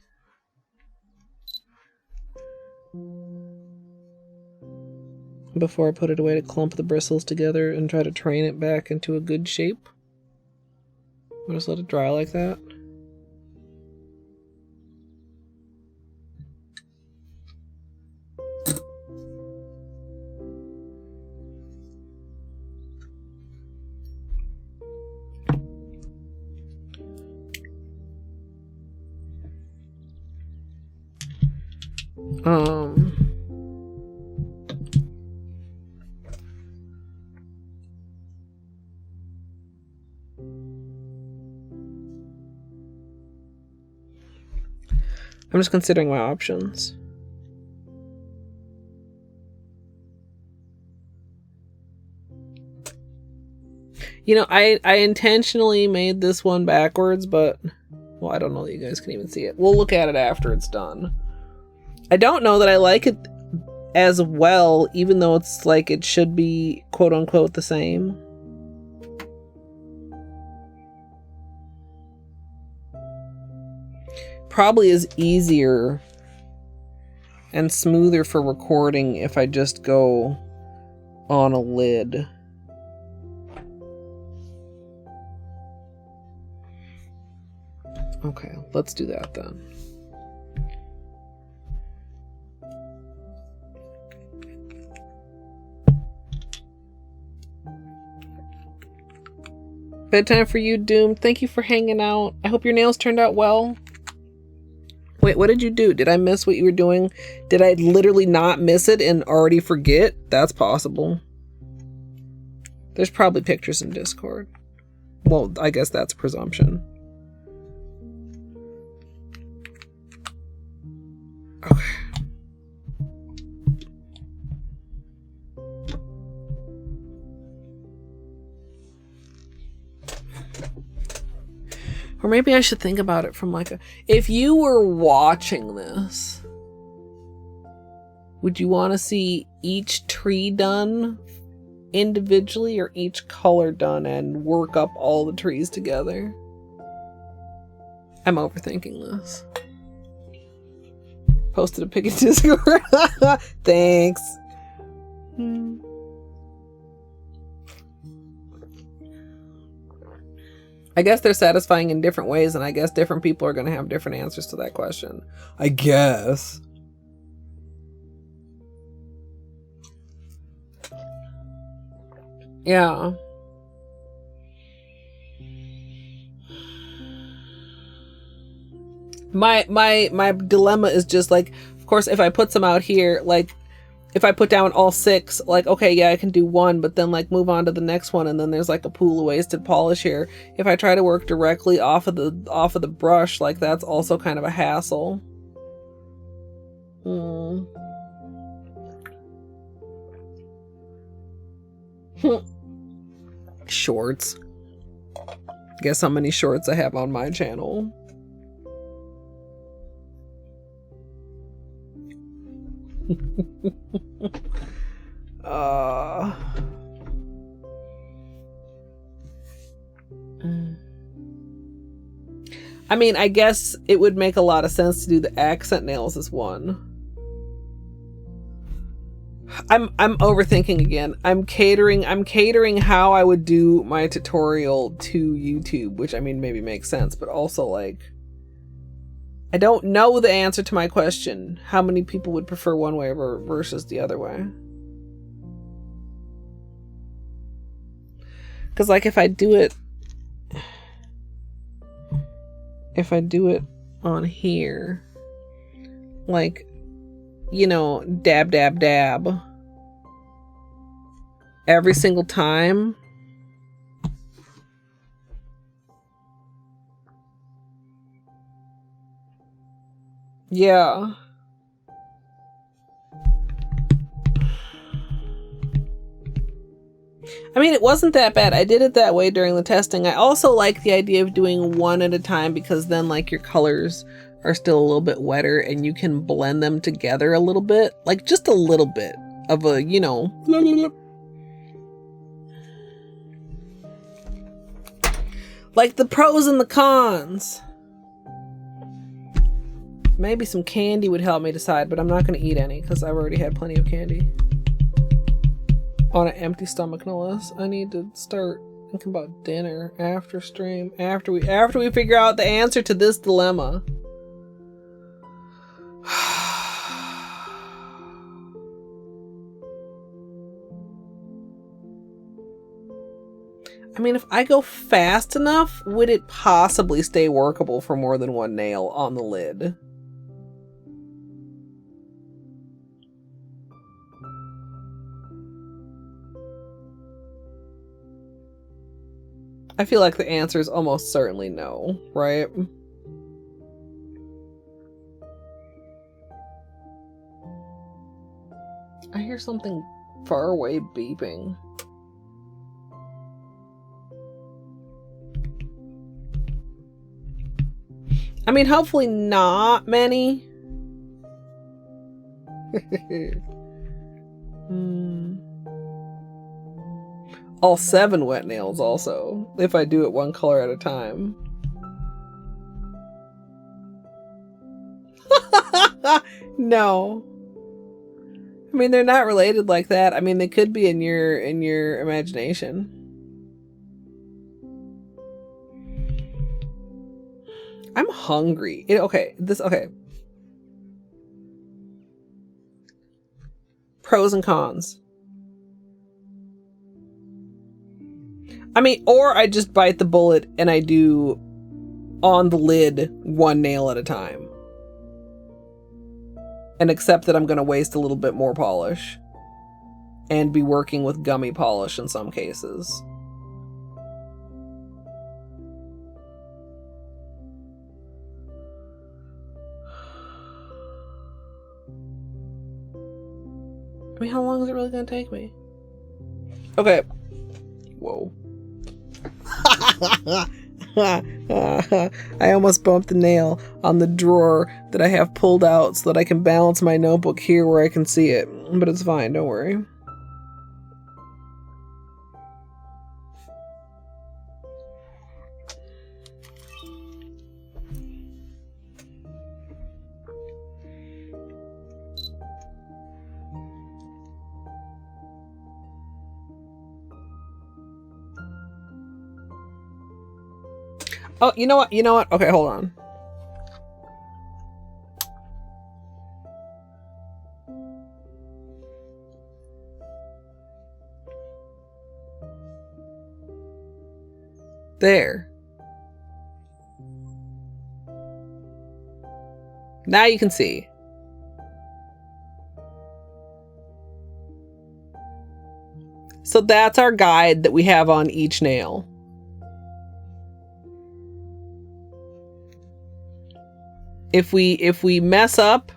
Before I put it away to clump the bristles together and try to train it back into a good shape. I'll just let it dry like that. I'm just considering my options. You know, I intentionally made this one backwards, but, well, I don't know that you guys can even see it. We'll look at it after it's done. I don't know that I like it as well, even though it's like it should be quote unquote the same. Probably is easier and smoother for recording if I just go on a lid. Okay, let's do that then. Bedtime for you, Doom. Thank you for hanging out. I hope your nails turned out well. Wait, what did you do? Did I miss what you were doing? Did I literally not miss it and already forget? That's possible. There's probably pictures in Discord. Well, I guess that's a presumption. Okay. Or maybe I should think about it from like a... If you were watching this, would you want to see each tree done individually or each color done and work up all the trees together? I'm overthinking this. Posted a pic in Discord. Thanks. I guess they're satisfying in different ways, and I guess different people are going to have different answers to that question. I guess. Yeah. My dilemma is just like, of course, if I put some out here, like, if I put down all 6, like, okay, yeah, I can do 1, but then like move on to the next one, and then there's like a pool of wasted polish here. If I try to work directly off of the brush, like that's also kind of a hassle. Shorts. Guess how many shorts I have on my channel. I mean, I guess it would make a lot of sense to do the accent nails as one. I'm overthinking again. I'm catering how I would do my tutorial to YouTube, which I mean maybe makes sense, but also like I don't know the answer to my question. How many people would prefer one way versus the other way? Because like if I do it on here, like, you know, dab, dab, dab every single time. Yeah. I mean, it wasn't that bad. I did it that way during the testing. I also like the idea of doing one at a time because then like your colors are still a little bit wetter and you can blend them together a little bit. Like just a little bit of a, you know. Like the pros and the cons. Maybe some candy would help me decide, but I'm not going to eat any because I've already had plenty of candy. On an empty stomach, no less. I need to start thinking about dinner after stream, after we figure out the answer to this dilemma. I mean, if I go fast enough, would it possibly stay workable for more than one nail on the lid? I feel like the answer is almost certainly no, right? I hear something far away beeping. I mean, hopefully not many. All 7 wet nails also, if I do it one color at a time. No. I mean, they're not related like that. I mean, they could be in your imagination. I'm hungry. Okay. Pros and cons. I mean, or I just bite the bullet and I do on the lid one nail at a time. And accept that I'm going to waste a little bit more polish. And be working with gummy polish in some cases. I mean, how long is it really going to take me? Okay. Whoa. I almost bumped the nail on the drawer that I have pulled out so that I can balance my notebook here where I can see it. But it's fine, don't worry. Oh, you know what? Okay, hold on. There. Now you can see. So that's our guide that we have on each nail. If we mess up,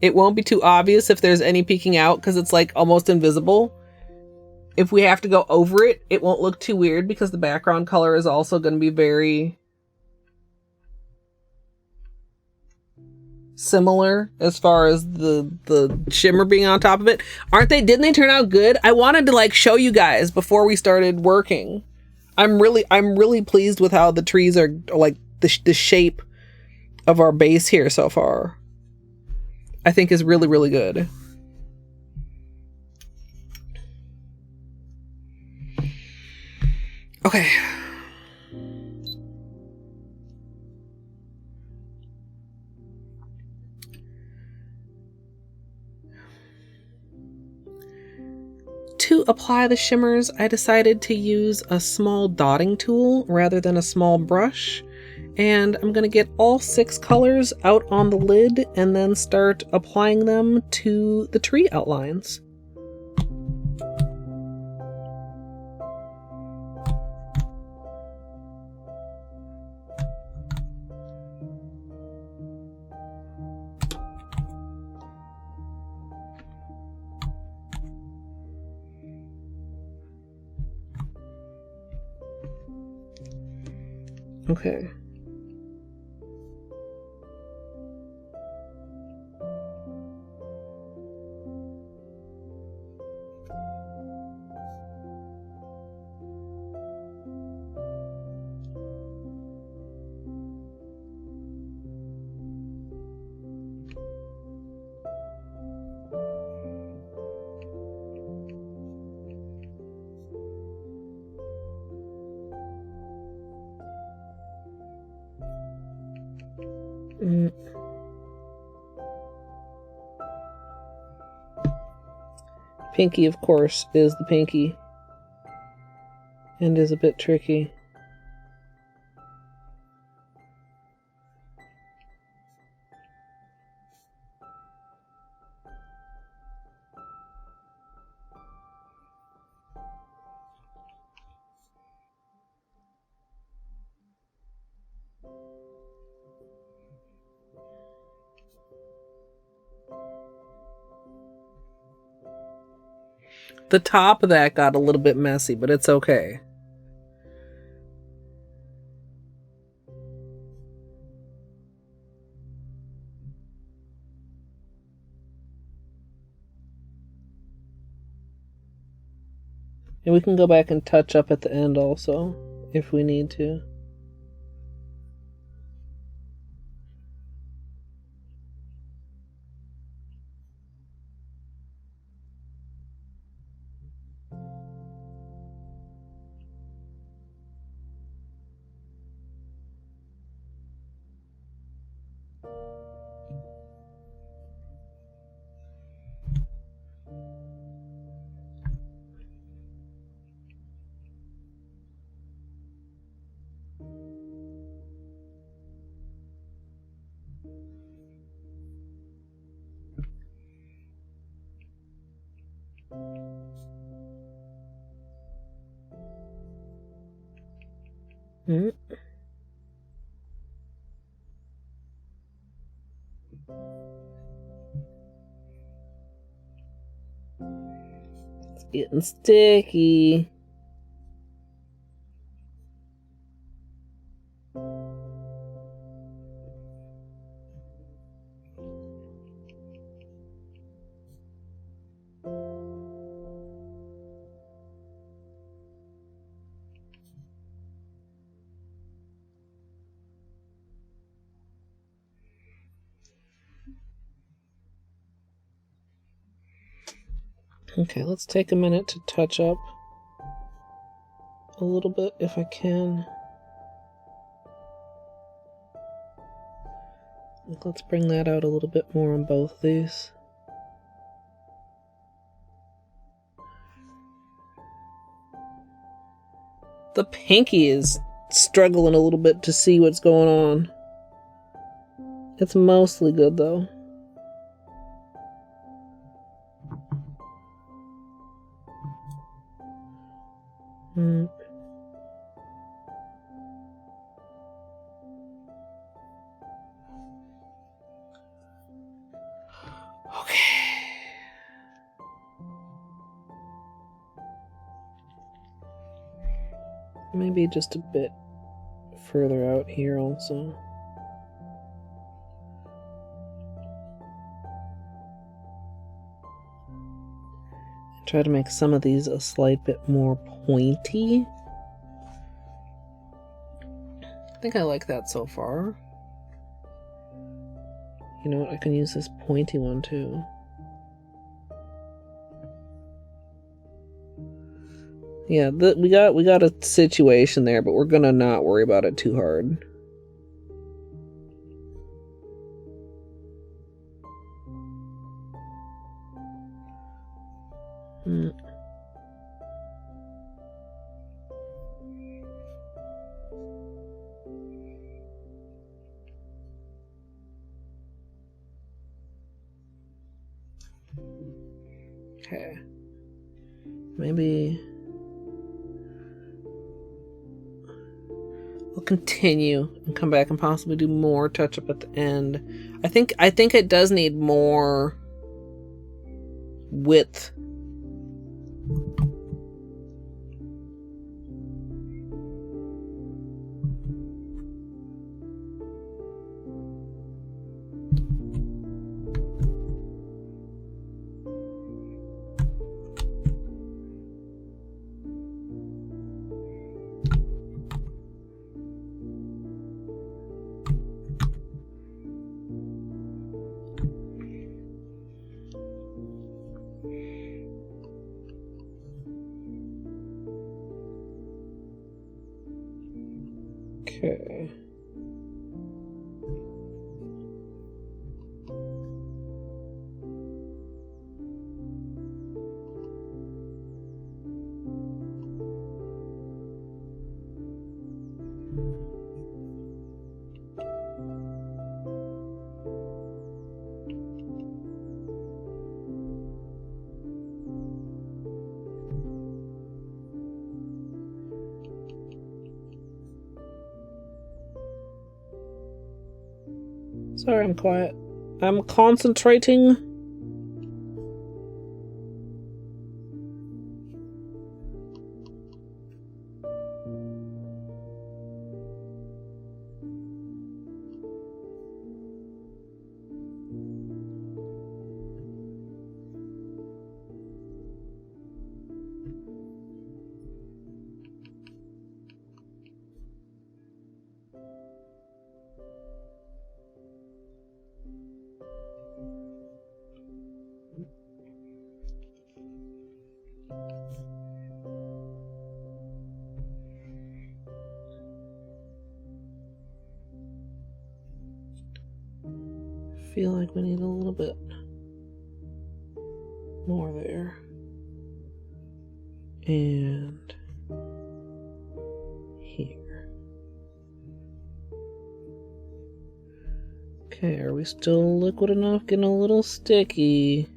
it won't be too obvious if there's any peeking out because it's like almost invisible. If we have to go over it, it won't look too weird because the background color is also going to be very similar as far as the shimmer being on top of it. Aren't they? Didn't they turn out good? I wanted to like show you guys before we started working. I'm really pleased with how the trees are, like the shape of our base here so far. I think is really, really good. Okay. To apply the shimmers, I decided to use a small dotting tool rather than a small brush. And I'm going to get all 6 colors out on the lid and then start applying them to the tree outlines. Okay. Pinky, of course, is the pinky and is a bit tricky. The top of that got a little bit messy, but it's okay. And we can go back and touch up at the end also, if we need to. Mm. It's getting sticky. Okay, let's take a minute to touch up a little bit if I can. Let's bring that out a little bit more on both of these. The pinky is struggling a little bit to see what's going on. It's mostly good though. Maybe just a bit further out here also. Try to make some of these a slight bit more pointy. I think I like that so far. You know what? I can use this pointy one too. Yeah, we got a situation there, but we're gonna not worry about it too hard. Okay. Maybe we'll continue and come back and possibly do more touch up at the end. I think it does need more width. Okay. Sorry, I'm quiet. I'm concentrating. Feel like we need a little bit more there. And here. Okay, are we still liquid enough? Getting a little sticky.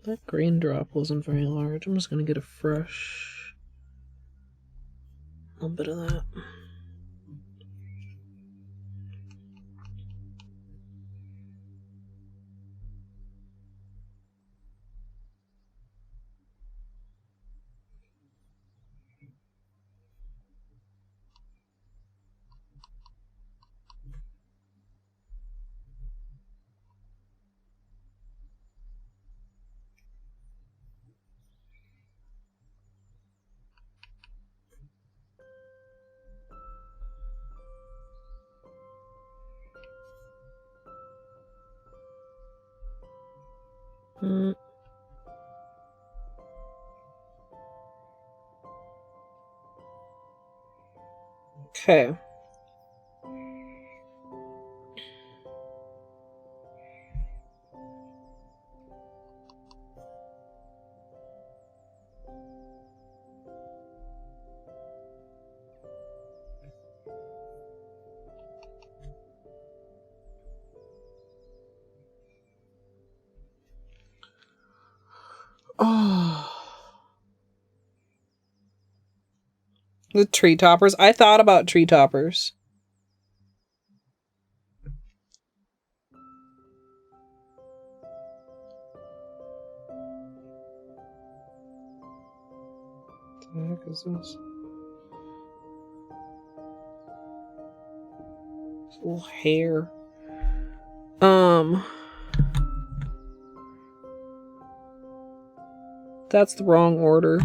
That green drop wasn't very large. I'm just going to get a fresh little bit of that. Okay. Oh. The tree toppers. I thought about tree toppers. What the heck is this? Little hair. That's the wrong order.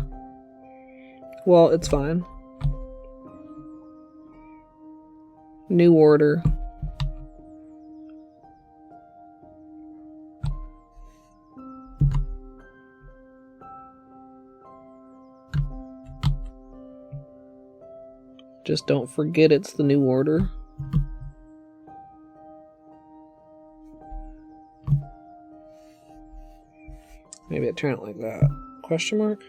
Well, it's fine. New order. Just don't forget it's the new order. Maybe I turn it like that. Question mark?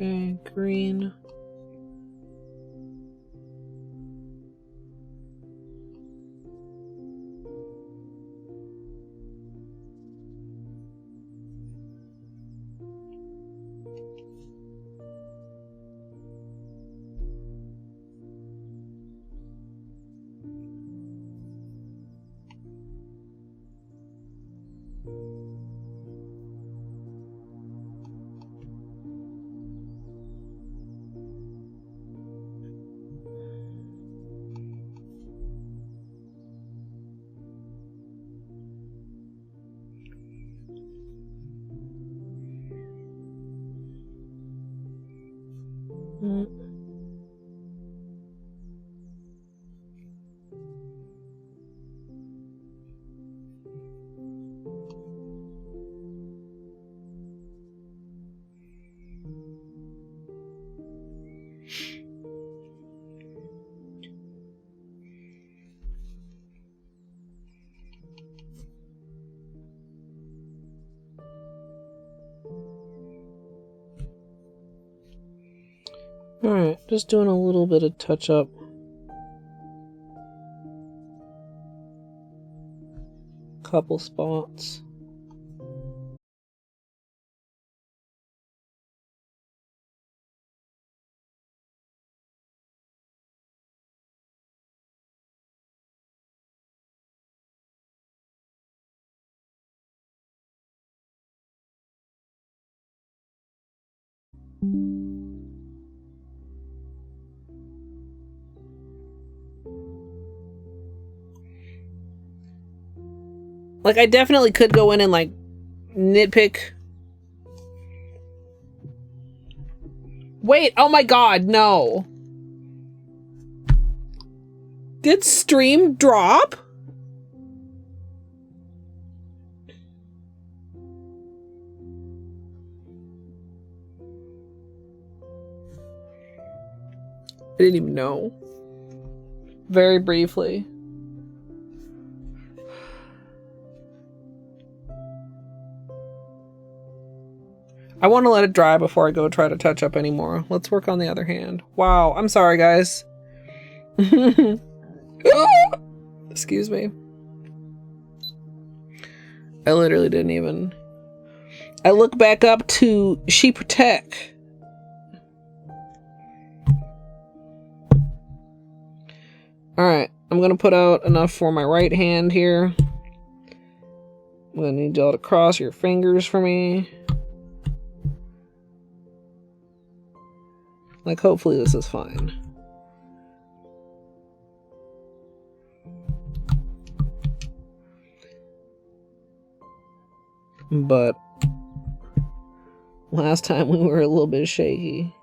Okay, green. Alright, just doing a little bit of touch up. Couple spots. Like, I definitely could go in and, like, nitpick. Wait, oh my god, no. Did stream drop? I didn't even know. Very briefly. I want to let it dry before I go try to touch up anymore. Let's work on the other hand. Wow, I'm sorry, guys. Excuse me. I literally didn't even... I look back up to Sheep Tech. Alright, I'm going to put out enough for my right hand here. I'm going to need y'all to cross your fingers for me. Like, hopefully this is fine. but last time we were a little bit shaky.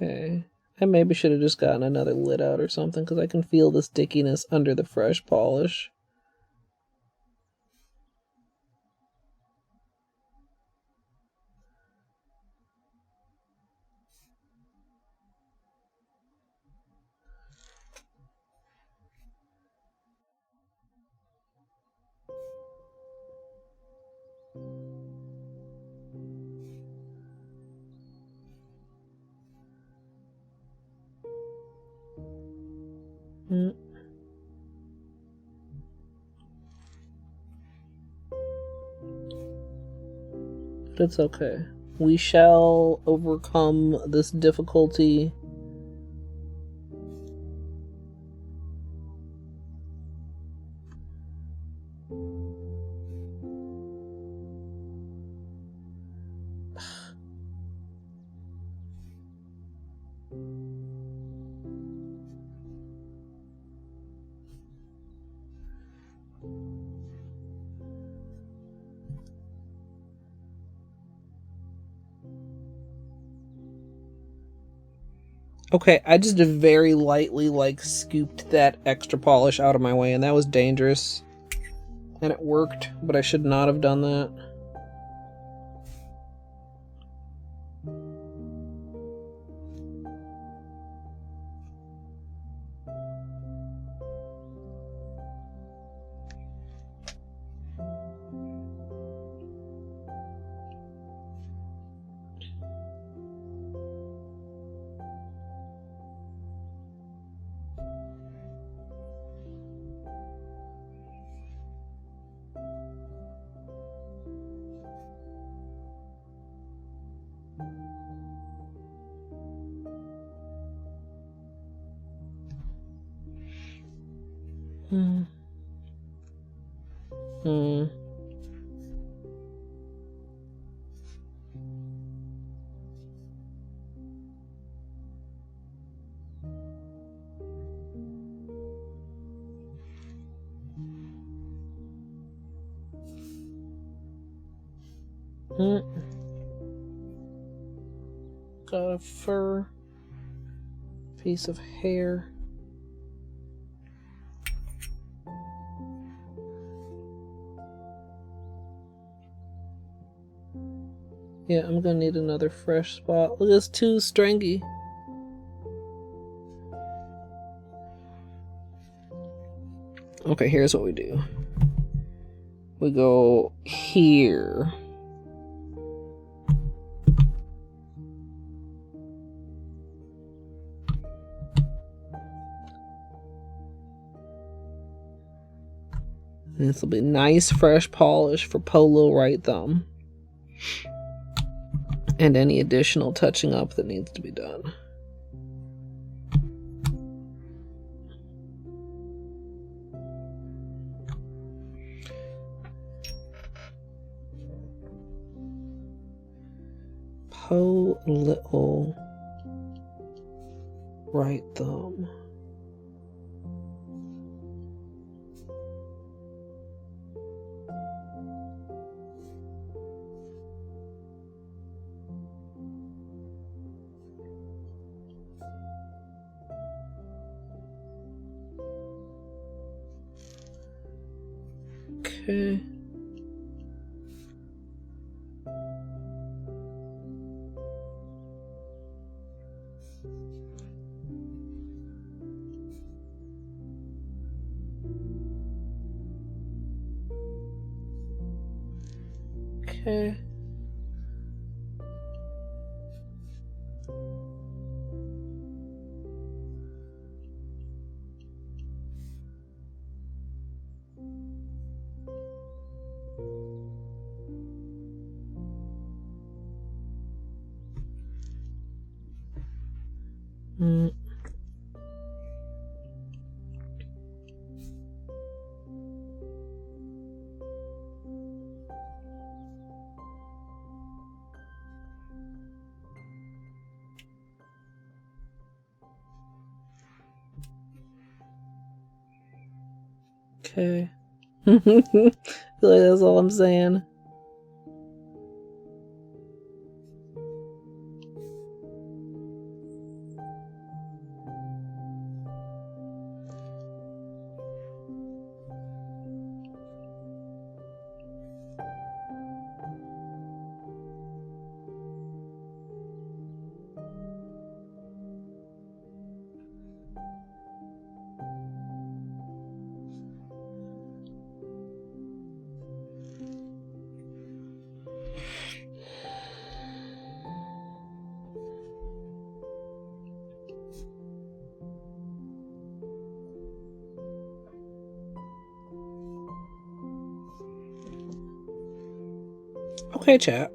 Okay. I maybe should have just gotten another lid out or something, because I can feel the stickiness under the fresh polish. Mm. But it's okay. We shall overcome this difficulty. Okay, I just very lightly, scooped that extra polish out of my way, and that was dangerous. And it worked, but I should not have done that. Hmm. Hmm. Hmm. Got a fur. Piece of hair. Yeah, I'm gonna need another fresh spot. Look, it's too stringy. Okay, here's what we do. We go here. This will be nice fresh polish for Polo right thumb. And any additional touching up that needs to be done. Little right thumb. Okay. Okay. Mm. Okay. I feel like that's all I'm saying. Okay, chat.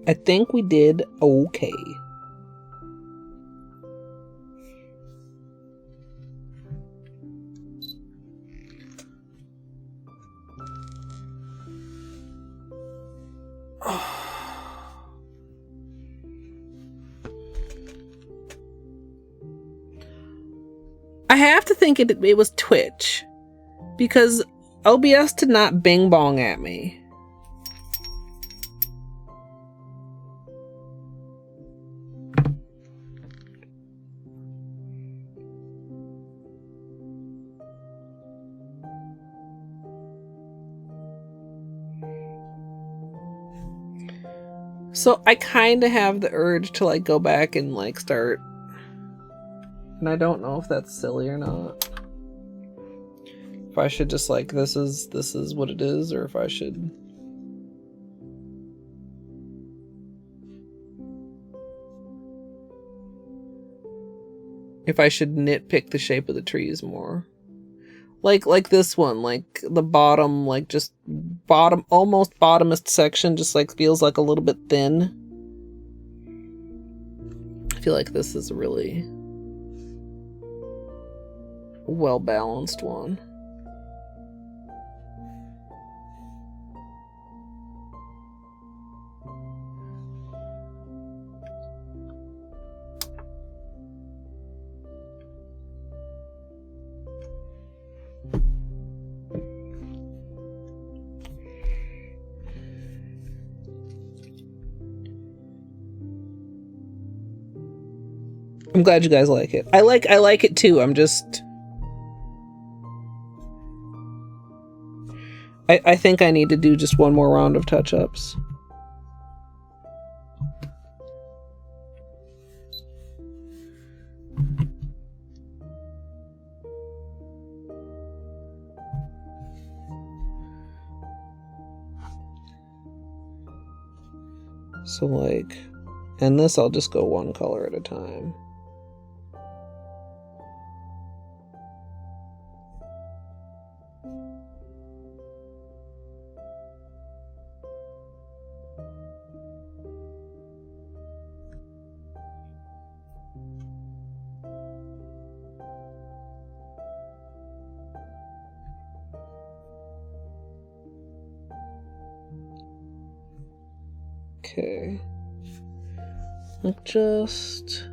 I think we did okay. I have to think it was Twitch, because OBS did not bing bong at me. So I kind of have the urge to like go back and like start, and I don't know if that's silly or not. If I should just like, this is what it is, or if I should. If I should nitpick the shape of the trees more. Like this one, like the bottom, like just bottom, almost bottomest section just like feels like a little bit thin. I feel like this is a really well-balanced one. I'm glad you guys like it. I like it too. I'm just I think I need to do just one more round of touch-ups. So like, and this I'll just go one color at a time. Okay. Like just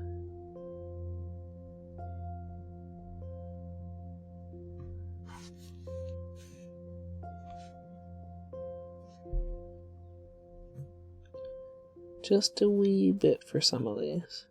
a wee bit for some of these.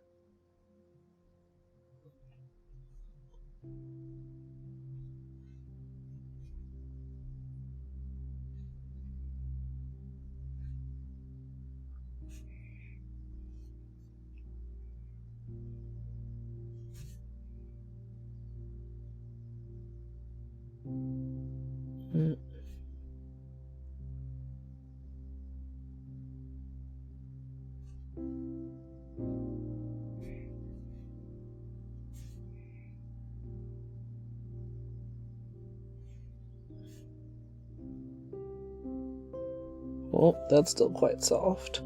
Oh, that's still quite soft.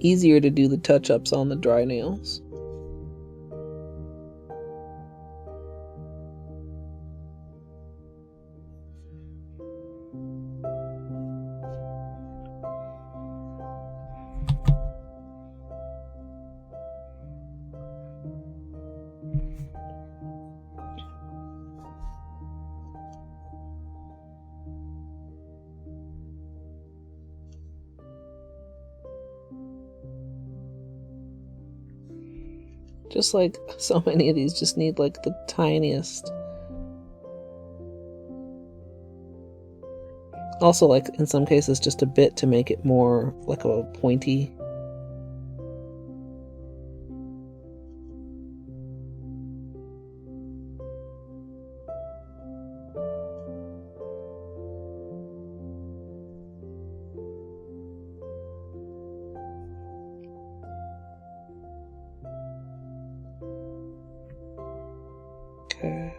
Easier to do the touch-ups on the dry nails. Just like so many of these just need like the tiniest. Also, like in some cases, just a bit to make it more like a pointy. Okay.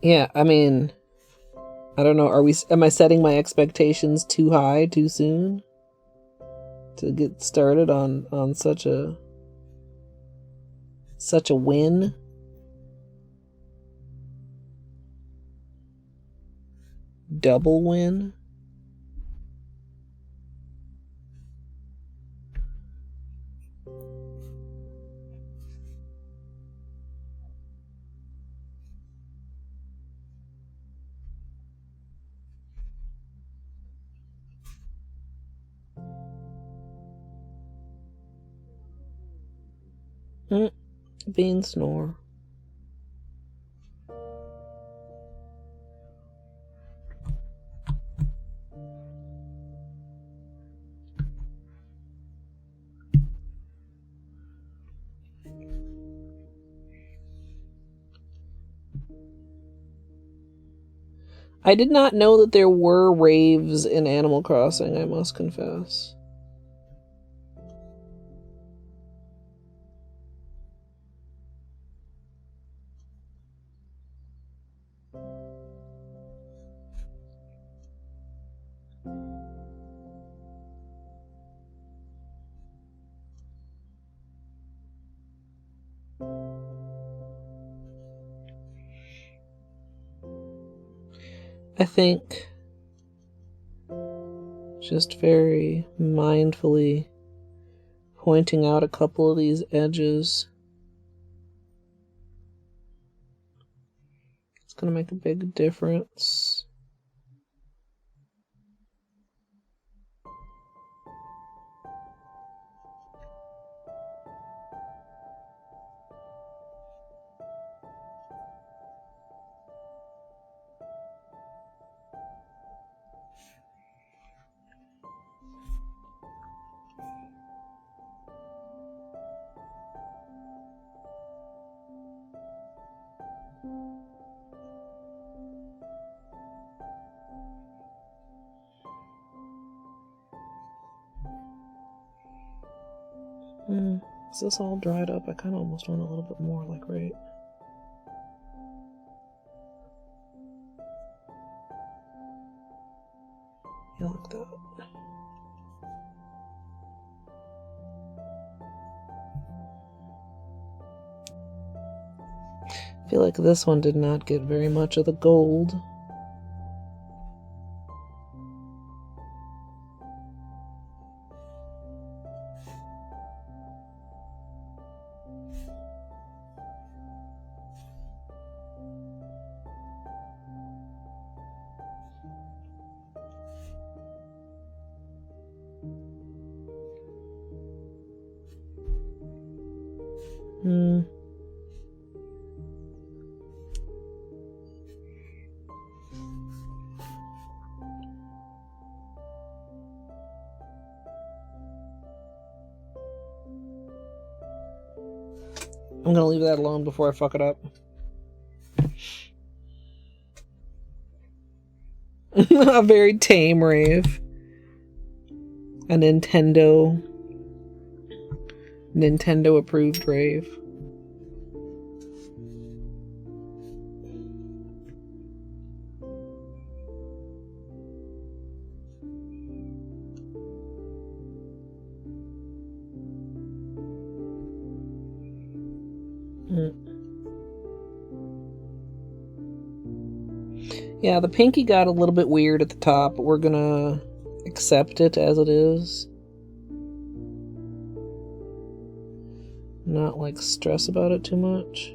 Yeah, I mean, I don't know. Am I setting my expectations too high too soon to get started on such a win? Double win? Bean snore. I did not know that there were raves in Animal Crossing, I must confess. I think just very mindfully pointing out a couple of these edges, it's going to make a big difference. Is this all dried up? I kind of almost want a little bit more, like, right? Yeah, like that. I feel like this one did not get very much of the gold. I'm gonna leave that alone before I fuck it up. A very tame rave. A Nintendo approved rave. Yeah, the pinky got a little bit weird at the top, but we're gonna accept it as it is. Not like stress about it too much.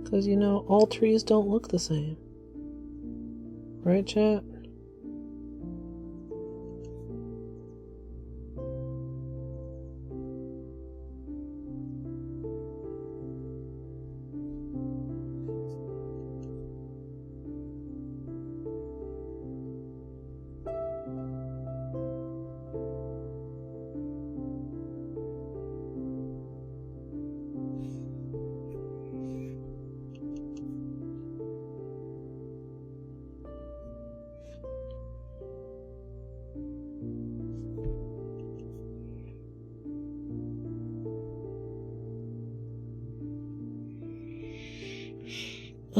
Because, you know, all trees don't look the same. Right, chat? A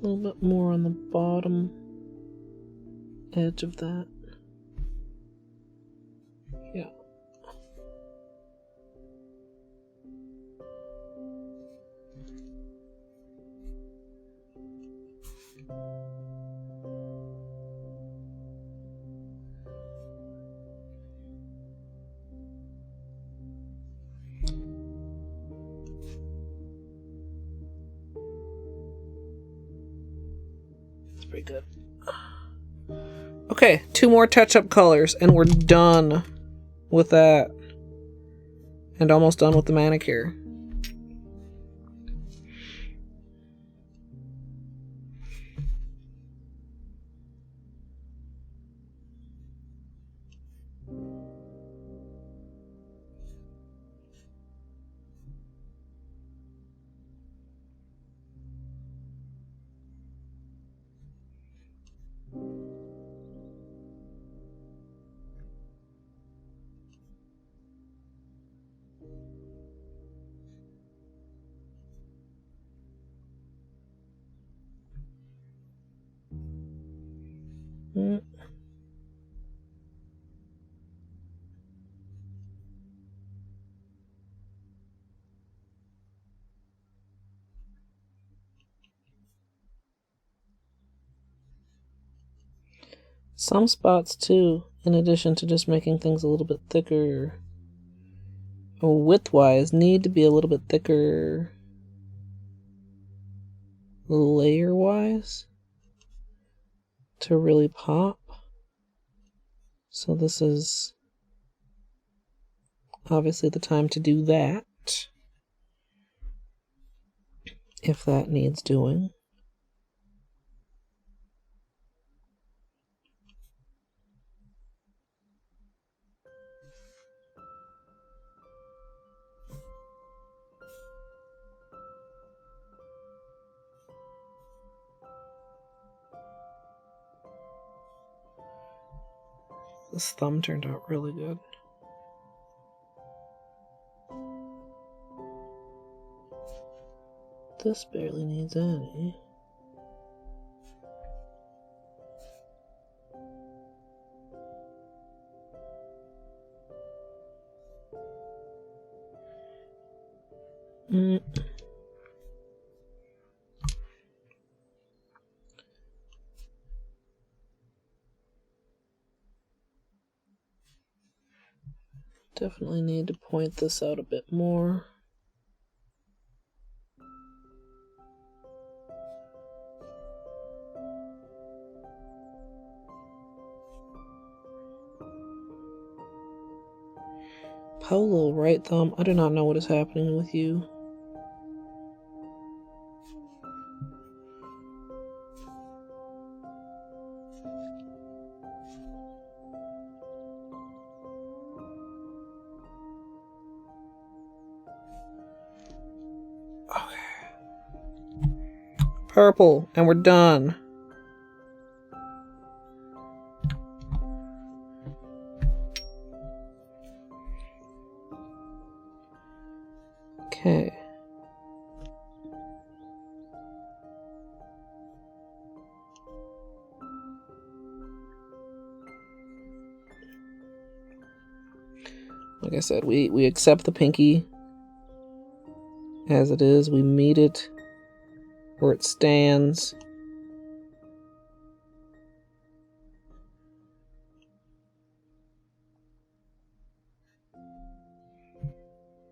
little bit more on the bottom edge of that. Yeah. Pretty good. Okay, 2 more touch-up colors and we're done with that. And almost done with the manicure. Some spots too, in addition to just making things a little bit thicker, or width-wise, need to be a little bit thicker layer-wise to really pop. So this is obviously the time to do that, if that needs doing. This thumb turned out really good. This barely needs any. Definitely need to point this out a bit more. Holo, right thumb. I do not know what is happening with you. Purple, and we're done. Okay. Like I said, we accept the pinky as it is. We meet it where it stands.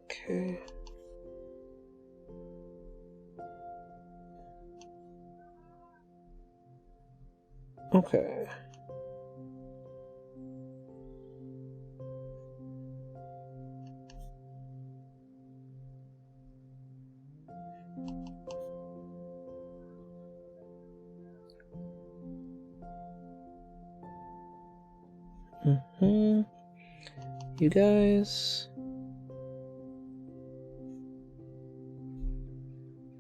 Okay. Okay. You guys.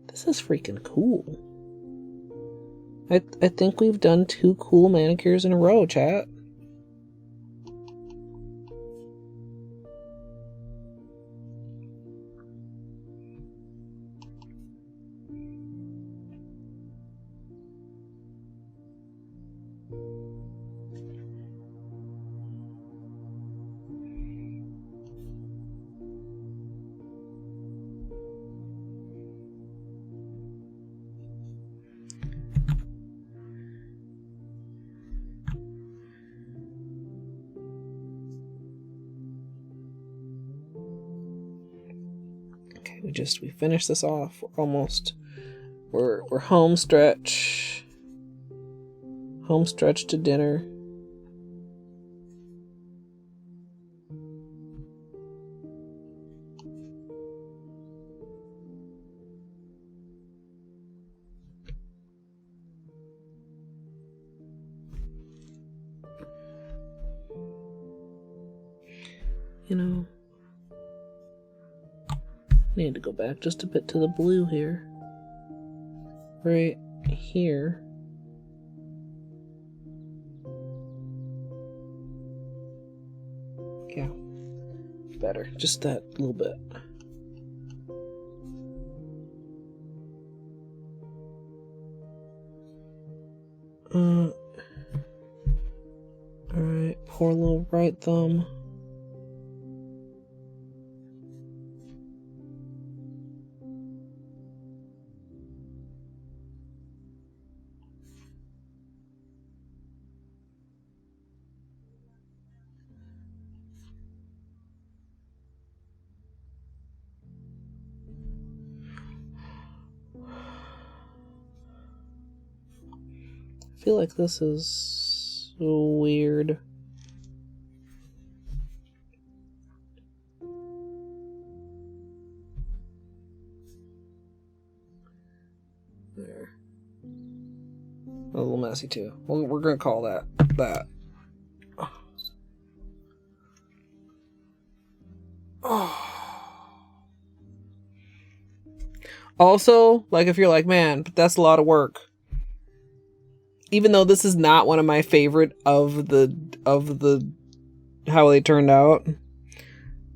This is freaking cool. I think we've done 2 cool manicures in a row, chat. We finished this off. We're almost we're home stretch to dinner. You know, need to go back just a bit to the blue here. Right here. Yeah. Better. Just that little bit. Alright, poor little right thumb. I feel like this is weird. There. A little messy too. Well, we're gonna call that. Also, like if you're like, man, but that's a lot of work. Even though this is not one of my favorite of the how they turned out,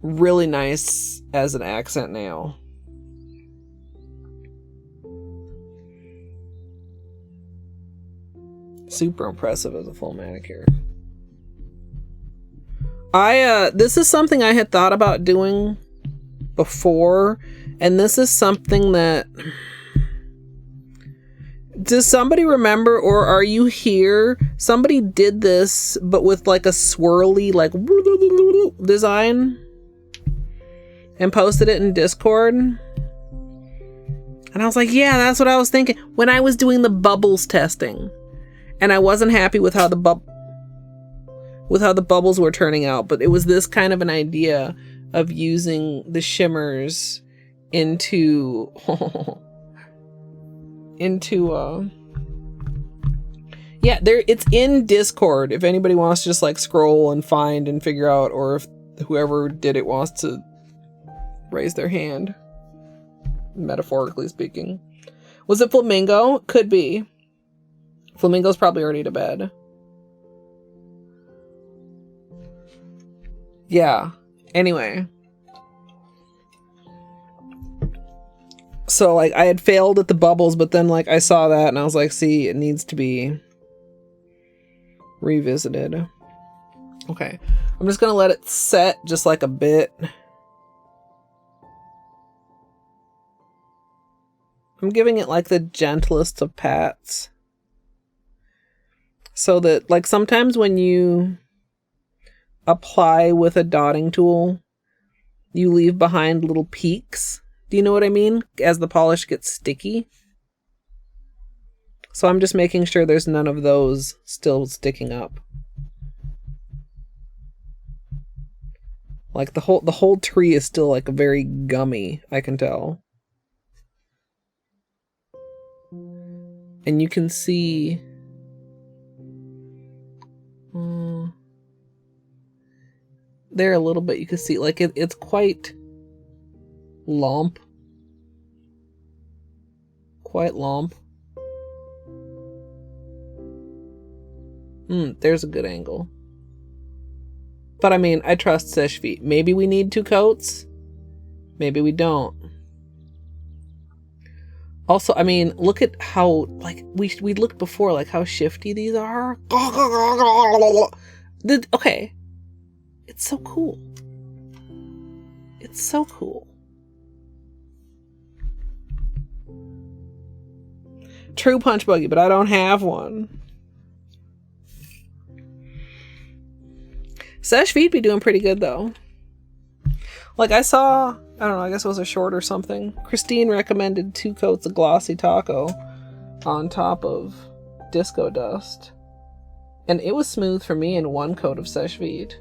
really nice as an accent nail. Super impressive as a full manicure. This is something I had thought about doing before, and this is something that... Does somebody remember, or are you here? Somebody did this, but with like a swirly, like, design, and posted it in Discord. And I was like, yeah, that's what I was thinking when I was doing the bubbles testing, and I wasn't happy with how the bubbles were turning out. But it was this kind of an idea of using the shimmers into yeah, it's in Discord if anybody wants to just like scroll and find and figure out, or if whoever did it wants to raise their hand, metaphorically speaking. Was it Flamingo? Could be. Flamingo's probably already to bed. Yeah, anyway. So, like, I had failed at the bubbles, but then, like, I saw that and I was like, see, it needs to be revisited. Okay. I'm I'm just gonna let it set just like a bit. I'm giving it like the gentlest of pats. So that, like, sometimes when you apply with a dotting tool, you leave behind little peaks. Do you know what I mean? As the polish gets sticky. So I'm just making sure there's none of those still sticking up. Like the whole tree is still like very gummy, I can tell. And you can see there a little bit, you can see like it's quite lump. Quite lump. There's a good angle. But I mean, I trust Sesh Feet. Maybe we need 2 coats. Maybe we don't. Also, I mean, look at how, like, we looked before, like how shifty these are. Okay. It's so cool. It's so cool. True punch buggy, but I don't have one. Sesh Feet be doing pretty good though. Like I saw, I don't know, I guess it was a short or something. Christine recommended 2 coats of Glossy Taco on top of Disco Dust. And it was smooth for me in 1 coat of Sesh Feet.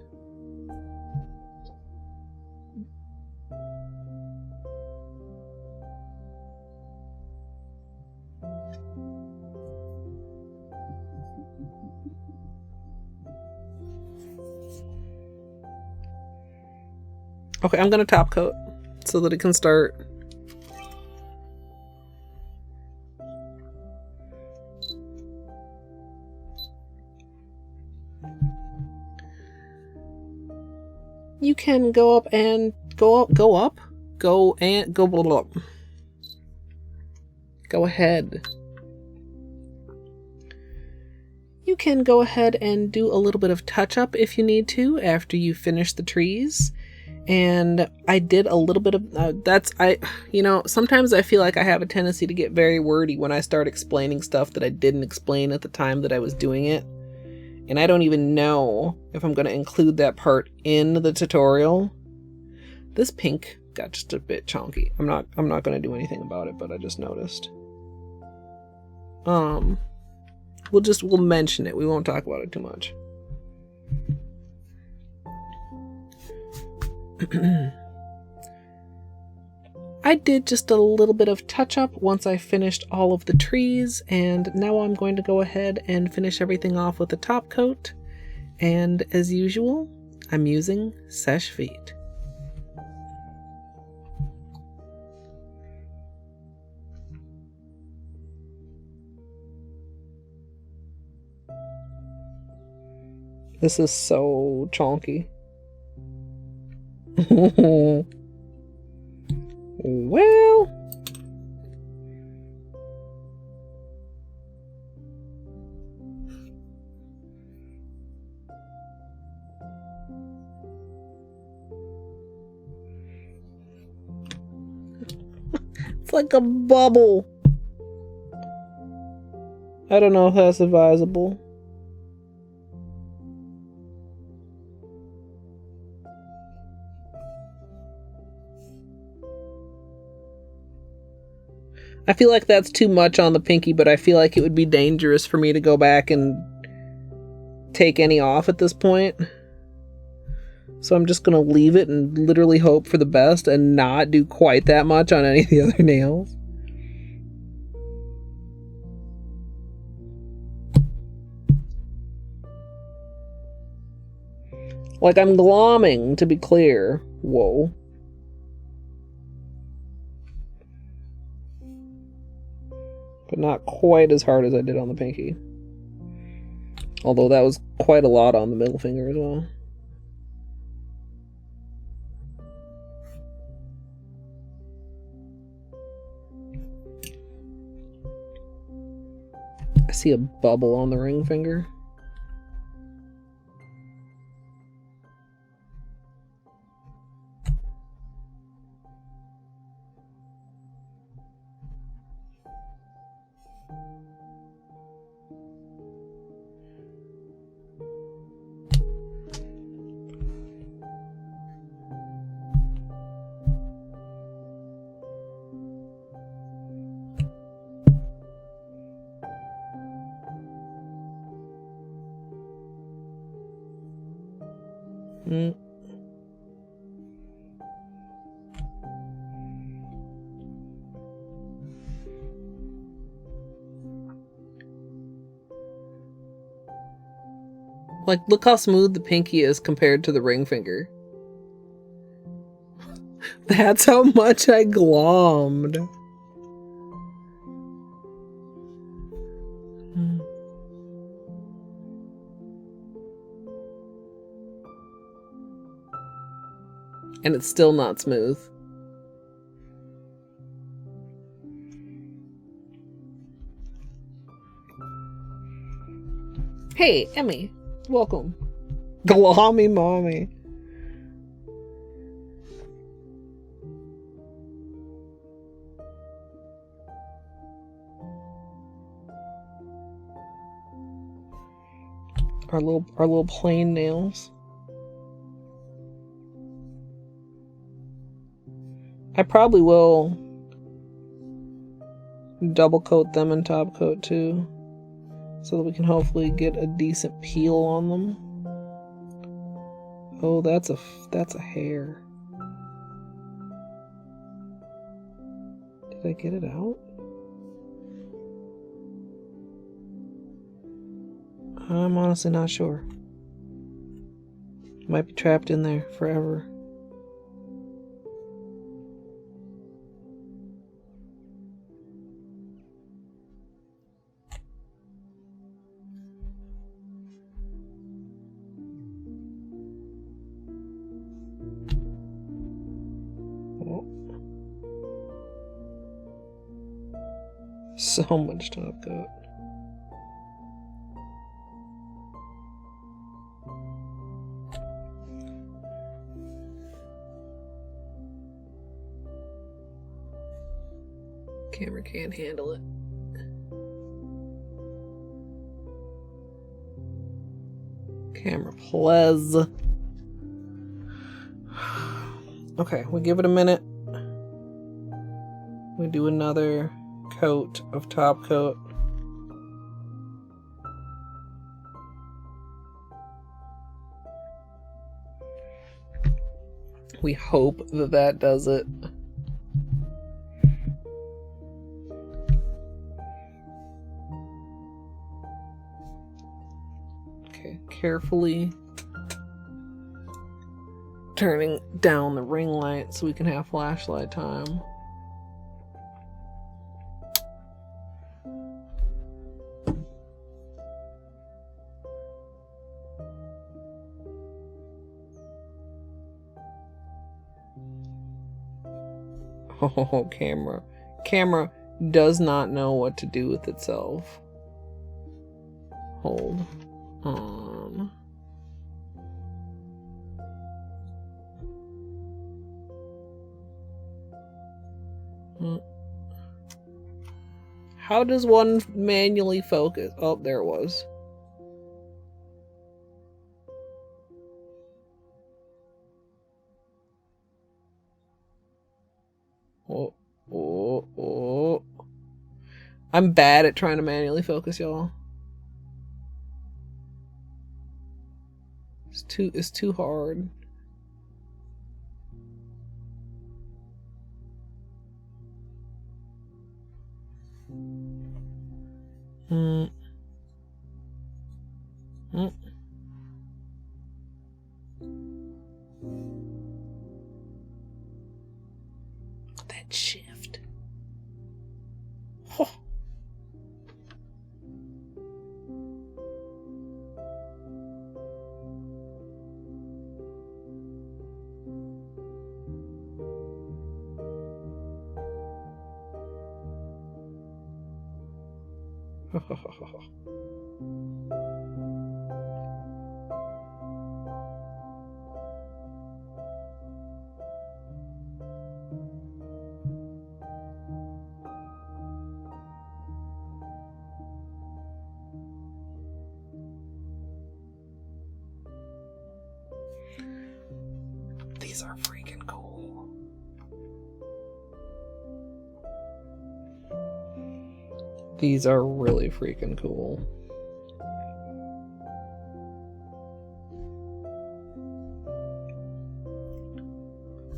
Okay, I'm gonna top coat so that it can start. You can go up and go ahead. You can go ahead and do a little bit of touch up if you need to after you finish the trees. And I did a little bit of sometimes I feel like I have a tendency to get very wordy when I start explaining stuff that I didn't explain at the time that I was doing it. And I don't even know if I'm going to include that part in the tutorial. This pink got just a bit chunky. I'm not going to do anything about it, but I just noticed. We'll mention it. We won't talk about it too much. I did just a little bit of touch up once I finished all of the trees, and now I'm going to go ahead and finish everything off with a top coat. And as usual, I'm using Sesh Feet. This is so chonky. Well, it's like a bubble. I don't know if that's advisable. I feel like that's too much on the pinky, but I feel like it would be dangerous for me to go back and take any off at this point. So I'm just going to leave it and literally hope for the best and not do quite that much on any of the other nails. Like, I'm glomming, to be clear. Whoa. But not quite as hard as I did on the pinky. Although that was quite a lot on the middle finger as well. I see a bubble on the ring finger. Mm. Like, look how smooth the pinky is compared to the ring finger. That's how much I glommed. And it's still not smooth. Hey, Emmy. Welcome. Glommy mommy. Our little plain nails. I probably will double coat them and top coat too, so that we can hopefully get a decent peel on them. Oh, that's a hair. Did I get it out? I'm honestly not sure. Might be trapped in there forever. So much top coat. Camera can't handle it. Camera, please. Okay, we give it a minute. We do another coat of top coat. We hope that that does it. Okay, carefully turning down the ring light so we can have flashlight time. Oh, camera. Camera does not know what to do with itself. Hold on. How does one manually focus? Oh, there it was. Oh. I'm bad at trying to manually focus, y'all. It's too hard. That shift. Oh. These are freaking cool. These are really freaking cool.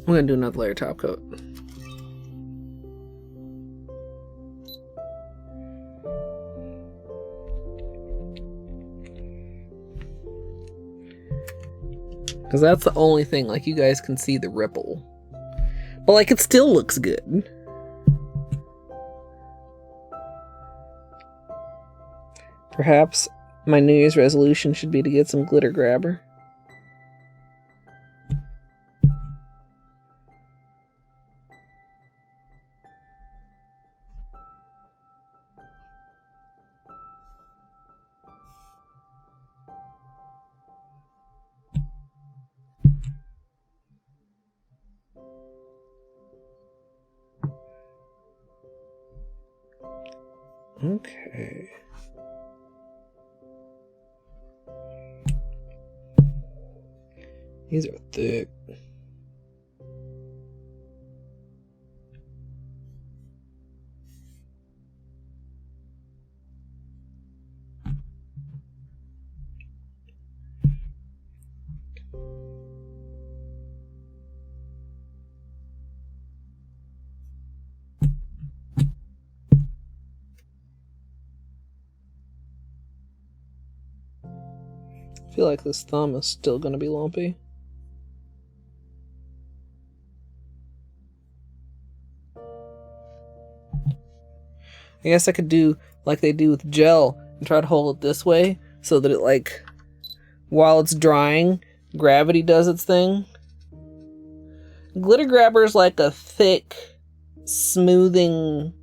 I'm gonna do another layer top coat. Because that's the only thing, like, you guys can see the ripple. But, like, it still looks good. Perhaps my New Year's resolution should be to get some glitter grabber. Okay. These are thick. I feel like this thumb is still going to be lumpy. I guess I could do like they do with gel and try to hold it this way so that it, like, while it's drying, gravity does its thing. Glitter grabber is like a thick, smoothing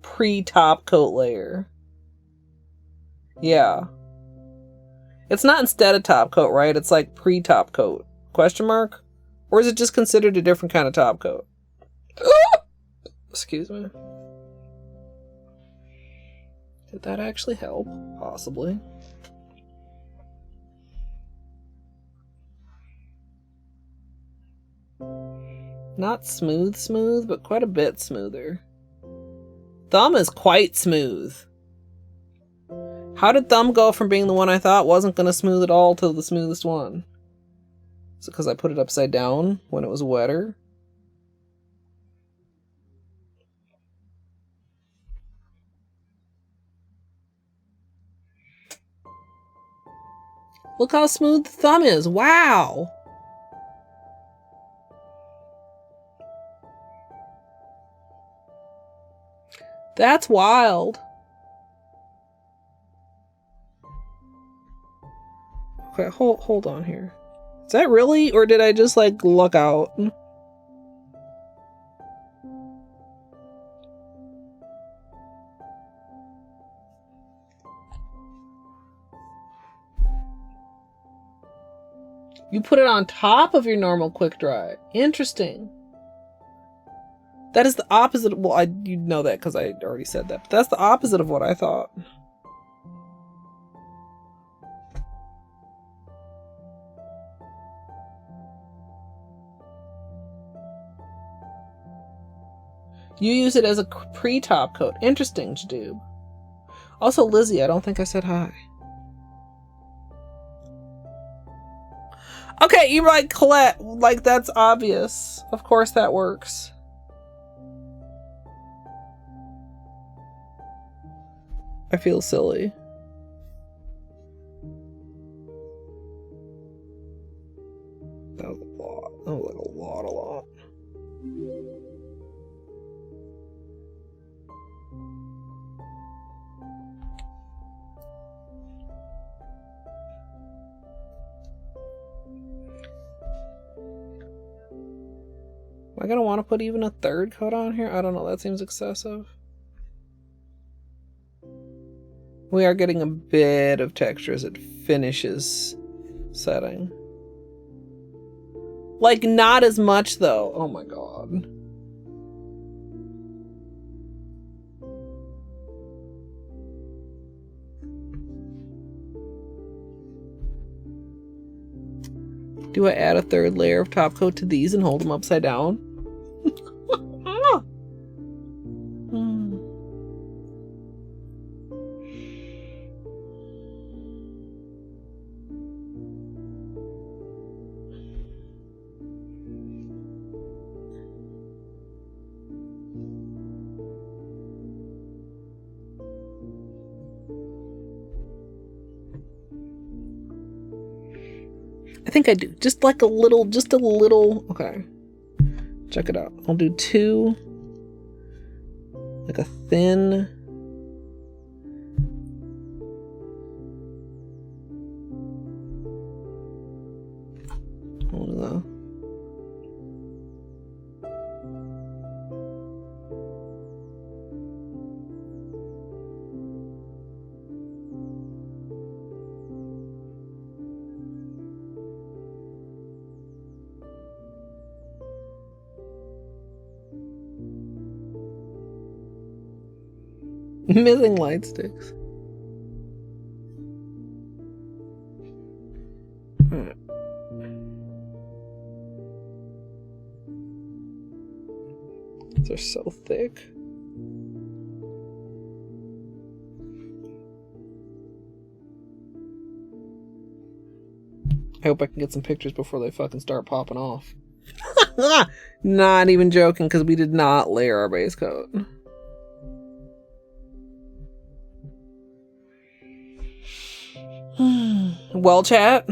pre-top coat layer. Yeah. It's not instead of top coat, right? It's like pre-top coat. Question mark? Or is it just considered a different kind of top coat? Excuse me. Did that actually help? Possibly. Not smooth, but quite a bit smoother. Thumb is quite smooth. How did thumb go from being the one I thought wasn't going to smooth at all to the smoothest one? Is it because I put it upside down when it was wetter? Look how smooth the thumb is. Wow. That's wild. Okay, hold on here. Is that really, or did I just, like, luck out? You put it on top of your normal quick dry. Interesting. That is the opposite. Well, you know that because I already said that. But that's the opposite of what I thought. You use it as a pre-top coat. Interesting, Jadoob. Also, Lizzie, I don't think I said hi. Okay, you're right, Colette. Like, that's obvious. Of course that works. I feel silly. That was a lot. That was like a lot. Am I gonna want to put even a third coat on here? I don't know, that seems excessive. We are getting a bit of texture as it finishes setting. Like, not as much though. Oh my god. Do I add a third layer of top coat to these and hold them upside down? I think I do. Just like a little, okay. Check it out. I'll do 2, like a thin. Hold on. Missing light sticks. Alright. They're so thick. I hope I can get some pictures before they fucking start popping off. Not even joking, because we did not layer our base coat. Well, chat.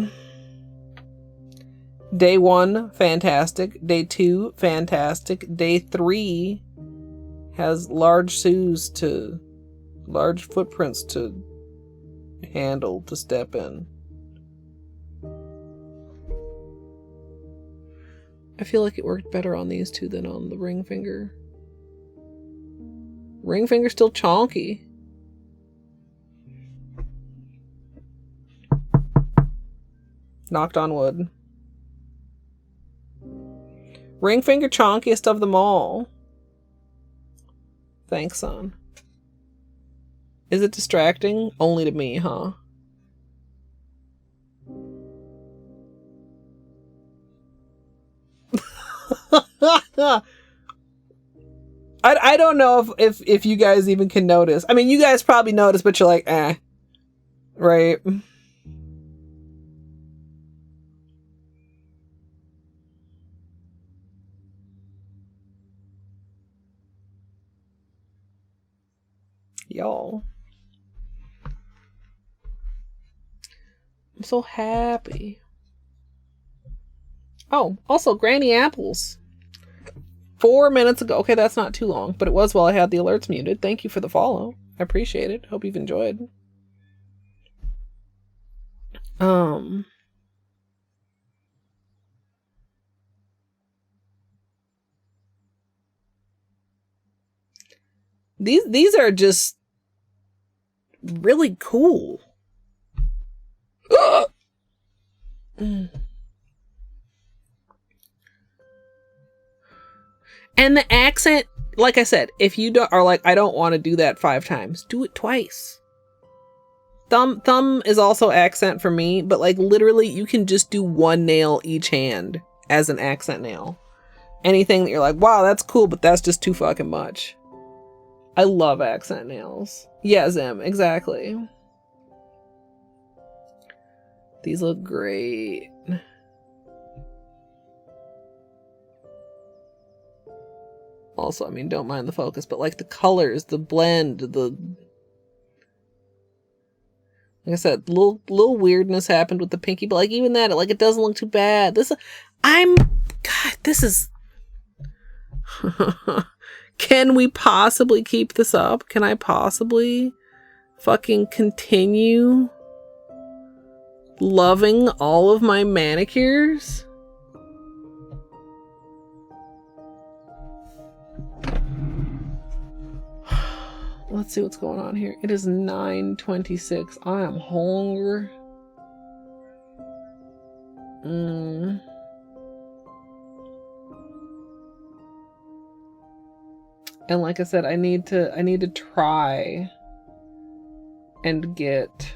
Day 1, fantastic. Day 2, fantastic. Day 3 has large footprints to handle, to step in. I feel like it worked better on these two than on the ring finger. Ring finger's still chonky. Knocked on wood. Ring finger chonkiest of them all. Thanks, son. Is it distracting? Only to me, huh? I don't know if you guys even can notice. I mean, you guys probably notice, but you're like, eh. Right? Y'all. I'm so happy. Oh, also Granny Apples. 4 minutes ago. Okay, that's not too long, but it was while I had the alerts muted. Thank you for the follow. I appreciate it. Hope you've enjoyed. These are just really cool. And the accent, like I said, if you are like, I don't want to do that 5 times, do it twice. Thumb is also accent for me, but like literally you can just do 1 nail each hand as an accent nail. Anything that you're like, wow, that's cool, but that's just too fucking much. I love accent nails. Yeah, Zim, exactly. These look great. Also, I mean, don't mind the focus, but like the colors, the blend, like I said, little weirdness happened with the pinky, but like even that, like it doesn't look too bad. This is Can we possibly keep this up? Can I possibly fucking continue loving all of my manicures? Let's see what's going on here. It is 9:26. I am hungry. And like I said, I need to try and get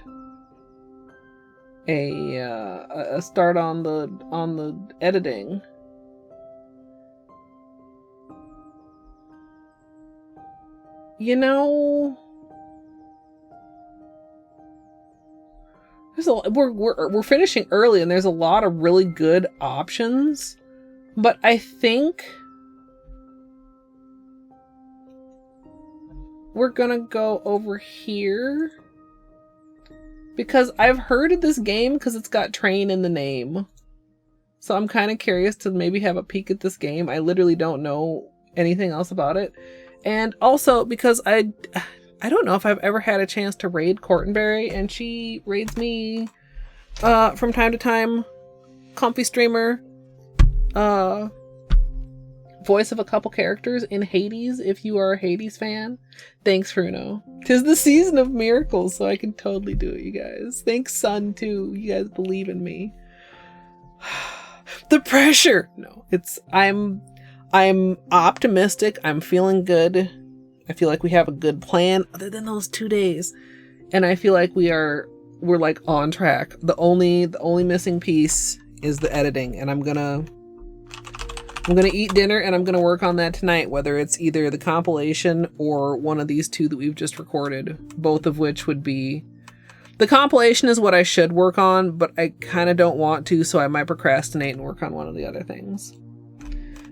a start on the editing. You know, we're finishing early and there's a lot of really good options, but I think we're gonna go over here because I've heard of this game because it's got train in the name. So I'm kind of curious to maybe have a peek at this game. I literally don't know anything else about it. And also because I don't know if I've ever had a chance to raid Cortenberry, and she raids me from time to time. Comfy streamer. Voice of a couple characters in Hades, if you are a Hades fan. Thanks, Fruno. 'Tis the season of miracles, so I can totally do it, you guys. Thanks, Sun, too. You guys believe in me. The pressure! No, I'm optimistic. I'm feeling good. I feel like we have a good plan, other than those 2 days. And I feel like we're like on track. The only missing piece is the editing, and I'm gonna eat dinner and I'm gonna work on that tonight, whether it's either the compilation or one of these two that we've just recorded, both of which would be... The compilation is what I should work on, but I kind of don't want to, so I might procrastinate and work on one of the other things.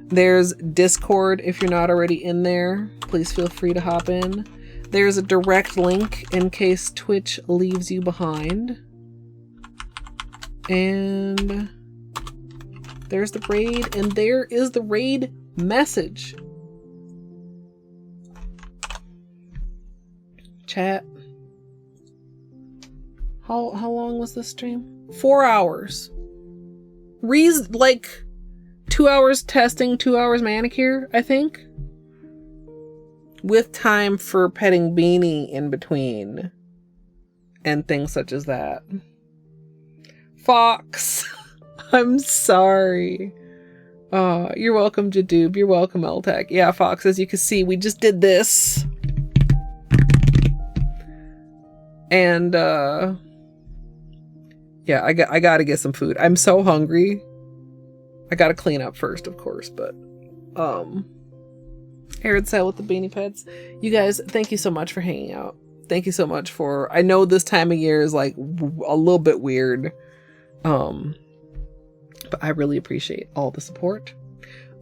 There's Discord if you're not already in there. Please feel free to hop in. There's a direct link in case Twitch leaves you behind. And there's the raid, and there is the raid message. Chat. How long was this stream? 4 hours. Like 2 hours testing, 2 hours manicure, I think. With time for petting Beanie in between. And things such as that. Fox. I'm sorry. Oh, you're welcome, Jadoob. You're welcome, Eltec. Yeah, Fox, as you can see, we just did this. And, yeah, I gotta get some food. I'm so hungry. I gotta clean up first, of course, but, Arid Cell with the Beanie Pets. You guys, thank you so much for hanging out. Thank you so much for... I know this time of year is, like, a little bit weird. But I really appreciate all the support.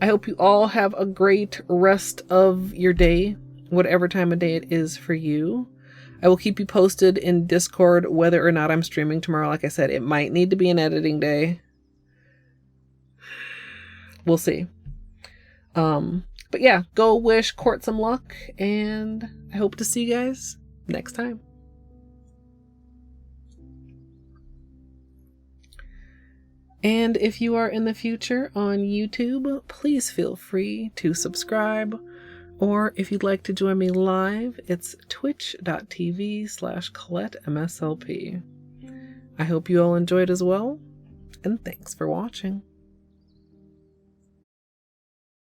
I hope you all have a great rest of your day, whatever time of day it is for you. I will keep you posted in Discord whether or not I'm streaming tomorrow. Like I said, it might need to be an editing day. We'll see. But yeah, go wish Court some luck, and I hope to see you guys next time. And if you are in the future on YouTube, please feel free to subscribe. Or if you'd like to join me live, it's twitch.tv/ColetteMSLP. I hope you all enjoyed as well, and thanks for watching.